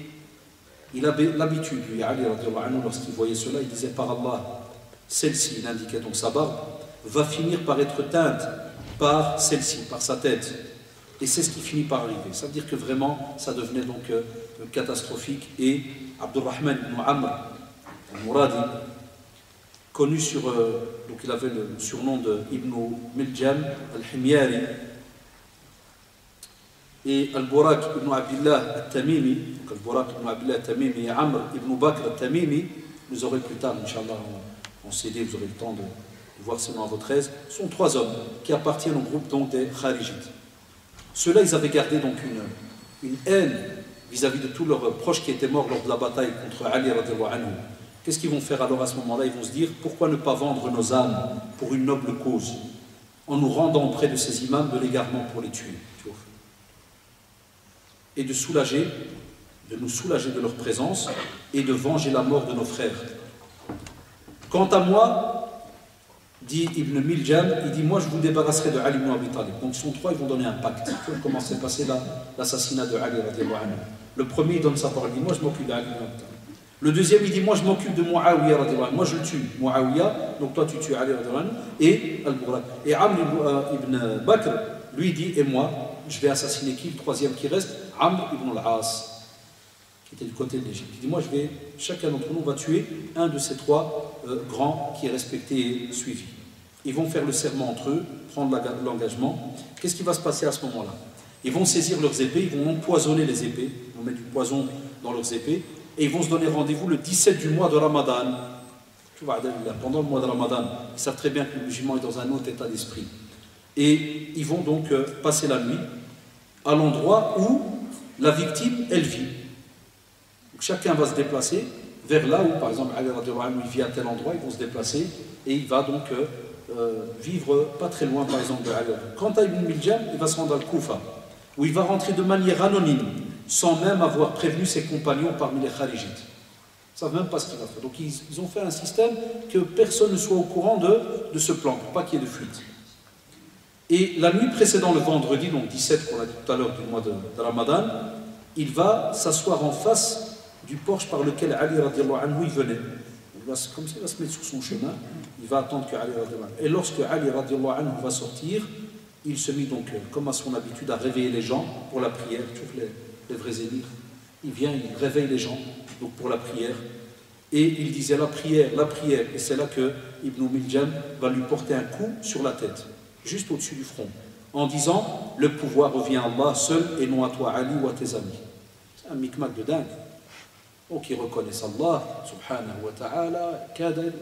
il avait l'habitude, lui, Ali radiallahu anhu, lorsqu'il voyait cela, il disait par Allah, celle-ci, il indiquait donc sa barbe, va finir par être teinte par celle-ci, par sa tête. Et c'est ce qui finit par arriver. Ça veut dire que vraiment, ça devenait donc catastrophique. Et Abdurrahman ibn Amr al-Muradi, connu donc il avait le surnom de Ibn Miljam al-Himyari, et Al-Burak ibn Abdillah al-Tamimi, Al-Burak ibn Abdillah al-Tamimi et Amr ibn Bakr al-Tamimi, vous aurez plus tard, Inch'Allah, en CD, vous aurez le temps de voir ces noms à votre aise, sont trois hommes qui appartiennent au groupe donc des Kharijites. Ceux-là, ils avaient gardé donc une haine vis-à-vis de tous leurs proches qui étaient morts lors de la bataille contre Ali radiallahu anhu. Qu'est-ce qu'ils vont faire alors à ce moment-là? Ils vont se dire, pourquoi ne pas vendre nos âmes pour une noble cause, en nous rendant auprès de ces imams de l'égarement pour les tuer, et de nous soulager de leur présence et de venger la mort de nos frères. Quant à moi, dit Ibn Miljam, il dit, moi je vous débarrasserai de Ali ibn Abi Talib. Donc ils sont trois, ils vont donner un pacte. Comment s'est passé l'assassinat de Ali radiallahu anhu. Le premier, il donne sa parole, il dit, moi je m'occupe d'Ali ibn Abi Talib. Le deuxième, il dit, moi je m'occupe de Muawiyah radiallahu anhu. Moi je le tue, Muawiyah, donc toi tu tues Ali radiallahu anhu, et Al-Burak. Et Amr ibn Bakr, lui dit, et moi, je vais assassiner qui? Le troisième qui reste, Amr ibn al-As, qui était du côté de l'Égypte. Il dit, moi chacun d'entre nous va tuer un de ces trois grands qui est respecté et suivi. Ils vont faire le serment entre eux, prendre l'engagement. Qu'est-ce qui va se passer à ce moment-là? Ils vont saisir leurs épées, ils vont empoisonner les épées, ils vont mettre du poison dans leurs épées, et ils vont se donner rendez-vous le 17 du mois de Ramadan. Pendant le mois de Ramadan, ils savent très bien que le musulman est dans un autre état d'esprit. Et ils vont donc passer la nuit à l'endroit où la victime, elle vit. Donc chacun va se déplacer vers là où, par exemple, Ali radiallahu anhu, il vit à tel endroit, ils vont se déplacer et il va donc vivre pas très loin, par exemple, de Ali. Quant à Ibn Miljam, il va se rendre à Koufa, où il va rentrer de manière anonyme, sans même avoir prévenu ses compagnons parmi les Kharijites. Ils ne savent même pas ce qu'il va faire. Donc ils ont fait un système que personne ne soit au courant de ce plan, pour pas qu'il y ait de fuite. Et la nuit précédant le vendredi, donc 17 qu'on a dit tout à l'heure du mois de Ramadan, il va s'asseoir en face du porche par lequel Ali radiallahu anhu il venait. Comme ça, il va se mettre sur son chemin, il va attendre que Ali radiallahu anhu. Et lorsque Ali radiallahu anhu va sortir, il se mit donc, comme à son habitude, à réveiller les gens pour la prière. Tu vois les vrais émirs. Il vient, il réveille les gens donc pour la prière. Et il disait la prière. Et c'est là que Ibn Miljam va lui porter un coup sur la tête, juste au-dessus du front, en disant, le pouvoir revient à Allah seul et non à toi, Ali, ou à tes amis. C'est un micmac de dingue. Donc ils reconnaissent Allah, subhanahu wa ta'ala,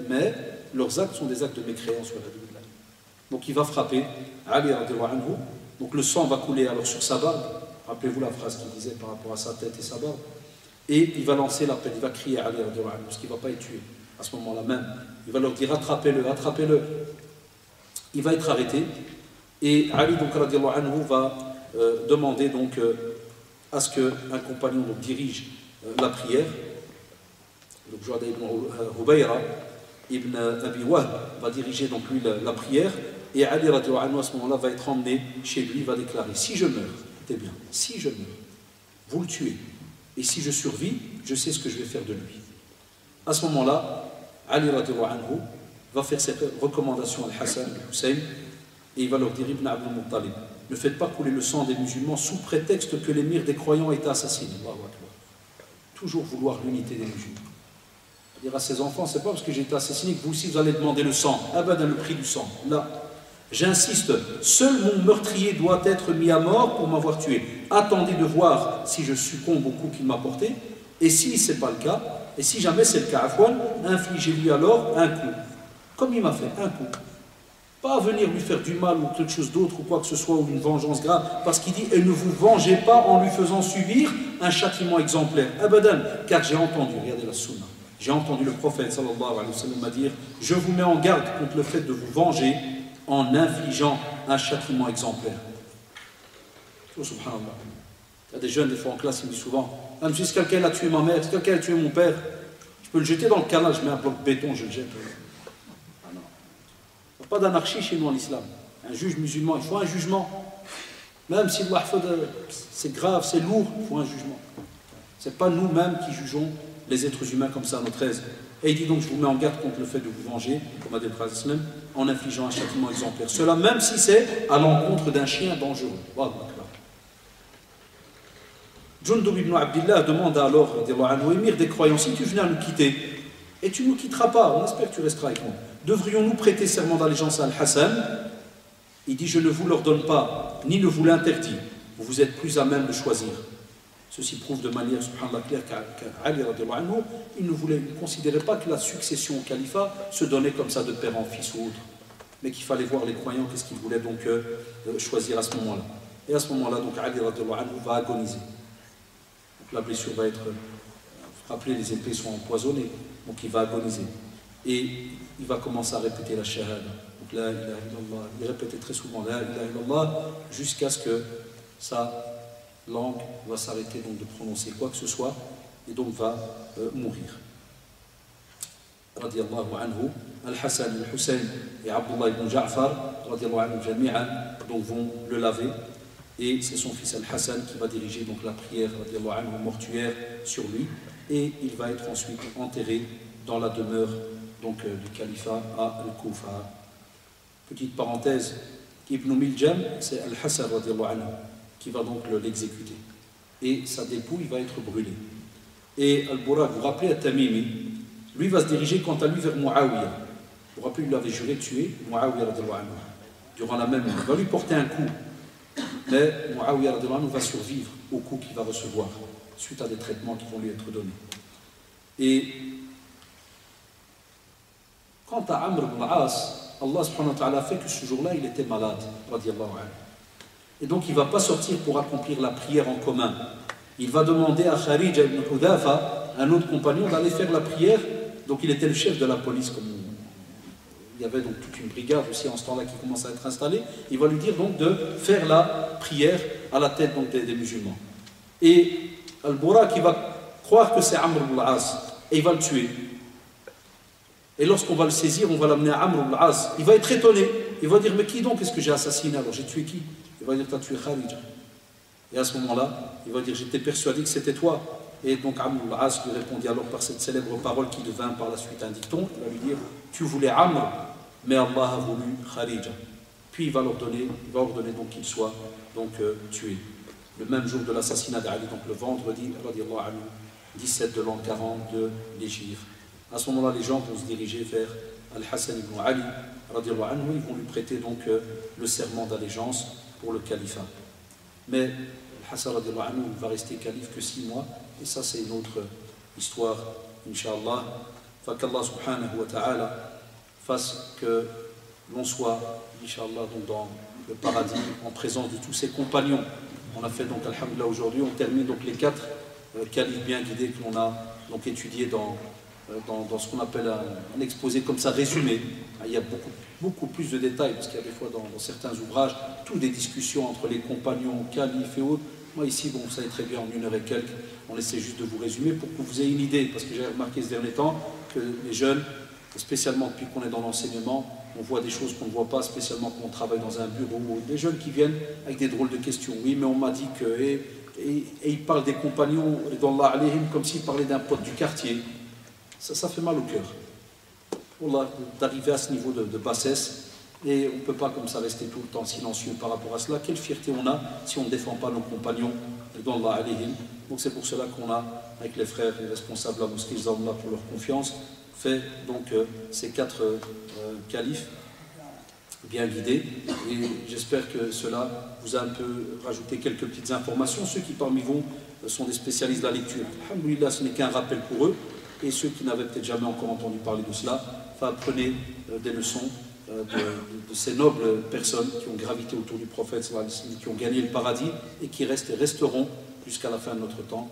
mais leurs actes sont des actes de mécréance. Donc il va frapper Ali radiallahu anhu. Donc le sang va couler alors sur sa barbe. Rappelez-vous la phrase qu'il disait par rapport à sa tête et sa barbe. Et il va lancer l'appel, il va crier à Ali radiallahu anhu, parce qu'il ne va pas être tué à ce moment-là même. Il va leur dire attrapez-le, attrapez-le. Il va être arrêté. Et Ali donc radiallahu anhu va demander donc à ce qu'un compagnon donc, dirige la prière. Donc Ju'ada ibn Hubayra ibn Abi Wahb va diriger donc lui la prière. Et Ali radiallahu anhu à ce moment-là va être emmené chez lui, va déclarer si je meurs, écoutez bien, si je meurs, vous le tuez. Et si je survis, je sais ce que je vais faire de lui. À ce moment-là, Ali radiallahu anhu va faire ses recommandations à Hassan et Hussein et il va leur dire Ibn Abdul Muttalib, ne faites pas couler le sang des musulmans sous prétexte que l'émir des croyants est assassiné. Toujours vouloir l'unité des musulmans. Dire à ses enfants, c'est pas parce que j'ai été assassiné que vous aussi vous allez demander le sang. Abadan, le prix du sang. Là, j'insiste, seul mon meurtrier doit être mis à mort pour m'avoir tué. Attendez de voir si je succombe au coup qu'il m'a porté. Et si ce n'est pas le cas, et si jamais c'est le cas, Afwan, infligez-lui alors un coup. Comme il m'a fait, un coup. Pas venir lui faire du mal ou quelque chose d'autre ou quoi que ce soit, ou une vengeance grave, parce qu'il dit, et ne vous vengez pas en lui faisant subir un châtiment exemplaire. Abadan, car j'ai entendu, regardez la sunna, j'ai entendu le prophète sallallahu alayhi wa sallam dire, je vous mets en garde contre le fait de vous venger en infligeant un châtiment exemplaire. Subhanallah. Il y a des jeunes, des fois en classe, ils me disent souvent, ah, si quelqu'un a tué ma mère, si quelqu'un a tué mon père, je peux le jeter dans le canal, je mets un bloc de béton, je le jette. Ah non. Il n'y a pas d'anarchie chez nous en islam. Un juge musulman, il faut un jugement. Même si c'est grave, c'est lourd, il faut un jugement. Ce n'est pas nous-mêmes qui jugeons les êtres humains comme ça à notre aise. Et il dit donc, je vous mets en garde contre le fait de vous venger, comme a dit le prophète, en infligeant un châtiment exemplaire. Cela même si c'est à l'encontre d'un chien dangereux. Jundub ibn Abdillah demande alors, au émir des croyants, si tu venais à nous quitter, et tu ne nous quitteras pas, on espère que tu resteras avec nous, devrions-nous prêter serment d'allégeance à Al-Hassan? Il dit, je ne vous l'ordonne pas, ni ne vous l'interdis, vous êtes plus à même de choisir. Ceci prouve de manière, subhanallah, claire qu'Ali, il ne considérait pas que la succession au califat se donnait comme ça de père en fils ou autre, mais qu'il fallait voir les croyants, qu'est-ce qu'ils voulaient donc choisir à ce moment-là. Et à ce moment-là, donc Ali va agoniser. Donc la blessure va être, rappelez, les épées sont empoisonnées, donc il va agoniser. Et il va commencer à répéter la shahada. Donc la ilaha illallah, il répétait très souvent la ilaha illallah, jusqu'à ce que sa langue va s'arrêter donc de prononcer quoi que ce soit et donc va mourir. Radiallahu anhu, Al-Hassan, Al-Hussein et Abdullah ibn Ja'far, radiallahu anhu jami'an, donc vont le laver et c'est son fils Al-Hassan qui va diriger donc la prière, radiallahu anhu, mortuaire sur lui et il va être ensuite enterré dans la demeure donc du califat à Al-Koufa. Petite parenthèse, Ibn Miljam, c'est Al-Hassan radiallahu anhu qui va donc l'exécuter. Et sa dépouille va être brûlée. Et Al-Buraq, vous vous rappelez At-Tamimi, lui va se diriger quant à lui vers Muawiyah. Vous vous rappelez, il avait juré de tuer Muawiyah radiallahu anhu. Durant la même nuit, il va lui porter un coup. Mais Muawiyah radiallahu anhu va survivre au coup qu'il va recevoir, suite à des traitements qui vont lui être donnés. Et quant à Amr ibn al-As, Allah subhanahu wa ta'ala fait que ce jour-là, il était malade, radiallahu anhu. Et donc il ne va pas sortir pour accomplir la prière en commun. Il va demander à Kharija ibn Hudhafa, un autre compagnon, d'aller faire la prière. Donc il était le chef de la police. Comme il y avait donc toute une brigade aussi en ce temps-là qui commence à être installée. Il va lui dire donc de faire la prière à la tête donc des musulmans. Et Al-Buraq qui va croire que c'est Amr ibn al-As et il va le tuer. Et lorsqu'on va le saisir, on va l'amener à Amr ibn al-As. Il va être étonné. Il va dire, mais qui donc est-ce que j'ai assassiné? Alors j'ai tué qui? Il va dire, tu as tué Kharija. Et à ce moment-là, il va dire, j'étais persuadé que c'était toi. Et donc Amr al-As lui répondit alors par cette célèbre parole qui devint par la suite un dicton. Il va lui dire, tu voulais Amr, mais Allah a voulu Kharija. Puis il va ordonner donc qu'il soit donc, tué. Le même jour de l'assassinat d'Ali, donc le vendredi, 17 de l'an 40 de l'Hégire. À ce moment-là, les gens vont se diriger vers Al-Hassan ibn Ali, radiallahu anhu, ils vont lui prêter donc le serment d'allégeance pour le califat. Mais Al-Hassan radiallahu anhu va rester calife que 6 mois, et ça c'est une autre l'histoire, Inch'Allah. Qu'Allah subhanahu wa ta'ala fasse que l'on soit, Inch'Allah, donc dans le paradis, en présence de tous ses compagnons. On a fait donc, alhamdulillah, aujourd'hui, on termine donc les 4 califes bien guidés que l'on a donc étudiés dans ce qu'on appelle un exposé comme ça résumé. Il y a beaucoup plus de détails, parce qu'il y a des fois dans certains ouvrages, toutes des discussions entre les compagnons, califes et autres. Moi ici, bon, vous savez très bien, en 1 heure et quelques, on essaie juste de vous résumer pour que vous ayez une idée, parce que j'ai remarqué ces derniers temps que les jeunes, spécialement depuis qu'on est dans l'enseignement, on voit des choses qu'on ne voit pas, spécialement quand on travaille dans un bureau, ou des jeunes qui viennent avec des drôles de questions. Oui, mais on m'a dit que... Et ils parlent des compagnons, comme s'ils parlaient d'un pote du quartier. Ça fait mal au cœur. D'arriver à ce niveau de bassesse, et on ne peut pas comme ça rester tout le temps silencieux par rapport à cela. Quelle fierté on a si on ne défend pas nos compagnons. Donc c'est pour cela qu'on a, avec les frères, les responsables de la mosquée, pour leur confiance, fait donc ces 4 califes bien guidés. Et j'espère que cela vous a un peu rajouté quelques petites informations. Ceux qui parmi vous sont des spécialistes de la lecture, alhamdoulilah, ce n'est qu'un rappel pour eux. Et ceux qui n'avaient peut-être jamais encore entendu parler de cela, apprenez des leçons de ces nobles personnes qui ont gravité autour du prophète, qui ont gagné le paradis et qui restent et resteront jusqu'à la fin de notre temps.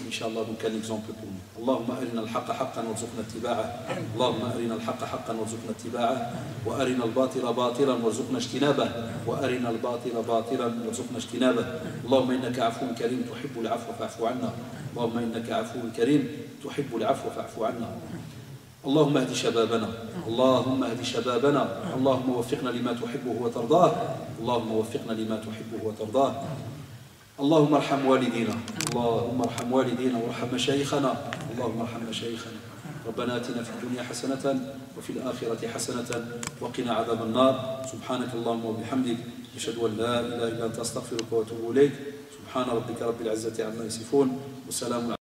Inch'Allah, donc un exemple pour nous. Allahumma arina al-haqqa haqqan warzuqna ittiba'ah. Allahumma arina al-haqqa haqqan warzuqna ittiba'ah. Wa arina al-batila batilan warzuqna ijtinabah. Wa arina al-batila batilan warzuqna ijtinabah. Allahumma innaka afuun karim tuhibbu al-afwa fa'fu 'anna. Allahumma innaka afuun karim tuhibbu al-afwa fa'fu 'anna. اللهم اهد شبابنا اللهم اهد شبابنا اللهم وفقنا لما تحبه وترضاه اللهم وفقنا لما تحبه وترضاه اللهم ارحم والدينا اللهم ارحم والدينا وارحم مشايخنا اللهم ارحم مشايخنا ربنا آتنا في الدنيا حسنة وفي الآخرة حسنة وقنا عذاب النار سبحانك اللهم وبحمدك أشهد أن لا إله إلا أنت أستغفرك وأتوب إليك سبحان ربك رب العزة عما يصفون وسلام